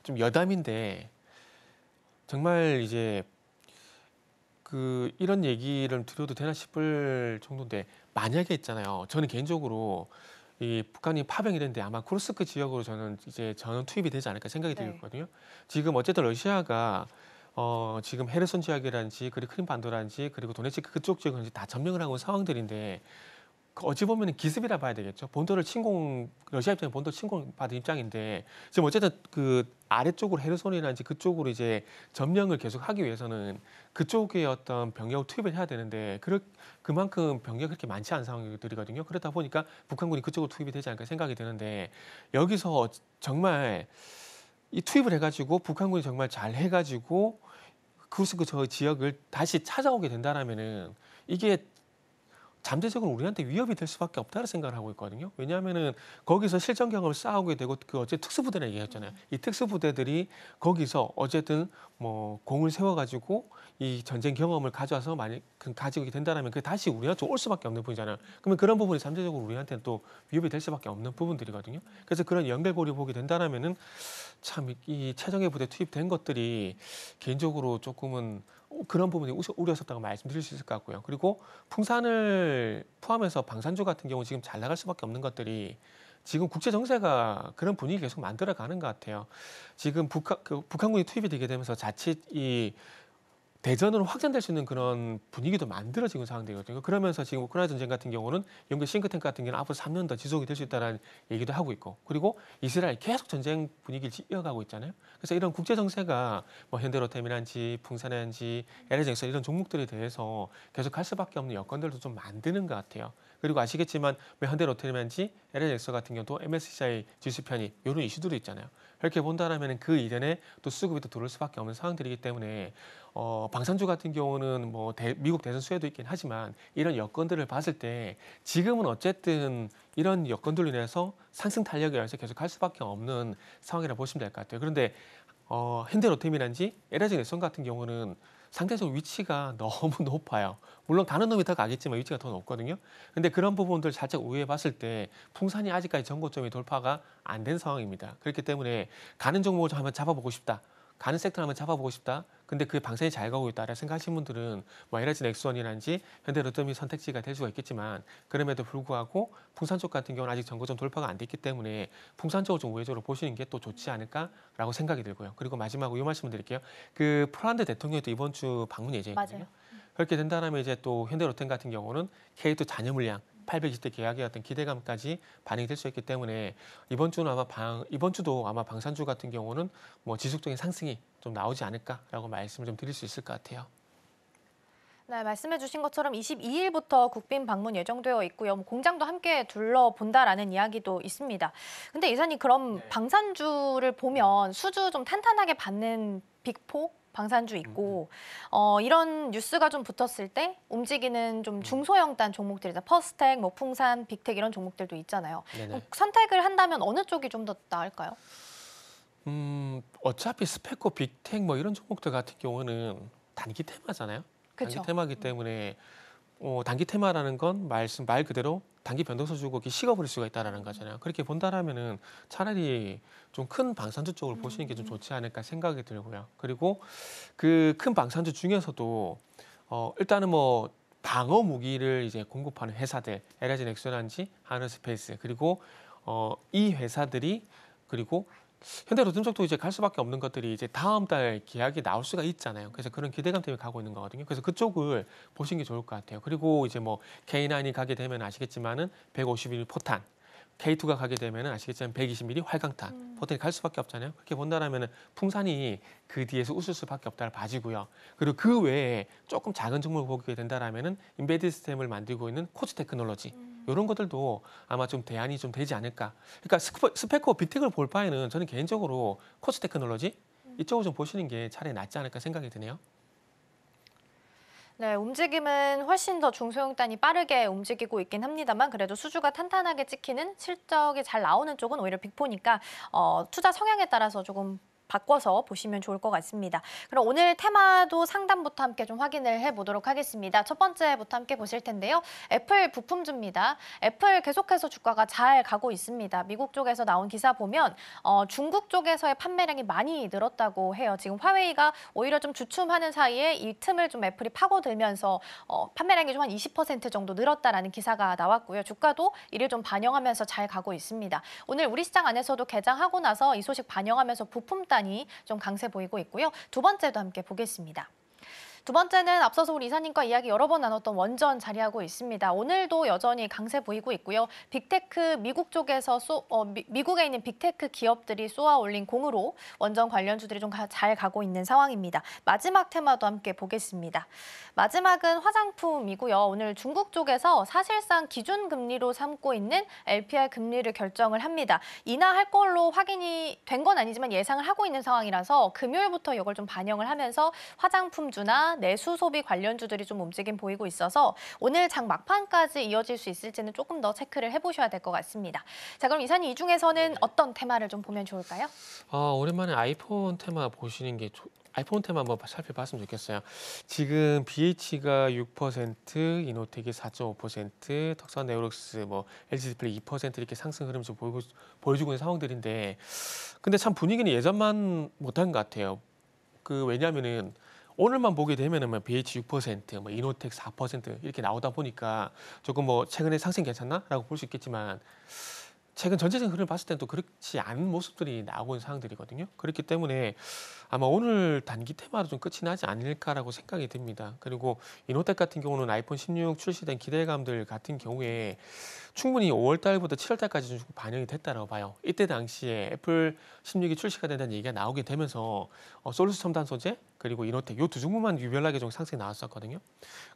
좀 여담인데 정말 이제 이런 얘기를 드려도 되나 싶을 정도인데 만약에 있잖아요. 저는 개인적으로 이 북한이 파병이 됐는데 아마 쿠르스크 지역으로 저는 투입이 되지 않을까 생각이 들거든요. 지금 어쨌든 러시아가 지금 헤르손 지역이라든지 그리고 크림반도라든지 그리고 도네츠크 그쪽 지역은 다 점령을 하고 있는 상황들인데 어찌 보면 기습이라 봐야 되겠죠. 러시아 입장에 본토를 침공받은 입장인데 지금 어쨌든 그 아래쪽으로 헤르손이라든지 그쪽으로 이제 점령을 계속 하기 위해서는 그쪽에 어떤 병력을 투입을 해야 되는데 그만큼 병력이 그렇게 많지 않은 상황들이거든요. 그러다 보니까 북한군이 그쪽으로 투입이 되지 않을까 생각이 드는데 여기서 정말 이 투입을 해가지고 북한군이 정말 잘 해가지고 쿠르스크 저 지역을 다시 찾아오게 된다라면은 이게 잠재적으로 우리한테 위협이 될 수밖에 없다는 생각을 하고 있거든요. 왜냐하면은 거기서 실전 경험을 쌓아오게 되고 어제 특수부대라 얘기했잖아요. 이 특수부대들이 거기서 어쨌든 뭐 공을 세워가지고 이 전쟁 경험을 가져와서 만약 가지고 된다라면 그게 다시 우리한테 올 수밖에 없는 부분이잖아요. 그러면 그런 부분이 잠재적으로 우리한테는 또 위협이 될 수밖에 없는 부분들이거든요. 그래서 그런 연결고리 보게 된다라면은 참 이 최정예 부대 투입된 것들이 개인적으로 조금은 그런 부분이 우려스럽다고 말씀드릴 수 있을 것 같고요. 그리고 풍산을 포함해서 방산주 같은 경우 지금 잘 나갈 수밖에 없는 것들이 지금 국제 정세가 그런 분위기 계속 만들어가는 것 같아요. 지금 북한군이 투입이 되게 되면서 자칫 이 대전으로 확장될 수 있는 그런 분위기도 만들어지는 상황들이거든요. 그러면서 지금 우크라이나 전쟁 같은 경우는 영국 싱크탱크 같은 경우는 앞으로 3년 더 지속이 될 수 있다는 얘기도 하고 있고, 그리고 이스라엘 계속 전쟁 분위기를 이어가고 있잖아요. 그래서 이런 국제 정세가 뭐 현대로템이란지 풍산에너지, LNG에서 이런 종목들에 대해서 계속 할 수밖에 없는 여건들도 좀 만드는 것 같아요. 그리고 아시겠지만 현대로템이란지 LNG 같은 경우도 MSCI 지수 편입 이런 이슈들도 있잖아요. 이렇게 본다라면 그 이전에 또 수급이 또 들어올 수밖에 없는 상황들이기 때문에 방산주 같은 경우는 뭐 미국 대선 수혜도 있긴 하지만 이런 여건들을 봤을 때 지금은 어쨌든 이런 여건들로 인해서 상승 탄력에 의해서 계속 할 수밖에 없는 상황이라 보시면 될 것 같아요. 그런데 현대로템이란지 LNG 같은 경우는 상대적으로 위치가 너무 높아요. 물론 가는 놈이 더 가겠지만 위치가 더 높거든요. 근데 그런 부분들 살짝 우회해 봤을 때 풍산이 아직까지 전고점이 돌파가 안 된 상황입니다. 그렇기 때문에 가는 종목을 좀 한번 잡아보고 싶다. 가는 섹터를 한번 잡아보고 싶다. 근데 그 방산이 잘 가고 있다라 생각하시는 분들은 뭐 LG 넥스원이란지 현대로템이 선택지가 될 수가 있겠지만 그럼에도 불구하고 풍산 쪽 같은 경우는 아직 전고점 돌파가 안 됐기 때문에 풍산 쪽을 좀 우회적으로 보시는 게 또 좋지 않을까라고 생각이 들고요. 그리고 마지막으로 이 말씀을 드릴게요. 그 프란드 대통령도 이번 주 방문 예정이거든요. 맞아요. 그렇게 된다면 이제 또 현대로템 같은 경우는 K2 잔여 물량 820대 계약의 어떤 기대감까지 반영이 될 수 있기 때문에 이번 주도 아마 방산주 같은 경우는 뭐 지속적인 상승이 좀 나오지 않을까라고 말씀을 좀 드릴 수 있을 것 같아요. 네, 말씀해 주신 것처럼 22일부터 국빈 방문 예정되어 있고요. 뭐 공장도 함께 둘러본다라는 이야기도 있습니다. 근데 이사님 그럼 방산주를 보면 수주 좀 탄탄하게 받는 빅4 방산주 있고 이런 뉴스가 좀 붙었을 때 움직이는 좀 중소형단 종목들이죠. 퍼스텍, 뭐 풍산, 빅텍 이런 종목들도 있잖아요. 선택을 한다면 어느 쪽이 좀 더 나을까요? 어차피 스펙코, 빅텍 뭐 이런 종목들 같은 경우는 단기 테마잖아요. 그쵸. 단기 테마이기 때문에 단기 테마라는 건 말 그대로 단기 변동성 주고 식어버릴 수가 있다는 거잖아요. 그렇게 본다라면은 차라리 좀 큰 방산주 쪽을 보시는 게 좀 좋지 않을까 생각이 들고요. 그리고 그 큰 방산주 중에서도 일단은 뭐 방어 무기를 이제 공급하는 회사들, LG 넥슨이란지 하늘스페이스 그리고 이 회사들이 그리고 현대로템 쪽도 이제 갈 수밖에 없는 것들이 이제 다음 달 계약이 나올 수가 있잖아요. 그래서 그런 기대감 때문에 가고 있는 거거든요. 그래서 그쪽을 보시는 게 좋을 것 같아요. 그리고 이제 뭐 K9이 가게 되면 아시겠지만은 150mm 포탄, K2가 가게 되면 아시겠지만 120mm 활강탄, 포탄이 갈 수밖에 없잖아요. 그렇게 본다라면은 풍산이 그 뒤에서 웃을 수밖에 없다를 봐지고요. 그리고 그 외에 조금 작은 종목을 보게 된다라면은 인베디드 시스템을 만들고 있는 코츠 테크놀로지 이런 것들도 아마 좀 대안이 좀 되지 않을까. 그러니까 스펙코 빅텍을 볼 바에는 저는 개인적으로 코츠 테크놀로지 이쪽을 좀 보시는 게 차라리 낫지 않을까 생각이 드네요. 네, 움직임은 훨씬 더 중소형단이 빠르게 움직이고 있긴 합니다만 그래도 수주가 탄탄하게 찍히는 실적이 잘 나오는 쪽은 오히려 빅4니까 투자 성향에 따라서 조금 바꿔서 보시면 좋을 것 같습니다. 그럼 오늘 테마도 상단부터 함께 좀 확인을 해보도록 하겠습니다. 첫 번째부터 함께 보실 텐데요. 애플 부품주입니다. 애플 계속해서 주가가 잘 가고 있습니다. 미국 쪽에서 나온 기사 보면 중국 쪽에서의 판매량이 많이 늘었다고 해요. 지금 화웨이가 오히려 좀 주춤하는 사이에 이 틈을 좀 애플이 파고들면서 판매량이 좀 한 20% 정도 늘었다라는 기사가 나왔고요. 주가도 이를 좀 반영하면서 잘 가고 있습니다. 오늘 우리 시장 안에서도 개장하고 나서 이 소식 반영하면서 부품단 좀 강세 보이고 있고요. 두 번째도 함께 보겠습니다. 두 번째는 앞서서 우리 이사님과 이야기 여러 번 나눴던 원전 자리하고 있습니다. 오늘도 여전히 강세 보이고 있고요. 빅테크 미국 쪽에서 미국에 있는 빅테크 기업들이 쏘아 올린 공으로 원전 관련주들이 좀 잘 가고 있는 상황입니다. 마지막 테마도 함께 보겠습니다. 마지막은 화장품이고요. 오늘 중국 쪽에서 사실상 기준금리로 삼고 있는 LPR 금리를 결정을 합니다. 인하할 걸로 확인이 된 건 아니지만 예상을 하고 있는 상황이라서 금요일부터 이걸 좀 반영을 하면서 화장품주나 내수 소비 관련주들이 좀 움직임 보이고 있어서 오늘 장 막판까지 이어질 수 있을지는 조금 더 체크를 해보셔야 될 것 같습니다. 자, 그럼 이사님 이 중에서는 어떤 테마를 좀 보면 좋을까요? 오랜만에 아이폰 테마 보시는 게 아이폰 테마 한번 살펴봤으면 좋겠어요. 지금 BH가 6%, 이노텍이 4.5%, 덕산 네오록스, 뭐 LG 디스플레이 2% 이렇게 상승 흐름 좀 보여주고 있는 상황들인데, 근데 참 분위기는 예전만 못한 것 같아요. 왜냐하면은 오늘만 보게 되면은 뭐 BH 6%, 뭐 이노텍 4% 이렇게 나오다 보니까 조금 뭐 최근에 상승 괜찮나라고 볼 수 있겠지만. 최근 전체적인 흐름을 봤을 때는 또 그렇지 않은 모습들이 나오고 있는 상황들이거든요. 그렇기 때문에 아마 오늘 단기 테마로 좀 끝이 나지 않을까라고 생각이 듭니다. 그리고 이노텍 같은 경우는 아이폰 16 출시된 기대감들 같은 경우에 충분히 5월 달부터 7월 달까지 좀 반영이 됐다고 봐요. 이때 당시에 애플 16이 출시가 된다는 얘기가 나오게 되면서 솔루스 첨단 소재 그리고 이노텍 이 두 종목만 유별나게 좀 상승이 나왔었거든요.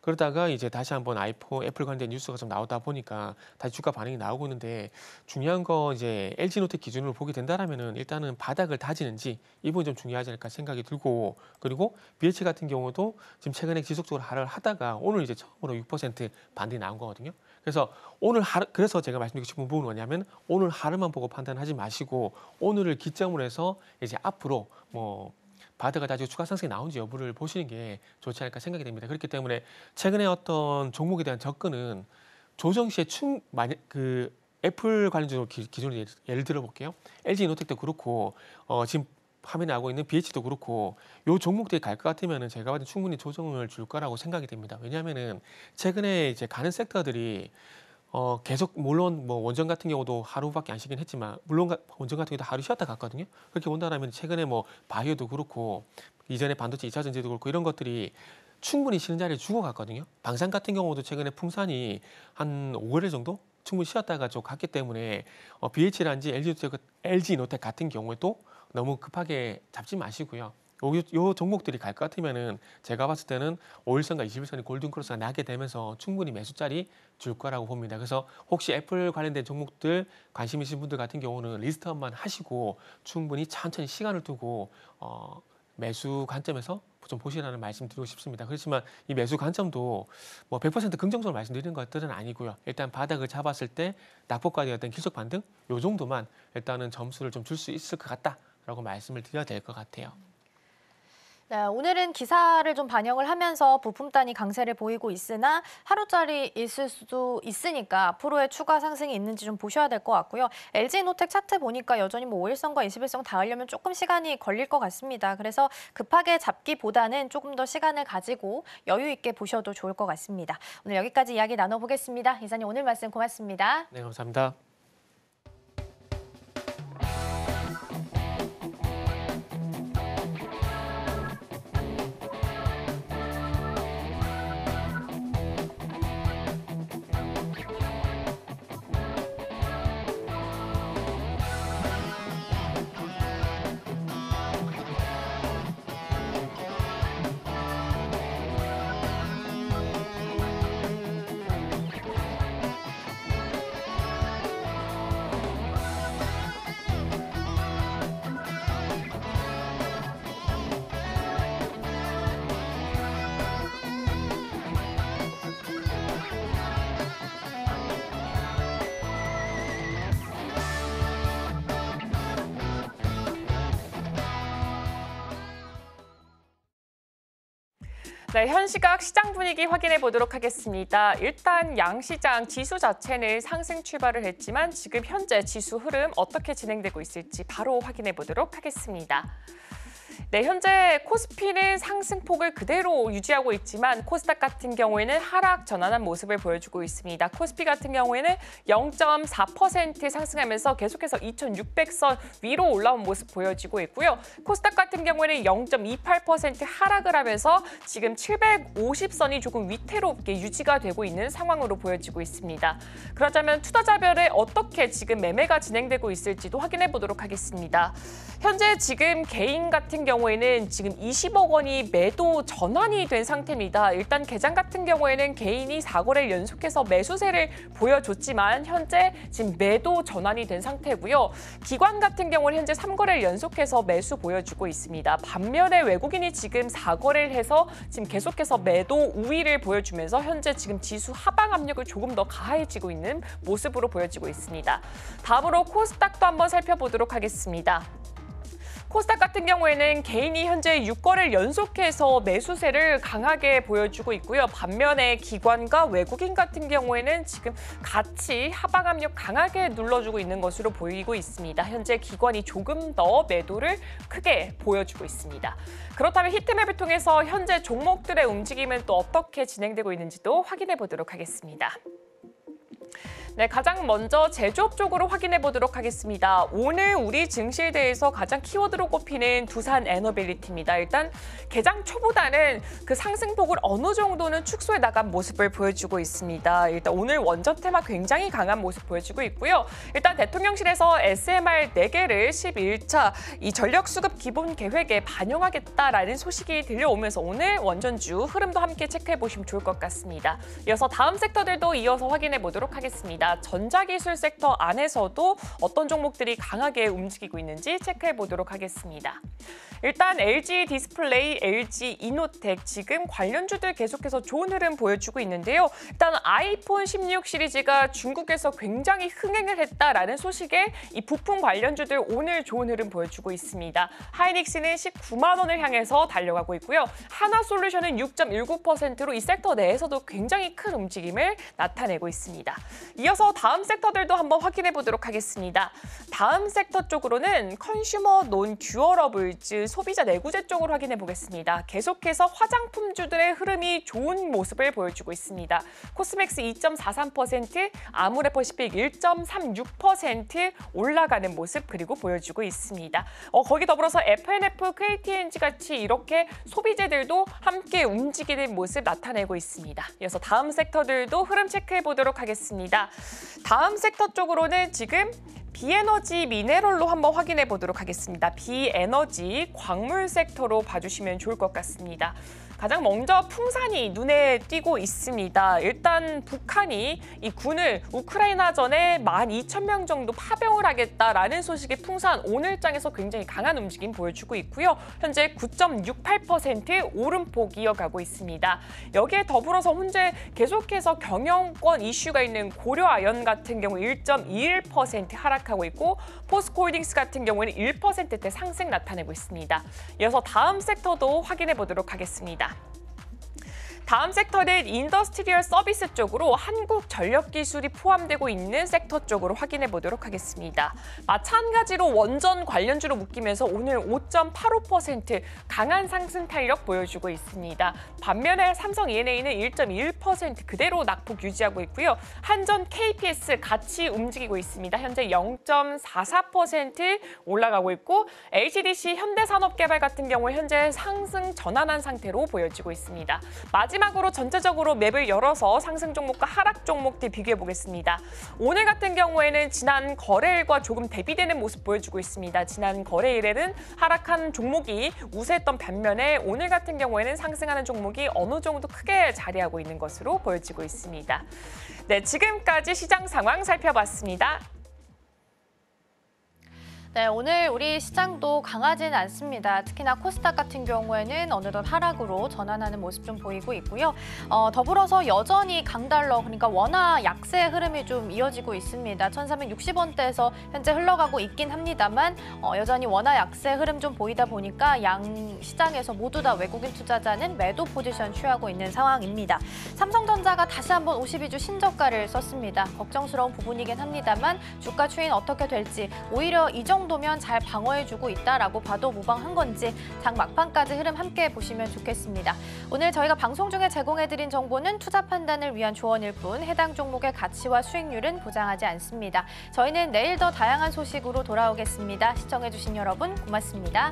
그러다가 이제 다시 한번 애플 관련 뉴스가 좀 나오다 보니까 다시 주가 반응이 나오고 있는데 중요한 거 이제 LG 노텍 기준으로 보게 된다라면은 일단은 바닥을 다지는지 이 부분이 좀 중요하지 않을까 생각이 들고 그리고 BH 같은 경우도 지금 최근에 지속적으로 하락을 하다가 오늘 이제 처음으로 6% 반등이 나온 거거든요. 그래서 오늘 하루 그래서 제가 말씀드리고 싶은 부분은 뭐냐면 오늘 하루만 보고 판단하지 마시고 오늘을 기점으로 해서 이제 앞으로 뭐 바닥을 다지고 추가 상승이 나온지 여부를 보시는 게 좋지 않을까 생각이 됩니다. 그렇기 때문에 최근에 어떤 종목에 대한 접근은 조정 시에 애플 관련주로 기준으로 예를 들어 볼게요. LG 이노텍도 그렇고 지금 화면에 나오고 있는 BH도 그렇고 요 종목들이 갈 것 같으면은 제가 봐도 충분히 조정을 줄 거라고 생각이 됩니다. 왜냐하면은 최근에 이제 가는 섹터들이 계속 물론 뭐 원전 같은 경우도 하루밖에 안 쉬긴 했지만 물론 원전 같은 경우도 하루 쉬었다 갔거든요. 그렇게 본다면 최근에 뭐 바이오도 그렇고 이전에 반도체 2차 전지도 그렇고 이런 것들이 충분히 쉬는 자리를 주고 갔거든요. 방산 같은 경우도 최근에 풍산이 한 5개월 정도 충분히 쉬었다가 좀 갔기 때문에 BH라든지 LG 이노텍 같은 경우에도 너무 급하게 잡지 마시고요. 요 종목들이 갈 것 같으면은 제가 봤을 때는 5일선과 20일선이 골든크로스가 나게 되면서 충분히 매수자리 줄 거라고 봅니다. 그래서 혹시 애플 관련된 종목들 관심 있으신 분들 같은 경우는 리스트업만 하시고 충분히 천천히 시간을 두고 매수 관점에서 좀 보시라는 말씀 드리고 싶습니다. 그렇지만 이 매수 관점도 뭐 100% 긍정적으로 말씀드리는 것들은 아니고요. 일단 바닥을 잡았을 때 낙폭과의 어떤 기술적 반등 요 정도만 일단은 점수를 좀 줄 수 있을 것 같다라고 말씀을 드려야 될 것 같아요. 네, 오늘은 기사를 좀 반영을 하면서 부품단이 강세를 보이고 있으나 하루짜리 있을 수도 있으니까 앞으로의 추가 상승이 있는지 좀 보셔야 될 것 같고요. LG노텍 차트 보니까 여전히 뭐 5일선과 21선 닿으려면 조금 시간이 걸릴 것 같습니다. 그래서 급하게 잡기보다는 조금 더 시간을 가지고 여유 있게 보셔도 좋을 것 같습니다. 오늘 여기까지 이야기 나눠보겠습니다. 이사님 오늘 말씀 고맙습니다. 네, 감사합니다. 네, 현 시각 시장 분위기 확인해 보도록 하겠습니다. 일단 양시장 지수 자체는 상승 출발을 했지만 지금 현재 지수 흐름 어떻게 진행되고 있을지 바로 확인해 보도록 하겠습니다. 네, 현재 코스피는 상승폭을 그대로 유지하고 있지만 코스닥 같은 경우에는 하락 전환한 모습을 보여주고 있습니다. 코스피 같은 경우에는 0.4% 상승하면서 계속해서 2,600선 위로 올라온 모습 보여지고 있고요. 코스닥 같은 경우에는 0.28% 하락을 하면서 지금 750선이 조금 위태롭게 유지가 되고 있는 상황으로 보여지고 있습니다. 그렇다면 투자자별에 어떻게 지금 매매가 진행되고 있을지도 확인해 보도록 하겠습니다. 현재 지금 개인 같은 경우에는 지금 20억 원이 매도 전환이 된 상태입니다. 일단 개장 같은 경우에는 개인이 4거래를 연속해서 매수세를 보여줬지만 현재 지금 매도 전환이 된 상태고요. 기관 같은 경우는 현재 3거래를 연속해서 매수 보여주고 있습니다. 반면에 외국인이 지금 4거래를 해서 지금 계속해서 매도 우위를 보여주면서 현재 지금 지수 하방 압력을 조금 더 가해지고 있는 모습으로 보여지고 있습니다. 다음으로 코스닥도 한번 살펴보도록 하겠습니다. 코스닥 같은 경우에는 개인이 현재 6거래를 연속해서 매수세를 강하게 보여주고 있고요. 반면에 기관과 외국인 같은 경우에는 지금 같이 하방 압력 강하게 눌러주고 있는 것으로 보이고 있습니다. 현재 기관이 조금 더 매도를 크게 보여주고 있습니다. 그렇다면 히트맵을 통해서 현재 종목들의 움직임은 또 어떻게 진행되고 있는지도 확인해 보도록 하겠습니다. 네, 가장 먼저 제조업 쪽으로 확인해 보도록 하겠습니다. 오늘 우리 증시에 대해서 가장 키워드로 꼽히는 두산 에너빌리티입니다. 일단 개장 초보다는 그 상승폭을 어느 정도는 축소해 나간 모습을 보여주고 있습니다. 일단 오늘 원전 테마 굉장히 강한 모습 보여주고 있고요. 일단 대통령실에서 SMR 4개를 11차 이 전력 수급 기본 계획에 반영하겠다라는 소식이 들려오면서 오늘 원전주 흐름도 함께 체크해 보시면 좋을 것 같습니다. 이어서 다음 섹터들도 이어서 확인해 보도록 하겠습니다. 전자기술 섹터 안에서도 어떤 종목들이 강하게 움직이고 있는지 체크해 보도록 하겠습니다. 일단 LG 디스플레이, LG 이노텍 지금 관련주들 계속해서 좋은 흐름 보여주고 있는데요. 일단 아이폰 16 시리즈가 중국에서 굉장히 흥행을 했다라는 소식에 이 부품 관련주들 오늘 좋은 흐름 보여주고 있습니다. 하이닉스는 19만 원을 향해서 달려가고 있고요. 하나솔루션은 6.19%로 이 섹터 내에서도 굉장히 큰 움직임을 나타내고 있습니다. 이어서 다음 섹터들도 한번 확인해 보도록 하겠습니다. 다음 섹터 쪽으로는 컨슈머 논 듀어러블즈 소비자 내구재 쪽으로 확인해 보겠습니다. 계속해서 화장품주들의 흐름이 좋은 모습을 보여주고 있습니다. 코스맥스 2.43%, 아모레퍼시픽 1.36% 올라가는 모습 그리고 보여주고 있습니다. 거기 더불어서 FNF, KTNG 같이 이렇게 소비재들도 함께 움직이는 모습 나타내고 있습니다. 이어서 다음 섹터들도 흐름 체크해 보도록 하겠습니다. 다음 섹터 쪽으로는 지금 비에너지 미네랄로 한번 확인해 보도록 하겠습니다. 비에너지 광물 sek터로 봐주시면 좋을 것 같습니다. 가장 먼저 풍산이 눈에 띄고 있습니다. 일단 북한이 이 군을 우크라이나전에 12,000명 정도 파병을 하겠다라는 소식이 풍산 오늘장에서 굉장히 강한 움직임 보여주고 있고요. 현재 9.68% 오름폭 이어가고 있습니다. 여기에 더불어서 현재 계속해서 경영권 이슈가 있는 고려아연 같은 경우 1.21% 하락하고 있고 포스코홀딩스 같은 경우에는 1%대 상승 나타내고 있습니다. 이어서 다음 섹터도 확인해 보도록 하겠습니다. 다음 섹터는 인더스트리얼 서비스 쪽으로 한국전력기술이 포함되고 있는 섹터 쪽으로 확인해 보도록 하겠습니다. 마찬가지로 원전 관련주로 묶이면서 오늘 5.85% 강한 상승 탄력 보여주고 있습니다. 반면에 삼성 E&A는 1.1% 그대로 낙폭 유지하고 있고요. 한전 KPS 같이 움직이고 있습니다. 현재 0.44% 올라가고 있고 HDC 현대산업개발 같은 경우 현재 상승 전환한 상태로 보여지고 있습니다. 마지막으로 전체적으로 맵을 열어서 상승 종목과 하락 종목들 비교해 보겠습니다. 오늘 같은 경우에는 지난 거래일과 조금 대비되는 모습 보여주고 있습니다. 지난 거래일에는 하락한 종목이 우세했던 반면에 오늘 같은 경우에는 상승하는 종목이 어느 정도 크게 자리하고 있는 것으로 보여지고 있습니다. 네, 지금까지 시장 상황 살펴봤습니다. 네, 오늘 우리 시장도 강하진 않습니다. 특히나 코스닥 같은 경우에는 어느덧 하락으로 전환하는 모습 좀 보이고 있고요. 더불어서 여전히 강달러, 그러니까 원화 약세 흐름이 좀 이어지고 있습니다. 1,360원대에서 현재 흘러가고 있긴 합니다만 여전히 원화 약세 흐름 좀 보이다 보니까 양 시장에서 모두 다 외국인 투자자는 매도 포지션 취하고 있는 상황입니다. 삼성전자가 다시 한번 52주 신저가를 썼습니다. 걱정스러운 부분이긴 합니다만 주가 추이는 어떻게 될지 오히려 이 정도면 잘 방어해주고 있다라고 봐도 무방한 건지 장 막판까지 흐름 함께 보시면 좋겠습니다. 오늘 저희가 방송 중에 제공해드린 정보는 투자 판단을 위한 조언일 뿐 해당 종목의 가치와 수익률은 보장하지 않습니다. 저희는 내일 더 다양한 소식으로 돌아오겠습니다. 시청해주신 여러분 고맙습니다.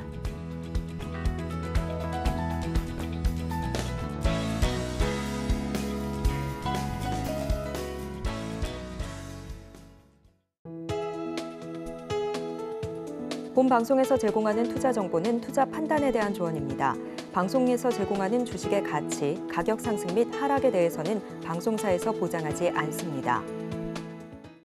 본 방송에서 제공하는 투자 정보는 투자 판단에 대한 조언입니다. 방송에서 제공하는 주식의 가치, 가격 상승 및 하락에 대해서는 방송사에서 보장하지 않습니다.